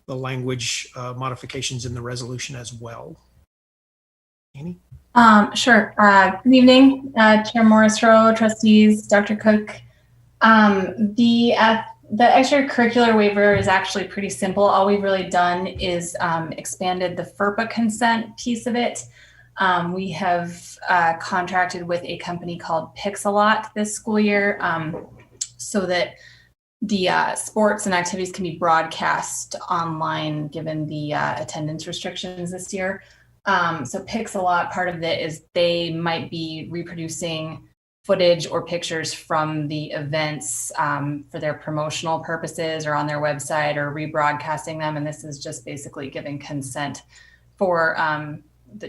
language modifications in the resolution as well. Annie? Sure. Good evening, Chair Morris-Rowe, trustees, Dr. Cook. The extracurricular waiver is actually pretty simple. All we've really done is expanded the FERPA consent piece of it. We have contracted with a company called Pixelot this school year so that the sports and activities can be broadcast online given the attendance restrictions this year. So Pixelot, part of it is they might be reproducing footage or pictures from the events for their promotional purposes or on their website or rebroadcasting them. And this is just basically giving consent for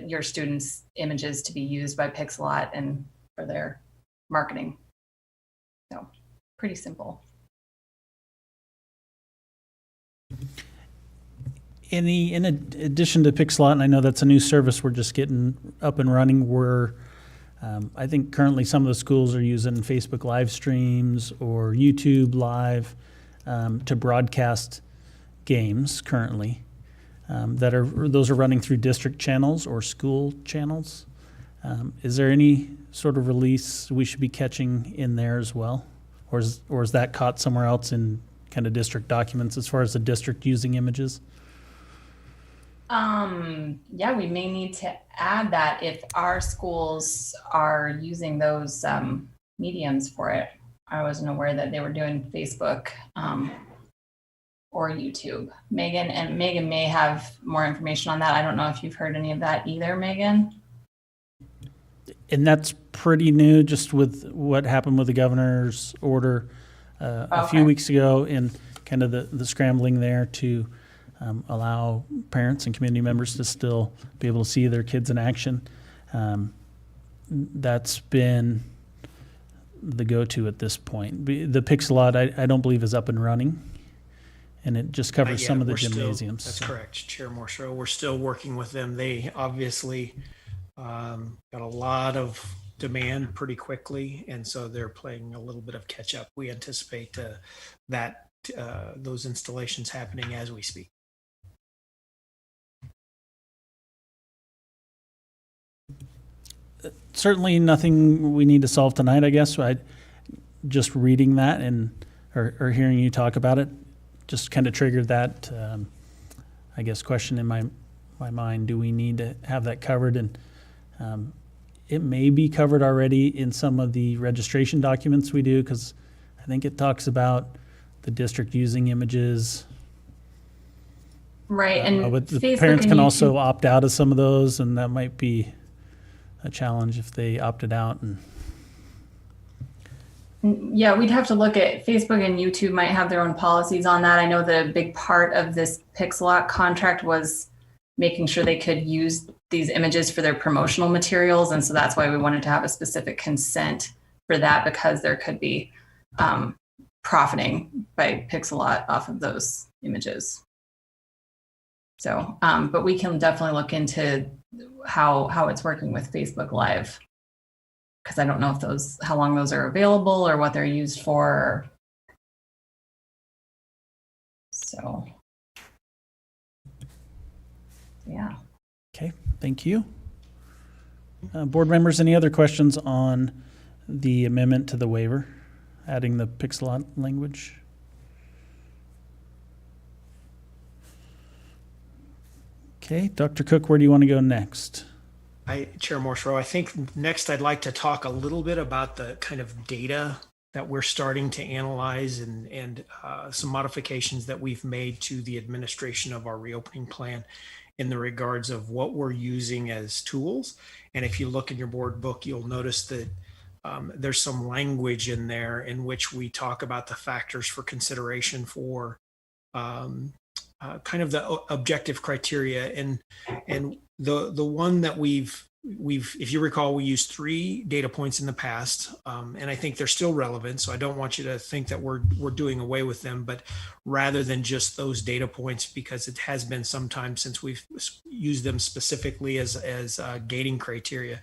your students' images to be used by Pixelot and for their marketing. So pretty simple. In addition to Pixelot, and I know that's a new service we're just getting up and running, I think currently some of the schools are using Facebook live streams or YouTube live to broadcast games currently. Those are running through district channels or school channels. Is there any sort of release we should be catching in there as well? Or is that caught somewhere else in kind of district documents as far as the district using images? Yeah, we may need to add that if our schools are using those mediums for it. I wasn't aware that they were doing Facebook or YouTube. Megan may have more information on that. I don't know if you've heard any of that either, Megan. And that's pretty new, just with what happened with the governor's order a few weeks ago, and kind of the scrambling there to allow parents and community members to still be able to see their kids in action. That's been the go-to at this point. The Pixelot, I don't believe, is up and running, and it just covers some of the gymnasiums. That's correct, Chair Morserow. We're still working with them. They obviously got a lot of demand pretty quickly, and so they're playing a little bit of catch up. We anticipate those installations happening as we speak. Certainly nothing we need to solve tonight, I guess. Just reading that or hearing you talk about it just kind of triggered that, I guess, question in my mind. Do we need to have that covered? And it may be covered already in some of the registration documents we do, because I think it talks about the district using images. Right, and but the Facebook parents and can YouTube also opt out of some of those, and that might be a challenge if they opted out. And yeah, we'd have to look at Facebook and YouTube might have their own policies on that. I know that a big part of this Pixelot contract was making sure they could use these images for their promotional materials. And so that's why we wanted to have a specific consent for that, because there could be profiting by Pixelot off of those images. So, but we can definitely look into how it's working with Facebook Live, because I don't know if how long those are available or what they're used for. So, yeah. okay, thank you. Board members, any other questions on the amendment to the waiver, adding the Pixelot language? Okay, Dr. Cook, where do you want to go next? Chair Morserow, I think next I'd like to talk a little bit about the kind of data that we're starting to analyze and some modifications that we've made to the administration of our reopening plan in the regards of what we're using as tools. And if you look in your board book, you'll notice that there's some language in there in which we talk about the factors for consideration for kind of the objective criteria, and the one that we've if you recall, we used 3 data points in the past, and I think they're still relevant. So I don't want you to think that we're doing away with them, but rather than just those data points, because it has been some time since we've used them specifically as gating criteria.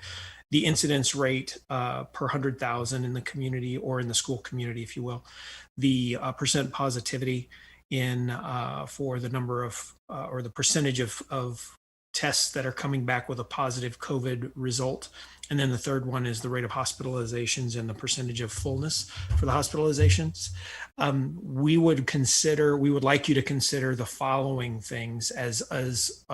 The incidence rate per 100,000 in the community, or in the school community, if you will, the percent positivity in for the number of or the percentage of tests that are coming back with a positive COVID result. And then the third one is the rate of hospitalizations and the percentage of fullness for the hospitalizations. We would like you to consider the following things as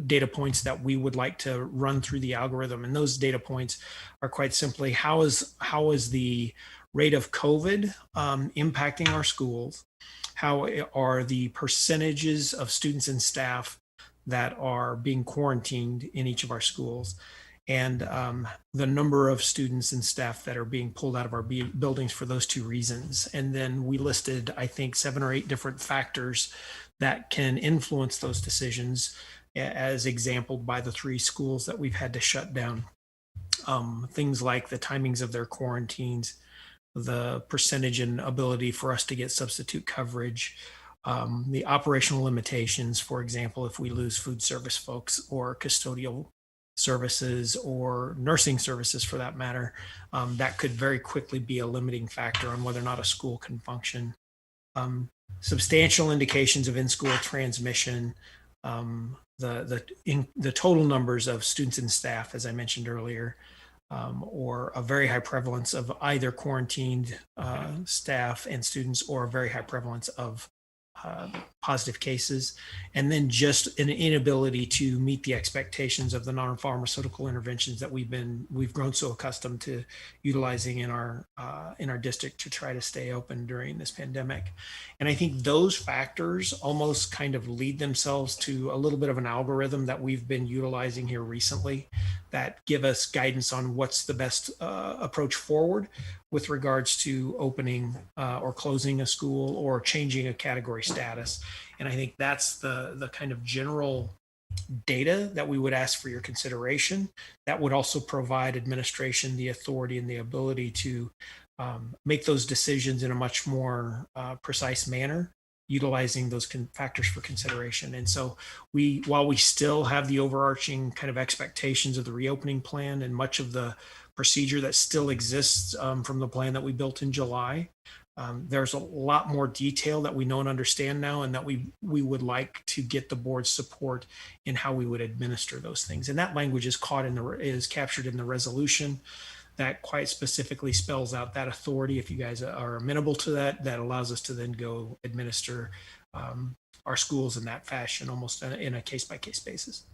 data points that we would like to run through the algorithm. And those data points are quite simply, how is the rate of COVID impacting our schools? How are the percentages of students and staff that are being quarantined in each of our schools, and the number of students and staff that are being pulled out of our buildings for those 2 reasons. And then we listed, I think, 7 or 8 different factors that can influence those decisions, as exampled by the 3 schools that we've had to shut down. Things like the timings of their quarantines, the percentage and ability for us to get substitute coverage, the operational limitations, for example, if we lose food service folks or custodial services or nursing services for that matter, that could very quickly be a limiting factor on whether or not a school can function. Substantial indications of in-school transmission, the total numbers of students and staff, as I mentioned earlier, or a very high prevalence of either quarantined staff and students, or a very high prevalence of positive cases, and then just an inability to meet the expectations of the non-pharmaceutical interventions that we've grown so accustomed to utilizing in our district to try to stay open during this pandemic. And I think those factors almost kind of lead themselves to a little bit of an algorithm that we've been utilizing here recently that give us guidance on what's the best approach forward with regards to opening or closing a school or changing a category status. And I think that's the kind of general data that we would ask for your consideration. That would also provide administration the authority and the ability to make those decisions in a much more precise manner, utilizing those factors for consideration. And so while we still have the overarching kind of expectations of the reopening plan and much of the procedure that still exists from the plan that we built in July, there's a lot more detail that we know and understand now, and that we would like to get the board's support in how we would administer those things. And that language is captured in the resolution that quite specifically spells out that authority. If you guys are amenable to that, that allows us to then go administer our schools in that fashion, almost in a case-by-case basis.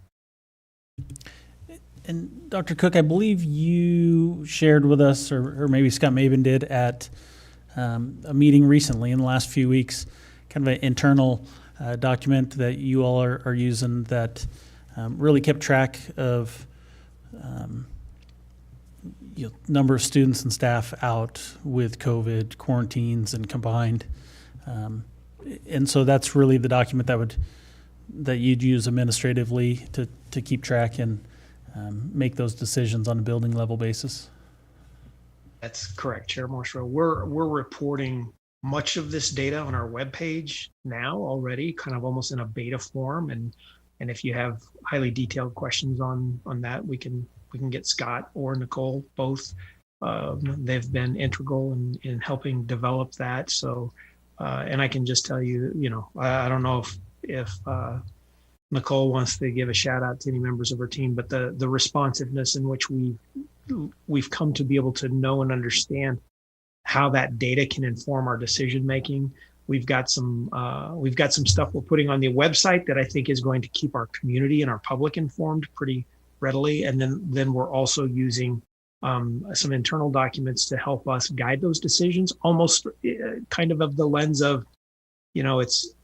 And Dr. Cook, I believe you shared with us, or maybe Scott Maben did, at a meeting recently in the last few weeks, kind of an internal document that you all are using that really kept track of number of students and staff out with COVID, quarantines, and combined. And so that's really the document that you'd use administratively to keep track and make those decisions on a building level basis. That's correct, Chair Morserow. We're reporting much of this data on our webpage now already, kind of almost in a beta form. And if you have highly detailed questions on that, we can get Scott or Nicole both. They've been integral in helping develop that. So, and I can just tell you, I don't know if Nicole wants to give a shout out to any members of her team, but the responsiveness in which we've come to be able to know and understand how that data can inform our decision making. We've got some stuff we're putting on the website that I think is going to keep our community and our public informed pretty readily. And then we're also using some internal documents to help us guide those decisions, almost kind of the lens of,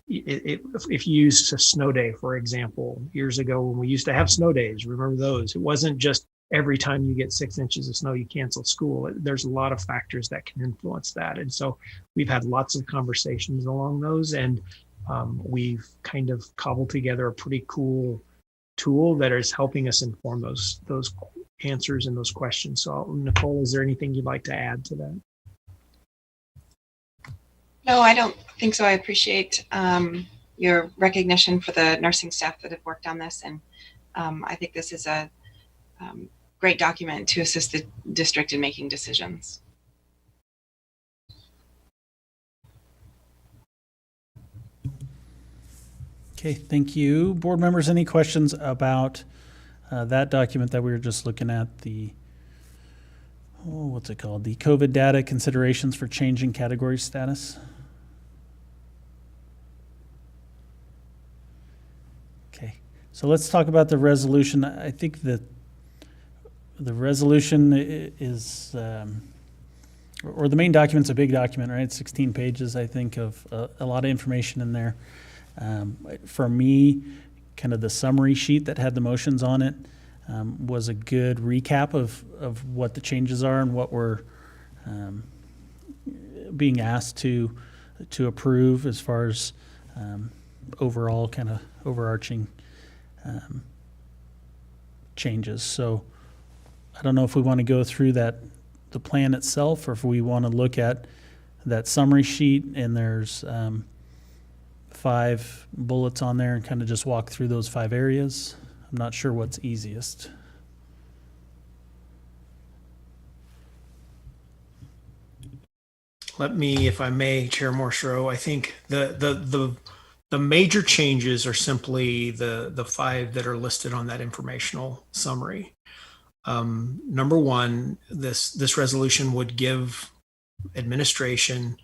if you use a snow day, for example, years ago when we used to have snow days, remember those? It wasn't just every time you get 6 inches of snow, you cancel school. There's a lot of factors that can influence that. And so we've had lots of conversations along those. And we've kind of cobbled together a pretty cool tool that is helping us inform those answers and those questions. So Nicole, is there anything you'd like to add to that? No, I don't think so. I appreciate your recognition for the nursing staff that have worked on this. And I think this is a great document to assist the district in making decisions. Okay, thank you. Board members, any questions about that document that we were just looking at, the, what's it called? The COVID data considerations for changing category status? Okay, so let's talk about the resolution. I think that the resolution is, or the main document's a big document, right? 16 pages, I think, of a lot of information in there. For me, kind of the summary sheet that had the motions on it was a good recap of what the changes are and what we're being asked to approve as far as overall kind of overarching changes. So I don't know if we want to go through the plan itself, or if we want to look at that summary sheet and there's 5 bullets on there and kind of just walk through those 5 areas. I'm not sure what's easiest. Let me, if I may, Chair Morserow, I think the major changes are simply the 5 that are listed on that informational summary. Number 1, this resolution would give administration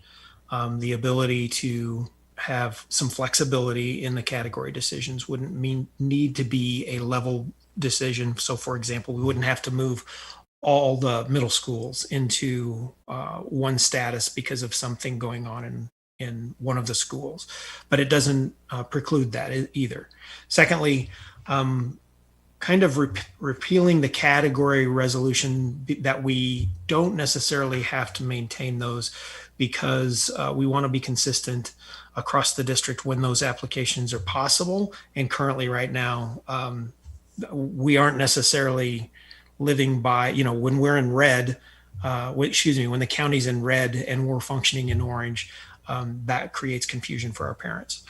the ability to have some flexibility in the category decisions. Wouldn't need to be a level decision. So for example, we wouldn't have to move all the middle schools into one status because of something going on in one of the schools, but it doesn't preclude that either. Secondly, kind of repealing the category resolution that we don't necessarily have to maintain those, because we want to be consistent across the district when those applications are possible. And currently right now, we aren't necessarily living by, when we're in red, when the county's in red and we're functioning in orange, that creates confusion for our parents.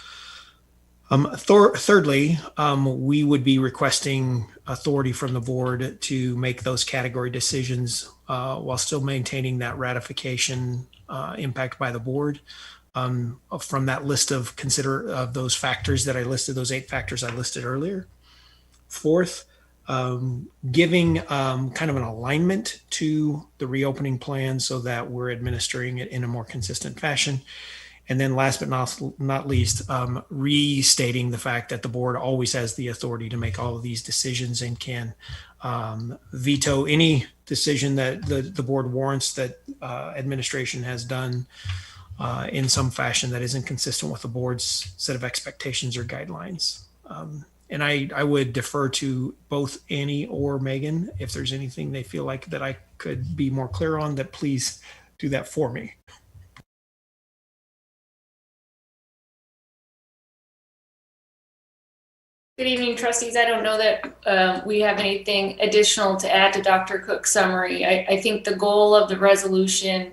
Thirdly, we would be requesting authority from the board to make those category decisions while still maintaining that ratification impact by the board. From that list of those factors that I listed, those 8 factors I listed earlier. Fourth, giving kind of an alignment to the reopening plan so that we're administering it in a more consistent fashion. And then last but not least, restating the fact that the board always has the authority to make all of these decisions and can veto any decision that the board warrants that administration has done in some fashion that isn't consistent with the board's set of expectations or guidelines. And I would defer to both Annie or Megan if there's anything they feel like that I could be more clear on, that please do that for me. Good evening, trustees. I don't know that we have anything additional to add to Dr. Cook's summary. I think the goal of the resolution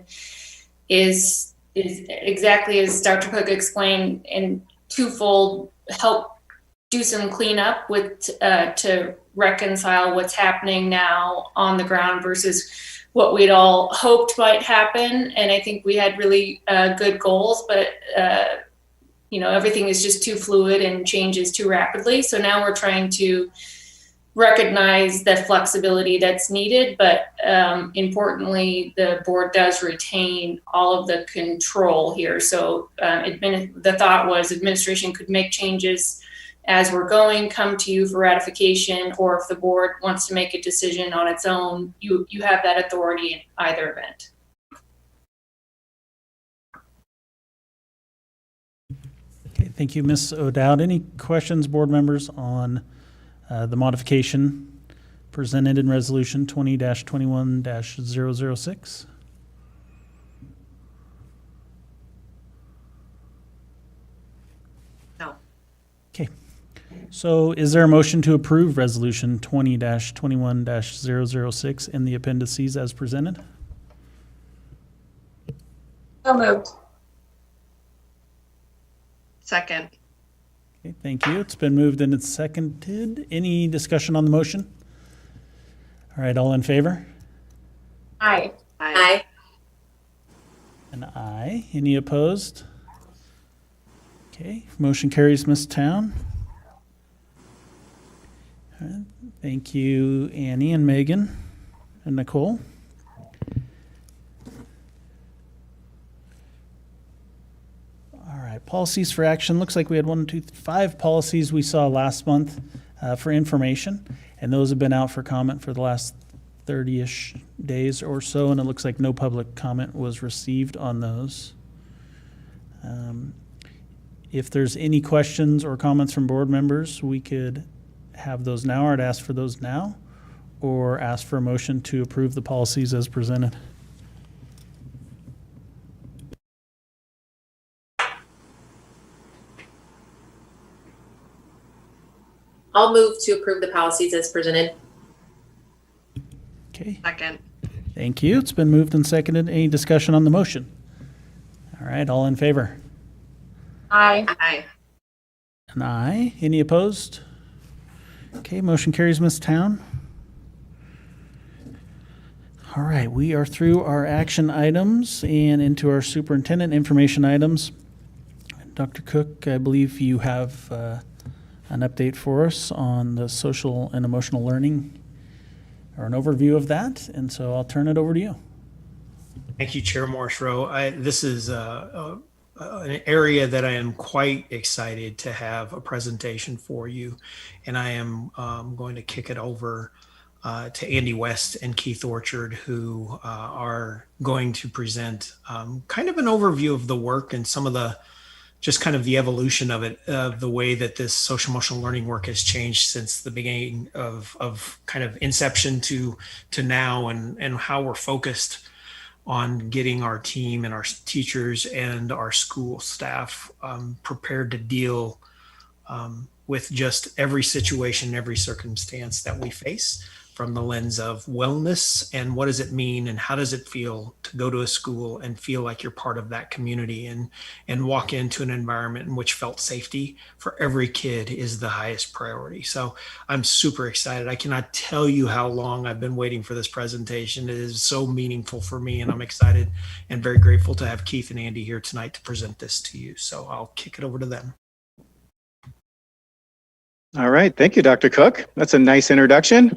is exactly as Dr. Cook explained, in twofold: help do some cleanup with to reconcile what's happening now on the ground versus what we'd all hoped might happen. And I think we had really good goals, but everything is just too fluid and changes too rapidly. So now we're trying to recognize the flexibility that's needed, but importantly, the board does retain all of the control here. So the thought was administration could make changes as we're going, come to you for ratification, or if the board wants to make a decision on its own, you have that authority in either event. Okay, thank you, Ms. O'Dowd. Any questions, board members, on the modification presented in Resolution 20-21-006? So is there a motion to approve Resolution 20-21-006 in the appendices as presented? So moved. Second. Okay, thank you. It's been moved and it's seconded. Any discussion on the motion? All right, all in favor? Aye. Aye. An aye. Any opposed? Okay, motion carries, Ms. Town. All right, thank you, Annie and Megan and Nicole. All right, policies for action. Looks like we had 5 policies we saw last month for information, and those have been out for comment for the last 30-ish days or so, and it looks like no public comment was received on those. If there's any questions or comments from board members, we could have those now, or I'd ask for those now, or ask for a motion to approve the policies as presented. I'll move to approve the policies as presented. Okay, Second. thank you. It's been moved and seconded. Any discussion on the motion? All right, all in favor? Aye. Aye. An aye. Any opposed? Okay, motion carries, Ms. Town. All right, we are through our action items and into our superintendent information items. Dr. Cook, I believe you have an update for us on the social and emotional learning, or an overview of that, and so I'll turn it over to you. Thank you, Chair Morse-Rowe. This is an area that I am quite excited to have a presentation for you, and I am going to kick it over to Andy West and Keith Orchard, who are going to present kind of an overview of the work and some of the just kind of the evolution of it, the way that this social emotional learning work has changed since the beginning of kind of inception to now, and how we're focused on getting our team and our teachers and our school staff prepared to deal with just every situation, every circumstance that we face, from the lens of wellness and what does it mean and how does it feel to go to a school and feel like you're part of that community, and walk into an environment in which felt safety for every kid is the highest priority. So I'm super excited. I cannot tell you how long I've been waiting for this presentation. It is so meaningful for me, and I'm excited and very grateful to have Keith and Andy here tonight to present this to you. So I'll kick it over to them. All right. Thank you, Dr. Cook. That's a nice introduction.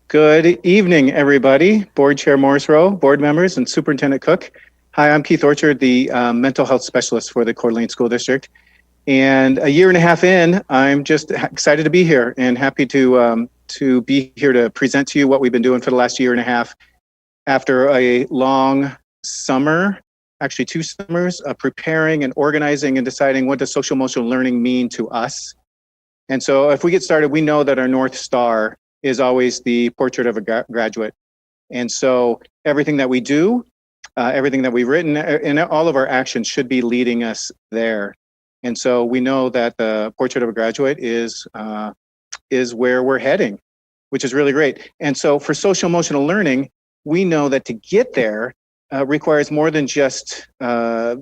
Good evening, everybody. Board Chair Morse-Rowe, board members, and Superintendent Cook. Hi, I'm Keith Orchard, the mental health specialist for the Coeur d'Alene School District. And a year and a half in, I'm just excited to be here and happy to be here to present to you what we've been doing for the last year and a half after a long summer, actually 2 summers, of preparing and organizing and deciding what does social emotional learning mean to us. And so if we get started, we know that our North Star is always the portrait of a graduate. And so everything that we do, everything that we've written, and all of our actions should be leading us there. And so we know that the portrait of a graduate is where we're heading, which is really great. And so for social emotional learning, we know that to get there requires more than just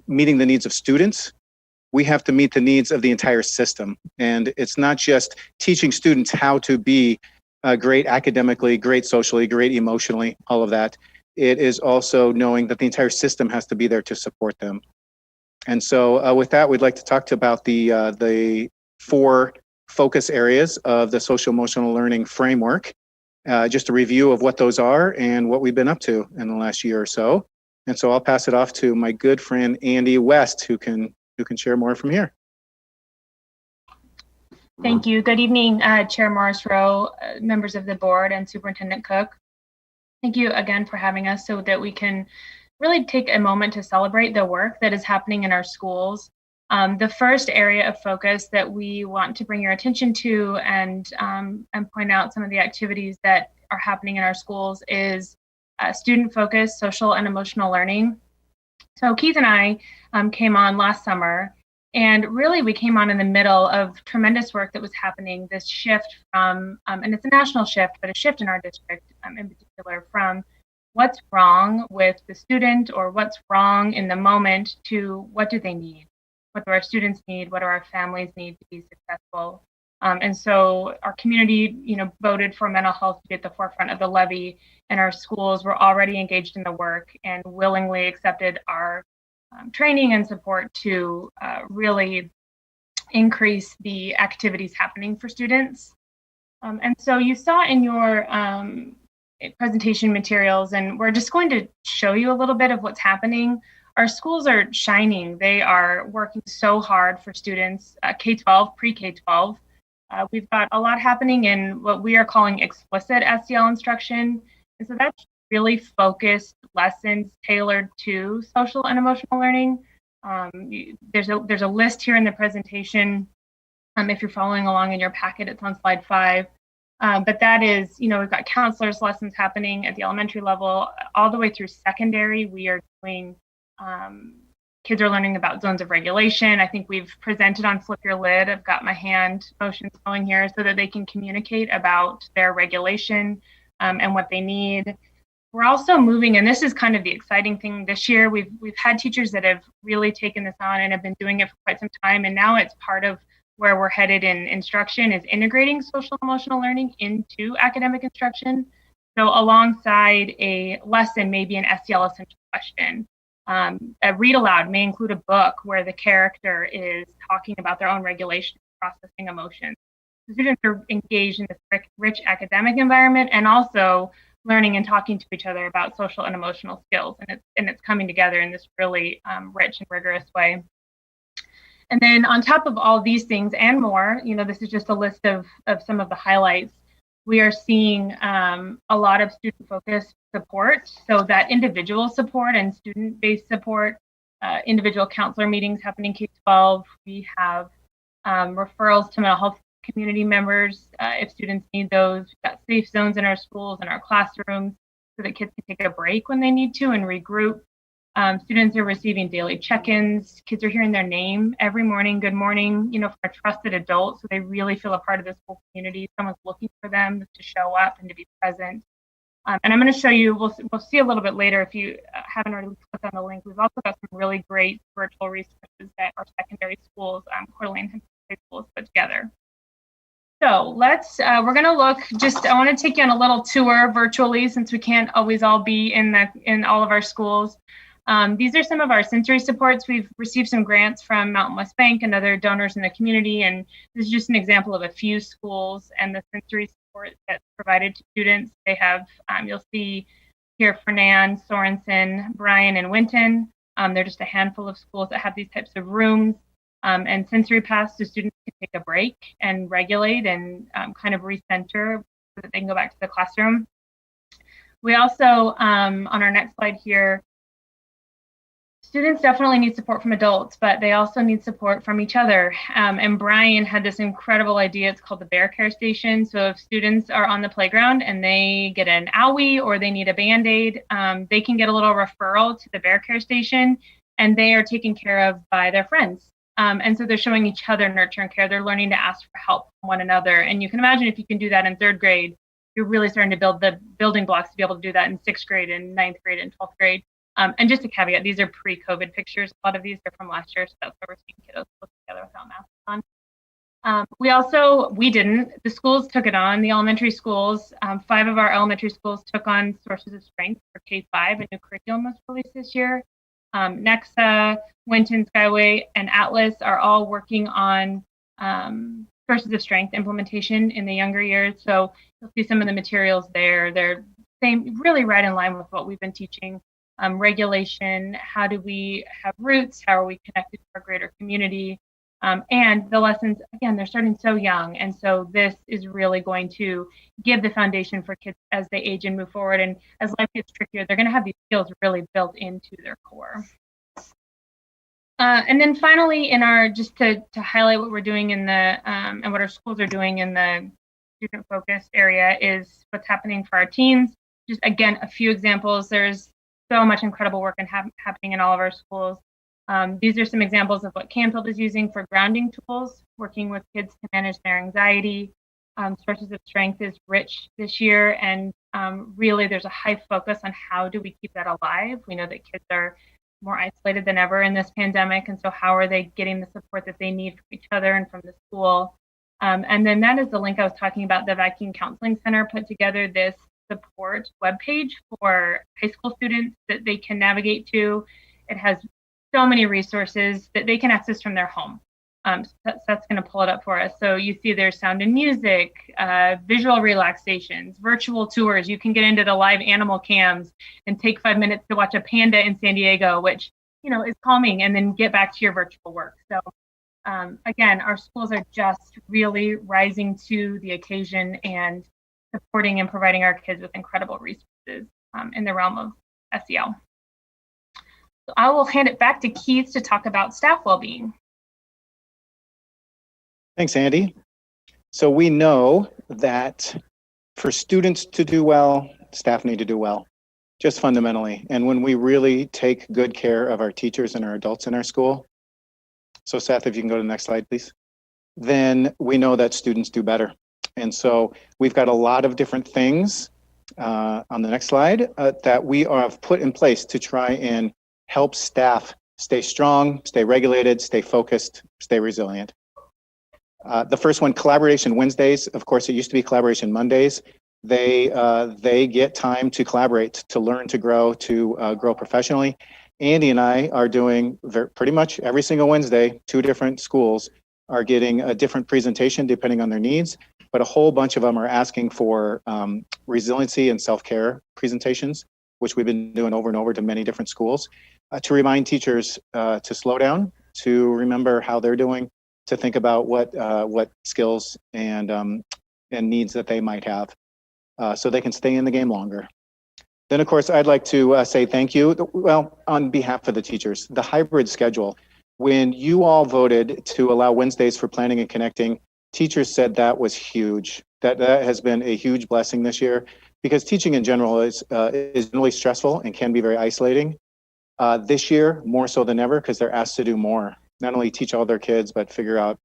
meeting the needs of students. We have to meet the needs of the entire system. And it's not just teaching students how to be great academically, great socially, great emotionally, all of that. It is also knowing that the entire system has to be there to support them. And so with that, we'd like to talk about the 4 focus areas of the social emotional learning framework. Just a review of what those are and what we've been up to in the last year or so. And so I'll pass it off to my good friend, Andy West, who can share more from here. Thank you. Good evening, Chair Morse-Rowe, members of the board, and Superintendent Cook. Thank you again for having us so that we can really take a moment to celebrate the work that is happening in our schools. The first area of focus that we want to bring your attention to and point out some of the activities that are happening in our schools is student-focused social and emotional learning. So Keith and I came on last summer And really, we came on in the middle of tremendous work that was happening, this shift from, and it's a national shift, but a shift in our district in particular, from what's wrong with the student or what's wrong in the moment to what do they need? What do our students need? What do our families need to be successful? And so our community, voted for mental health to be at the forefront of the levy, and our schools were already engaged in the work and willingly accepted our training and support to really increase the activities happening for students. And so you saw in your presentation materials, and we're just going to show you a little bit of what's happening. Our schools are shining. They are working so hard for students, K-12, pre-K-12. We've got a lot happening in what we are calling explicit SEL instruction. And so that's really focused lessons tailored to social and emotional learning. There's a list here in the presentation. If you're following along in your packet, it's on slide 5. But that is, we've got counselors lessons happening at the elementary level all the way through secondary. We are doing, kids are learning about zones of regulation. I think we've presented on Flip Your Lid. I've got my hand motions going here so that they can communicate about their regulation and what they need. We're also moving, and this is kind of the exciting thing this year. We've had teachers that have really taken this on and have been doing it for quite some time, and now it's part of where we're headed in instruction, is integrating social emotional learning into academic instruction. So alongside a lesson, maybe an SEL essential question. A read aloud may include a book where the character is talking about their own regulation, processing emotions. The students are engaged in this rich academic environment and also learning and talking to each other about social and emotional skills, and it's coming together in this really rich and rigorous way. And then on top of all these things and more, this is just a list of some of the highlights. We are seeing a lot of student-focused support, so that individual support and student-based support, individual counselor meetings happening K-12. We have referrals to mental health community members if students need those. We've got safe zones in our schools and our classrooms so that kids can take a break when they need to and regroup. Students are receiving daily check-ins. Kids are hearing their name every morning, good morning, from a trusted adult, so they really feel a part of the school community. Someone's looking for them to show up and to be present. And I'm going to show you, we'll see a little bit later if you haven't already clicked on the link. We've also got some really great virtual resources that our secondary schools, Coeur d'Alene High School, has put together. So we're going to look, I want to take you on a little tour virtually since we can't always all be in all of our schools. These are some of our sensory supports. We've received some grants from Mountain West Bank and other donors in the community, and this is just an example of a few schools and the sensory support that's provided to students. They have, you'll see here, Fernan, Sorensen, Bryan, and Winton. They're just a handful of schools that have these types of rooms. And sensory paths, so students can take a break and regulate and kind of recenter so that they can go back to the classroom. We also, on our next slide here, students definitely need support from adults, but they also need support from each other. And Bryan had this incredible idea. It's called the Bear Care Station. So if students are on the playground and they get an owie or they need a Band-Aid, they can get a little referral to the Bear Care Station, and they are taken care of by their friends. And so they're showing each other nurture and care. They're learning to ask for help from one another. And you can imagine if you can do that in 3rd grade, you're really starting to build the building blocks to be able to do that in 6th grade and 9th grade and 12th grade. And just a caveat, these are pre-COVID pictures. A lot of these are from last year, so that's why we're seeing kiddos put together without masks on. The schools took it on, the elementary schools. 5 of our elementary schools took on Sources of Strength for K-5, a new curriculum was released this year. Nexa, Winton, Skyway, and Atlas are all working on Sources of Strength implementation in the younger years. So you'll see some of the materials there. They're really right in line with what we've been teaching. Regulation, how do we have roots? How are we connected to our greater community? And the lessons, again, they're starting so young. And so this is really going to give the foundation for kids as they age and move forward. And as life gets trickier, they're going to have these skills really built into their core. And then finally, just to highlight what we're doing in the, and what our schools are doing in the student focus area is what's happening for our teens. Just again, a few examples. There's so much incredible work happening in all of our schools. These are some examples of what Canfield is using for grounding tools, working with kids to manage their anxiety. Sources of Strength is rich this year, and really there's a high focus on how do we keep that alive. We know that kids are more isolated than ever in this pandemic, and so how are they getting the support that they need from each other and from the school? And then that is the link I was talking about. The Vaccine Counseling Center put together this support webpage for high school students that they can navigate to. It has so many resources that they can access from their home. So that's going to pull it up for us. So you see there's sound and music, visual relaxations, virtual tours. You can get into the live animal cams and take 5 minutes to watch a panda in San Diego, which, you know, is calming, and then get back to your virtual work. So again, our schools are just really rising to the occasion and supporting and providing our kids with incredible resources in the realm of SEL. So I will hand it back to Keith to talk about staff well-being. Thanks, Andy. So we know that for students to do well, staff need to do well, just fundamentally. And when we really take good care of our teachers and our adults in our school, so Seth, if you can go to the next slide, please, then we know that students do better. And so we've got a lot of different things on the next slide that we have put in place to try and help staff stay strong, stay regulated, stay focused, stay resilient. The first one, Collaboration Wednesdays. Of course, it used to be Collaboration Mondays. They get time to collaborate, to learn, to grow professionally. Andy and I are doing pretty much every single Wednesday. 2 different schools are getting a different presentation depending on their needs, but a whole bunch of them are asking for resiliency and self-care presentations, which we've been doing over and over to many different schools, to remind teachers to slow down, to remember how they're doing, to think about what skills and needs that they might have, so they can stay in the game longer. Then, of course, I'd like to say thank you. Well, on behalf of the teachers, the hybrid schedule. When you all voted to allow Wednesdays for planning and connecting, teachers said that was huge. That has been a huge blessing this year, because teaching in general is really stressful and can be very isolating. This year, more so than ever, because they're asked to do more. Not only teach all their kids, but figure out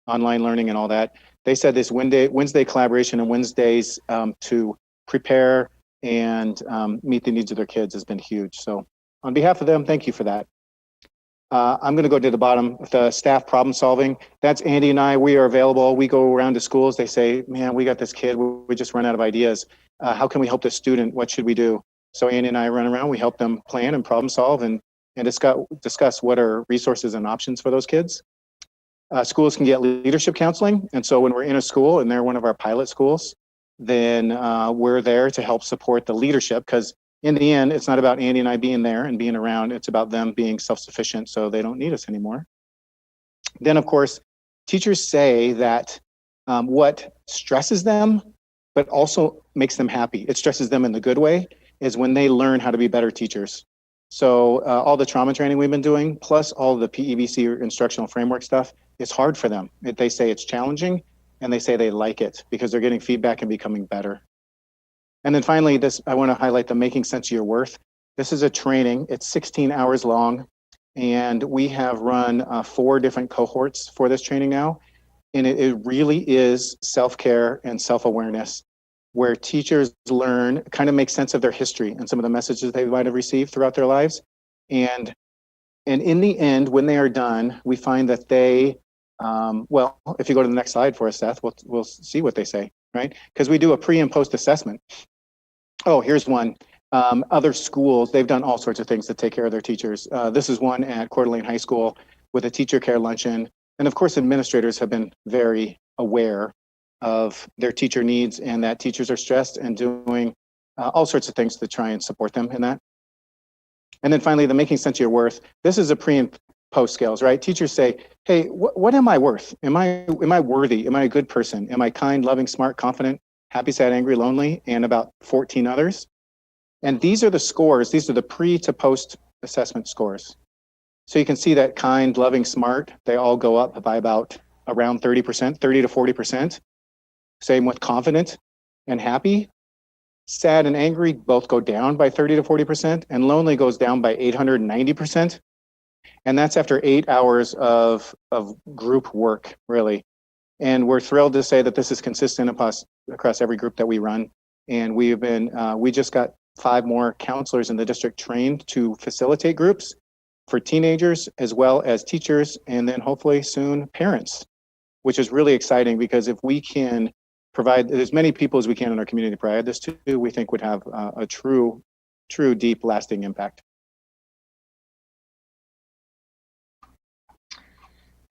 online learning and all that. They said this Wednesday collaboration and Wednesdays to prepare and meet the needs of their kids has been huge. So on behalf of them, thank you for that. I'm going to go to the bottom, the staff problem solving. That's Andy and I. We are available. We go around to schools. They say, man, we got this kid. We just run out of ideas. How can we help this student? What should we do? So Andy and I run around. We help them plan and problem solve and discuss what are resources and options for those kids. Schools can get leadership counseling. And so when we're in a school and they're one of our pilot schools, then we're there to help support the leadership, because in the end, it's not about Andy and I being there and being around. It's about them being self-sufficient so they don't need us anymore. Then, of course, teachers say that what stresses them, but also makes them happy, it stresses them in the good way, is when they learn how to be better teachers. So all the trauma training we've been doing, plus all the PEVC or instructional framework stuff, it's hard for them. They say it's challenging, and they say they like it because they're getting feedback and becoming better. And then finally, I want to highlight the Making Sense of Your Worth. This is a training. It's 16 hours long, and we have run 4 different cohorts for this training now. And it really is self-care and self-awareness, where teachers learn, kind of make sense of their history and some of the messages they might have received throughout their lives. And in the end, when they are done, we find that they, well, if you go to the next slide for us, Seth, we'll see what they say, right? Because we do a pre and post assessment. Oh, here's one. Other schools, they've done all sorts of things to take care of their teachers. This is one at Coeur d'Alene High School with a teacher care luncheon. And of course, administrators have been very aware of their teacher needs and that teachers are stressed and doing all sorts of things to try and support them in that. And then finally, the Making Sense of Your Worth. This is a pre and post scales, right? Teachers say, hey, what am I worth? Am I worthy? Am I a good person? Am I kind, loving, smart, confident, happy, sad, angry, lonely, and about 14 others? And these are the scores. These are the pre to post assessment scores. So you can see that kind, loving, smart, they all go up by about around 30%, 30 to 40%. Same with confident and happy. Sad and angry both go down by 30 to 40%, and lonely goes down by 890%. And that's after 8 hours of group work, really. And we're thrilled to say that this is consistent across every group that we run. And we just got 5 more counselors in the district trained to facilitate groups for teenagers as well as teachers, and then hopefully soon parents, which is really exciting because if we can provide as many people as we can in our community to provide this to, we think would have a true, deep, lasting impact.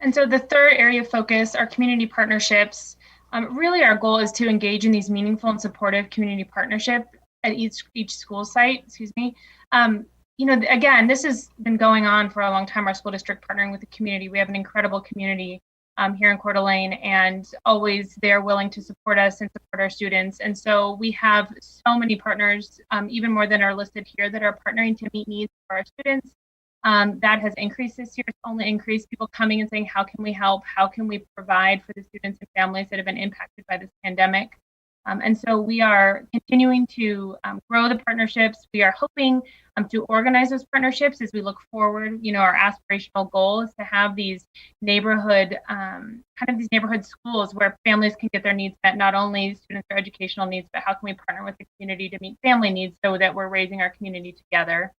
And so the third area of focus, our community partnerships. Really our goal is to engage in these meaningful and supportive community partnership at each school site, again, this has been going on for a long time, our school district partnering with the community. We have an incredible community here in Coeur d'Alene, and always they're willing to support us and support our students. And so we have so many partners, even more than are listed here, that are partnering to meet needs for our students. That has increased this year. It's only increased, people coming and saying, how can we help? How can we provide for the students and families that have been impacted by this pandemic? And so we are continuing to grow the partnerships. We are hoping to organize those partnerships as we look forward. Our aspirational goal is to have these neighborhood schools where families can get their needs met, not only students' their educational needs, but how can we partner with the community to meet family needs so that we're raising our community together.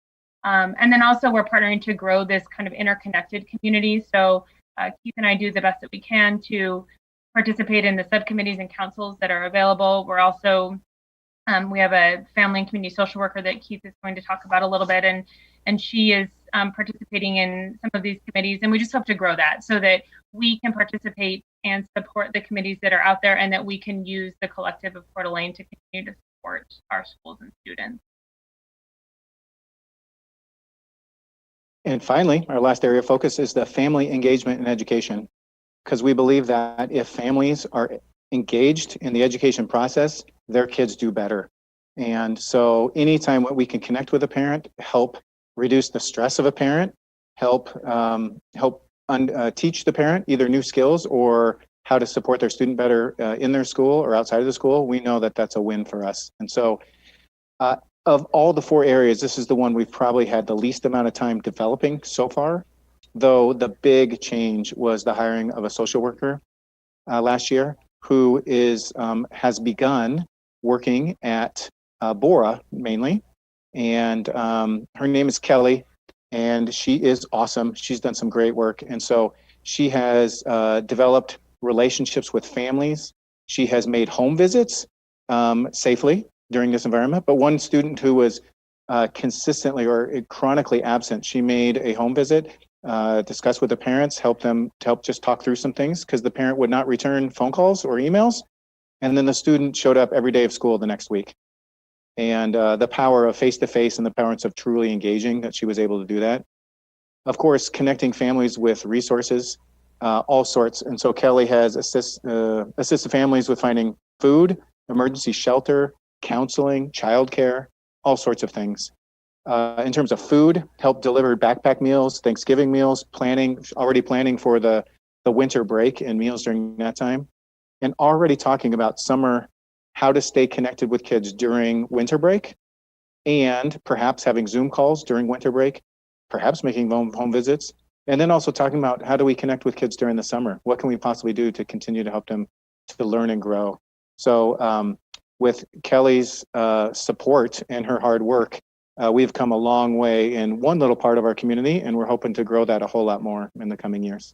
And then also we're partnering to grow this kind of interconnected community. So Keith and I do the best that we can to participate in the subcommittees and councils that are available. We're also, we have a family and community social worker that Keith is going to talk about a little bit, and she is participating in some of these committees, and we just hope to grow that so that we can participate and support the committees that are out there, and that we can use the collective of Coeur d'Alene to continue to support our schools and students. And finally, our last area of focus is the family engagement in education, because we believe that if families are engaged in the education process, their kids do better. And so anytime we can connect with a parent, help reduce the stress of a parent, help teach the parent either new skills or how to support their student better in their school or outside of the school, we know that that's a win for us. And so of all the 4 areas, this is the one we've probably had the least amount of time developing so far, though the big change was the hiring of a social worker last year who has begun working at Bora mainly. And her name is Kelly, and she is awesome. She's done some great work. And so she has developed relationships with families. She has made home visits safely during this environment. But one student who was consistently or chronically absent, she made a home visit, discussed with the parents, help just talk through some things, because the parent would not return phone calls or emails. And then the student showed up every day of school the next week. And the power of face-to-face and the powers of truly engaging, that she was able to do that. Of course, connecting families with resources, all sorts. And so Kelly has assisted families with finding food, emergency shelter, counseling, childcare, all sorts of things. In terms of food, help deliver backpack meals, Thanksgiving meals, already planning for the winter break and meals during that time, and already talking about summer, how to stay connected with kids during winter break, and perhaps having Zoom calls during winter break, perhaps making home visits, and then also talking about how do we connect with kids during the summer? What can we possibly do to continue to help them to learn and grow? So with Kelly's support and her hard work, we've come a long way in one little part of our community, and we're hoping to grow that a whole lot more in the coming years.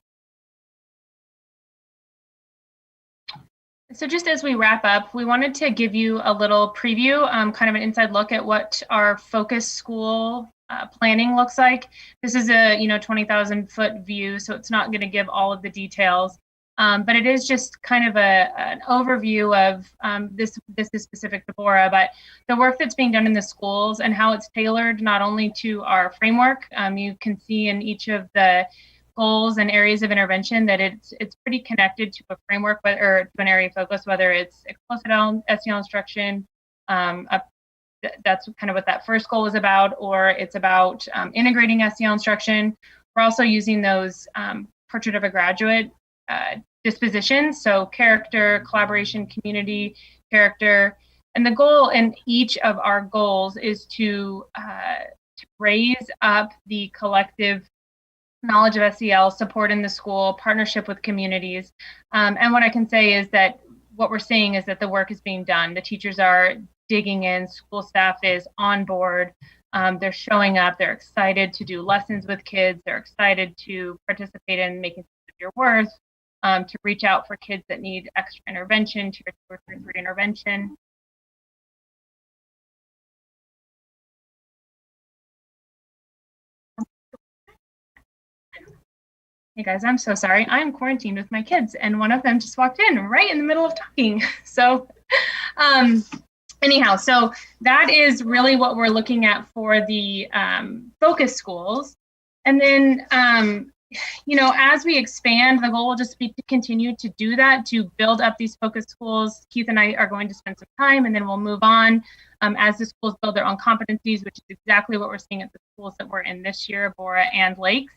So just as we wrap up, we wanted to give you a little preview, kind of an inside look at what our focus school planning looks like. This is a 20,000 foot view, so it's not going to give all of the details. But it is just kind of an overview of this is specific to Bora, but the work that's being done in the schools and how it's tailored not only to our framework. You can see in each of the goals and areas of intervention that it's pretty connected to a framework, or to an area of focus, whether it's explicit SEL instruction. That's kind of what that first goal is about, or it's about integrating SEL instruction. We're also using those portrait of a graduate dispositions, so character, collaboration, community, character. And the goal in each of our goals is to raise up the collective knowledge of SEL, support in the school, partnership with communities. And what I can say is that what we're seeing is that the work is being done. The teachers are digging in, school staff is on board. They're showing up, they're excited to do lessons with kids, they're excited to participate in making sense of your worth, to reach out for kids that need extra intervention, tier 2 or tier 3 intervention. Hey guys, I'm so sorry. I'm quarantined with my kids, and one of them just walked in right in the middle of talking. So anyhow, so that is really what we're looking at for the focus schools. And then, you know, as we expand, the goal will just be to continue to do that, to build up these focus schools. Keith and I are going to spend some time, and then we'll move on as the schools build their own competencies, which is exactly what we're seeing at the schools that we're in this year, Bora and Lakes.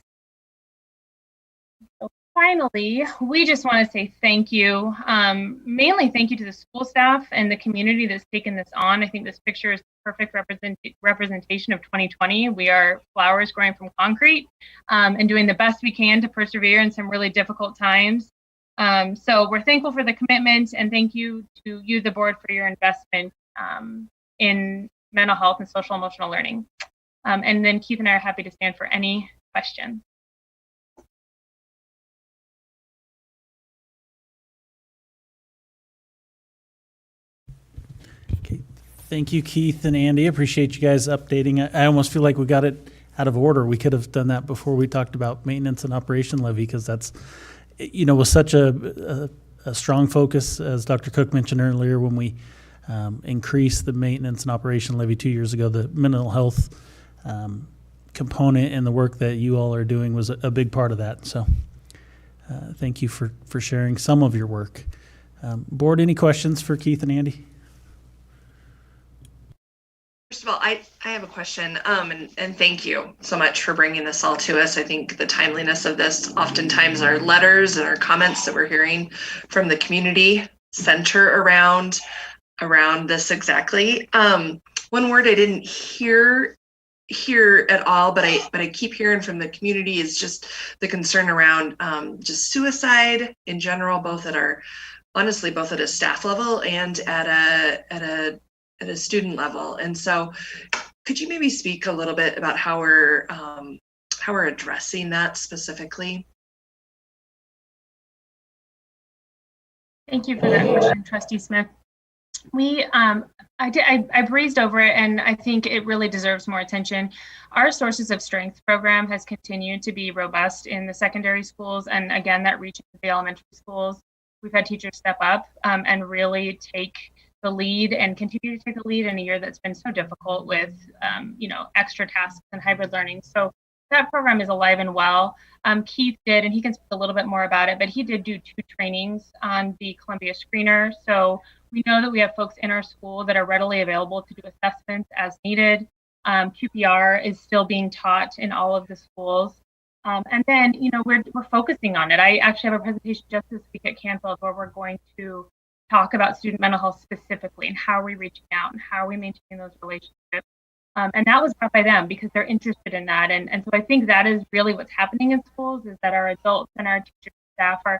So finally, we just want to say thank you. Mainly thank you to the school staff and the community that's taken this on. I think this picture is the perfect representation of 2020. We are flowers growing from concrete and doing the best we can to persevere in some really difficult times. So we're thankful for the commitment, and thank you to you, the board, for your investment in mental health and social emotional learning. And then Keith and I are happy to stand for any questions. Thank you, Keith and Andy. Appreciate you guys updating. I almost feel like we got it out of order. We could have done that before we talked about maintenance and operation levy, because that's, you know, was such a strong focus, as Dr. Cook mentioned earlier, when we increased the maintenance and operation levy 2 years ago. The mental health component and the work that you all are doing was a big part of that. So thank you for sharing some of your work. Board, any questions for Keith and Andy? First of all, I have a question, and thank you so much for bringing this all to us. I think the timeliness of this, oftentimes our letters and our comments that we're hearing from the community center around this exactly. One word I didn't hear at all, but I keep hearing from the community is just the concern around just suicide in general, both at a staff level and at a student level. And so could you maybe speak a little bit about how we're addressing that specifically? Thank you for that question, Trustee Smith. I breezed over it, and I think it really deserves more attention. Our Sources of Strength program has continued to be robust in the secondary schools, and again, that reaches the elementary schools. We've had teachers step up and really take the lead and continue to take the lead in a year that's been so difficult with, you know, extra tasks and hybrid learning. So that program is alive and well. Keith did, and he can speak a little bit more about it, but he did do 2 trainings on the Columbia Screener. So we know that we have folks in our school that are readily available to do assessments as needed. QPR is still being taught in all of the schools. And then, you know, we're focusing on it. I actually have a presentation just this week at Canfield where we're going to talk about student mental health specifically, and how are we reaching out and how are we maintaining those relationships. And that was brought by them because they're interested in that. And so I think that is really what's happening in schools, is that our adults and our teachers and staff are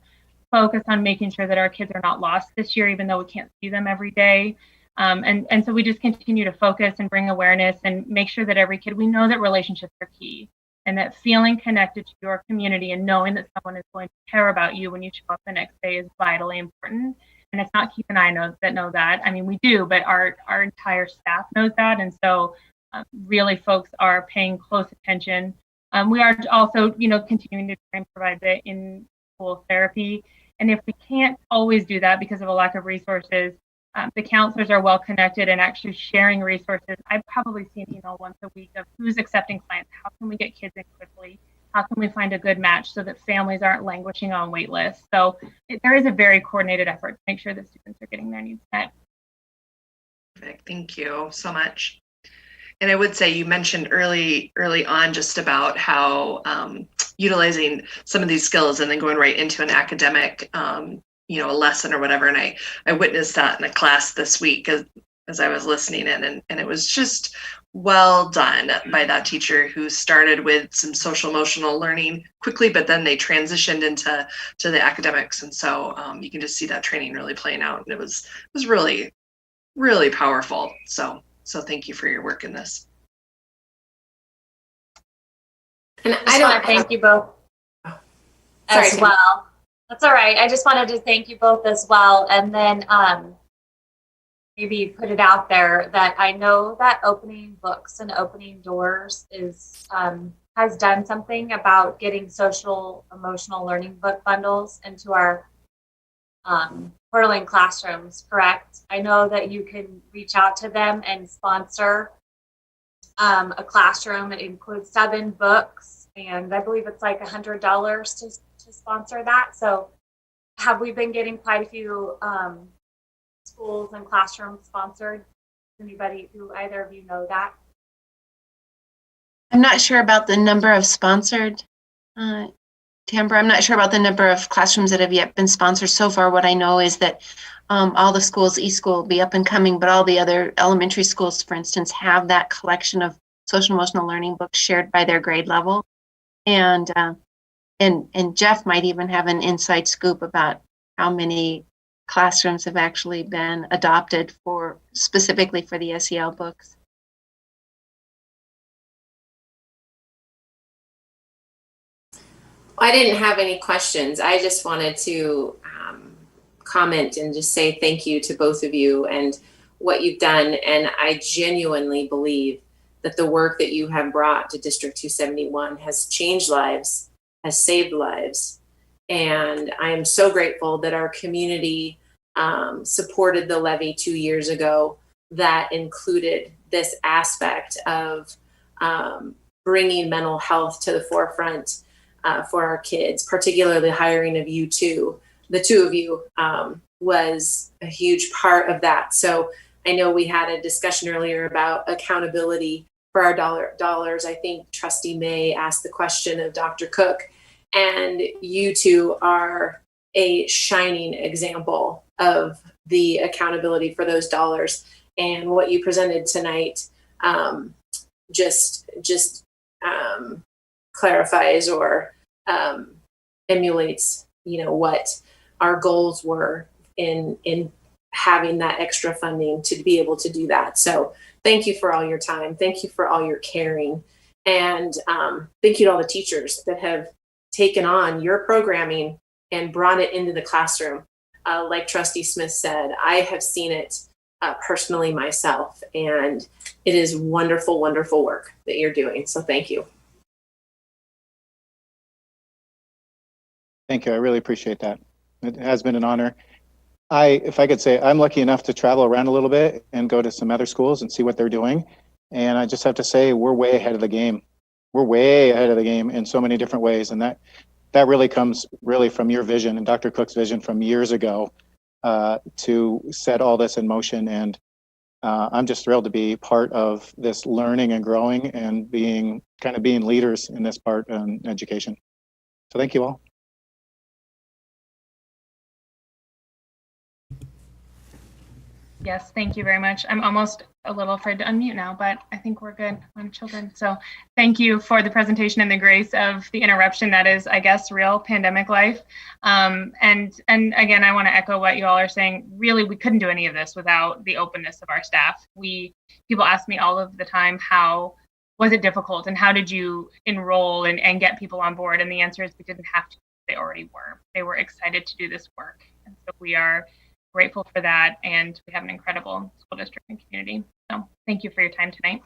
focused on making sure that our kids are not lost this year, even though we can't see them every day. And so we just continue to focus and bring awareness and make sure that every kid, we know that relationships are key, and that feeling connected to your community and knowing that someone is going to care about you when you show up the next day is vitally important. And it's not Keith and I know that. I mean, we do, but our entire staff knows that. And so really folks are paying close attention. We are also, you know, continuing to try and provide the in-school therapy. And if we can't always do that because of a lack of resources, the counselors are well connected and actually sharing resources. I probably see an email once a week of who's accepting clients, how can we get kids in quickly, how can we find a good match so that families aren't languishing on wait lists. So there is a very coordinated effort to make sure that students are getting their needs met. Perfect. Thank you so much. And I would say you mentioned early on just about how utilizing some of these skills and then going right into an academic, you know, a lesson or whatever. And I witnessed that in a class this week. as I was listening in, and it was just well done by that teacher who started with some social emotional learning quickly, but then they transitioned into the academics. And so you can just see that training really playing out. And it was really, really powerful. So thank you for your work in this. And I want to thank you both as well. That's all right. I just wanted to thank you both as well. And then maybe put it out there that I know that opening books and opening doors is has done something about getting social emotional learning book bundles into our Coeur d'Alene classrooms, correct? I know that you can reach out to them and sponsor a classroom that includes 7 books, and I believe it's like $100 to sponsor that. So have we been getting quite a few schools and classrooms sponsored? Anybody, do either of you know that? I'm not sure about the number of sponsored, Tambra. I'm not sure about the number of classrooms that have yet been sponsored. So far, what I know is that all the schools, eSchool will be up and coming, but all the other elementary schools, for instance, have that collection of social emotional learning books shared by their grade level. And Jeff might even have an inside scoop about how many classrooms have actually been adopted specifically for the SEL books. I didn't have any questions. I just wanted to comment and just say thank you to both of you and what you've done. And I genuinely believe that the work that you have brought to District 271 has changed lives, has saved lives. And I am so grateful that our community supported the levy 2 years ago that included this aspect of bringing mental health to the forefront for our kids, particularly the hiring of you two. The two of you was a huge part of that. So I know we had a discussion earlier about accountability for our dollars. I think Trustee May asked the question of Dr. Cook, and you two are a shining example of the accountability for those dollars. And what you presented tonight just clarifies or emulates, what our goals were in having that extra funding to be able to do that. So thank you for all your time. Thank you for all your caring. And thank you to all the teachers that have taken on your programming and brought it into the classroom. Like Trustee Smith said, I have seen it personally myself, and it is wonderful, wonderful work that you're doing. So thank you. Thank you. I really appreciate that. It has been an honor. If I could say, I'm lucky enough to travel around a little bit and go to some other schools and see what they're doing. And I just have to say, we're way ahead of the game. We're way ahead of the game in so many different ways. And that really comes from your vision and Dr. Cook's vision from years ago to set all this in motion. And I'm just thrilled to be part of this learning and growing and being leaders in this part in education. So thank you all. Yes, thank you very much. I'm almost a little afraid to unmute now, but I think we're good on children. So thank you for the presentation and the grace of the interruption that is, I guess, real pandemic life. And again, I want to echo what you all are saying. Really, we couldn't do any of this without the openness of our staff. People ask me all of the time, how was it difficult and how did you enroll and get people on board? And the answer is we didn't have to. They already were. They were excited to do this work. And so we are grateful for that, and we have an incredible school district and community. So thank you for your time tonight.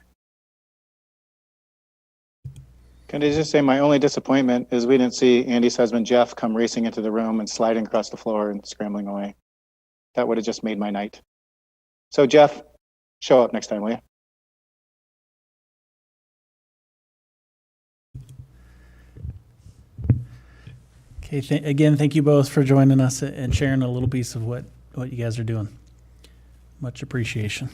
Can I just say my only disappointment is we didn't see Andy's husband Jeff come racing into the room and sliding across the floor and scrambling away. That would have just made my night. So Jeff, show up next time, will you? Okay, again, thank you both for joining us and sharing a little piece of what you guys are doing. Much appreciation.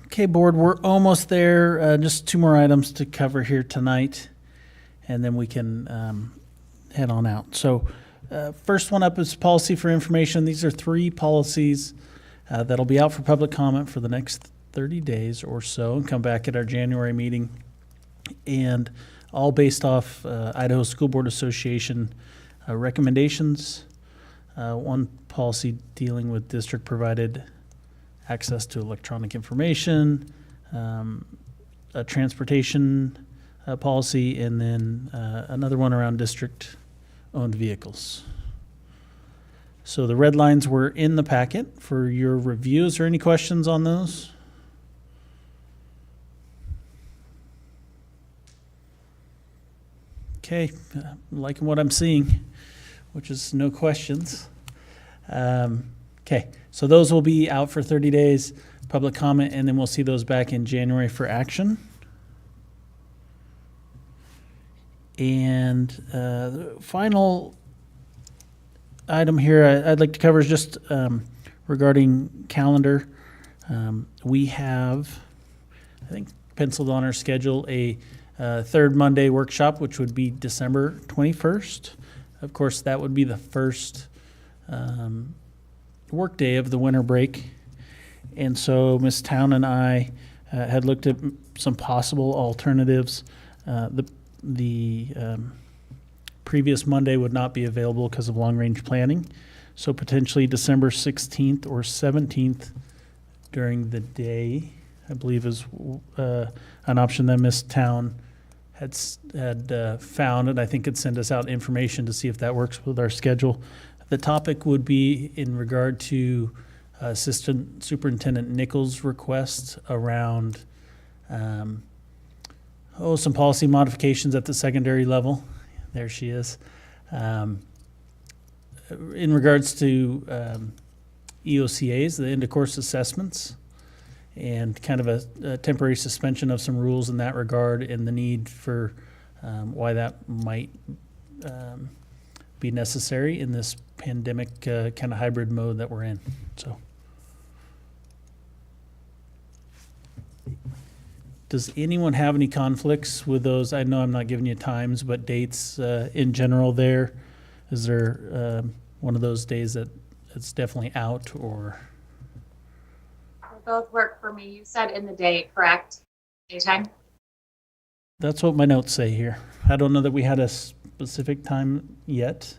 Okay, board, we're almost there. Just 2 more items to cover here tonight, and then we can head on out. So first one up is policy for information. These are 3 policies That'll be out for public comment for the next 30 days or so and come back at our January meeting. And all based off Idaho School Board Association recommendations. One policy dealing with district-provided access to electronic information, a transportation policy, and then another one around district-owned vehicles. So the red lines were in the packet for your review. Is there any questions on those? Okay, liking what I'm seeing, which is no questions. Okay, so those will be out for 30 days, public comment, and then we'll see those back in January for action. And the final item here I'd like to cover is just regarding calendar. We have, I think, penciled on our schedule a third Monday workshop, which would be December 21st. Of course, that would be the first work day of the winter break. And so Ms. Town and I had looked at some possible alternatives. The previous Monday would not be available because of long-range planning. So potentially December 16th or 17th during the day, I believe, is an option that Ms. Town had found, and I think could send us out information to see if that works with our schedule. The topic would be in regard to Assistant Superintendent Nichols' request around some policy modifications at the secondary level. There she is. In regards to EOCAs, the end-of-course assessments, and kind of a temporary suspension of some rules in that regard, and the need for why that might be necessary in this pandemic kind of hybrid mode that we're in. So, does anyone have any conflicts with those? I know I'm not giving you times, but dates in general there. Is there one of those days that it's definitely out, or? Both work for me. You said in the day, correct? Daytime? That's what my notes say here. I don't know that we had a specific time yet,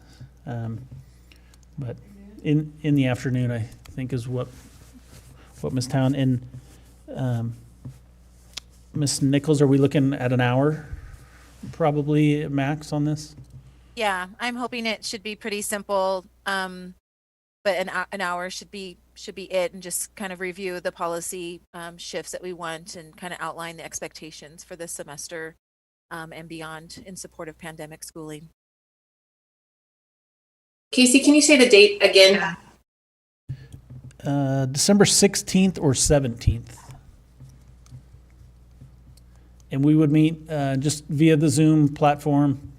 but in the afternoon, I think is what Ms. Town and Ms. Nichols, are we looking at an hour probably max on this? Yeah, I'm hoping it should be pretty simple, but an hour should be it, and just kind of review the policy shifts that we want and kind of outline the expectations for this semester and beyond in support of pandemic schooling. Casey, can you say the date again? December 16th or 17th. And we would meet just via the Zoom platform.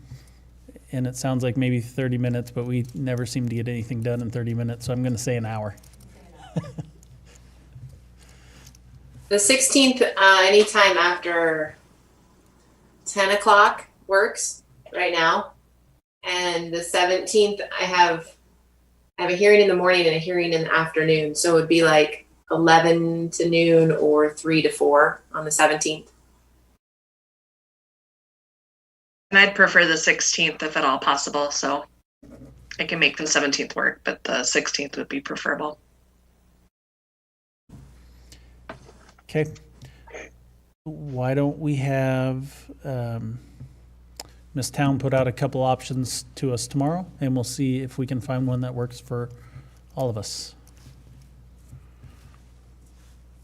And it sounds like maybe 30 minutes, but we never seem to get anything done in 30 minutes. So I'm going to say an hour. The 16th, anytime after 10 o'clock works right now. And the 17th, I have a hearing in the morning and a hearing in the afternoon. So it would be like 11 to noon or 3 to 4 on the 17th. And I'd prefer the 16th if at all possible. So I can make the 17th work, but the 16th would be preferable. Okay. Why don't we have Ms. Town put out a couple options to us tomorrow, and we'll see if we can find one that works for all of us.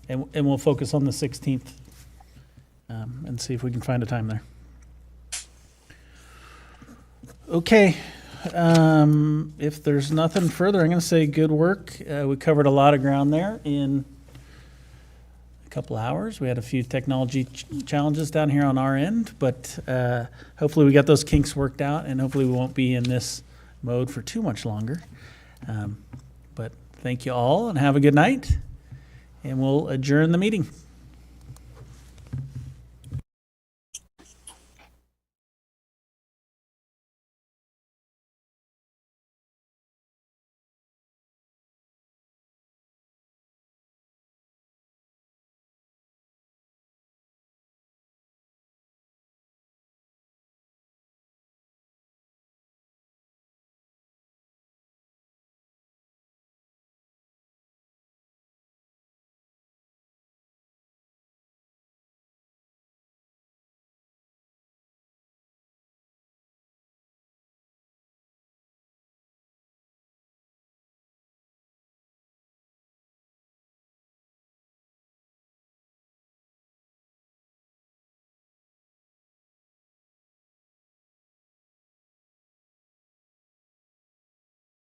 And we'll focus on the 16th and see if we can find a time there. Okay. If there's nothing further, I'm going to say good work. We covered a lot of ground there in a couple hours. We had a few technology challenges down here on our end, but hopefully we got those kinks worked out, and hopefully we won't be in this mode for too much longer. But thank you all, and have a good night, and we'll adjourn the meeting.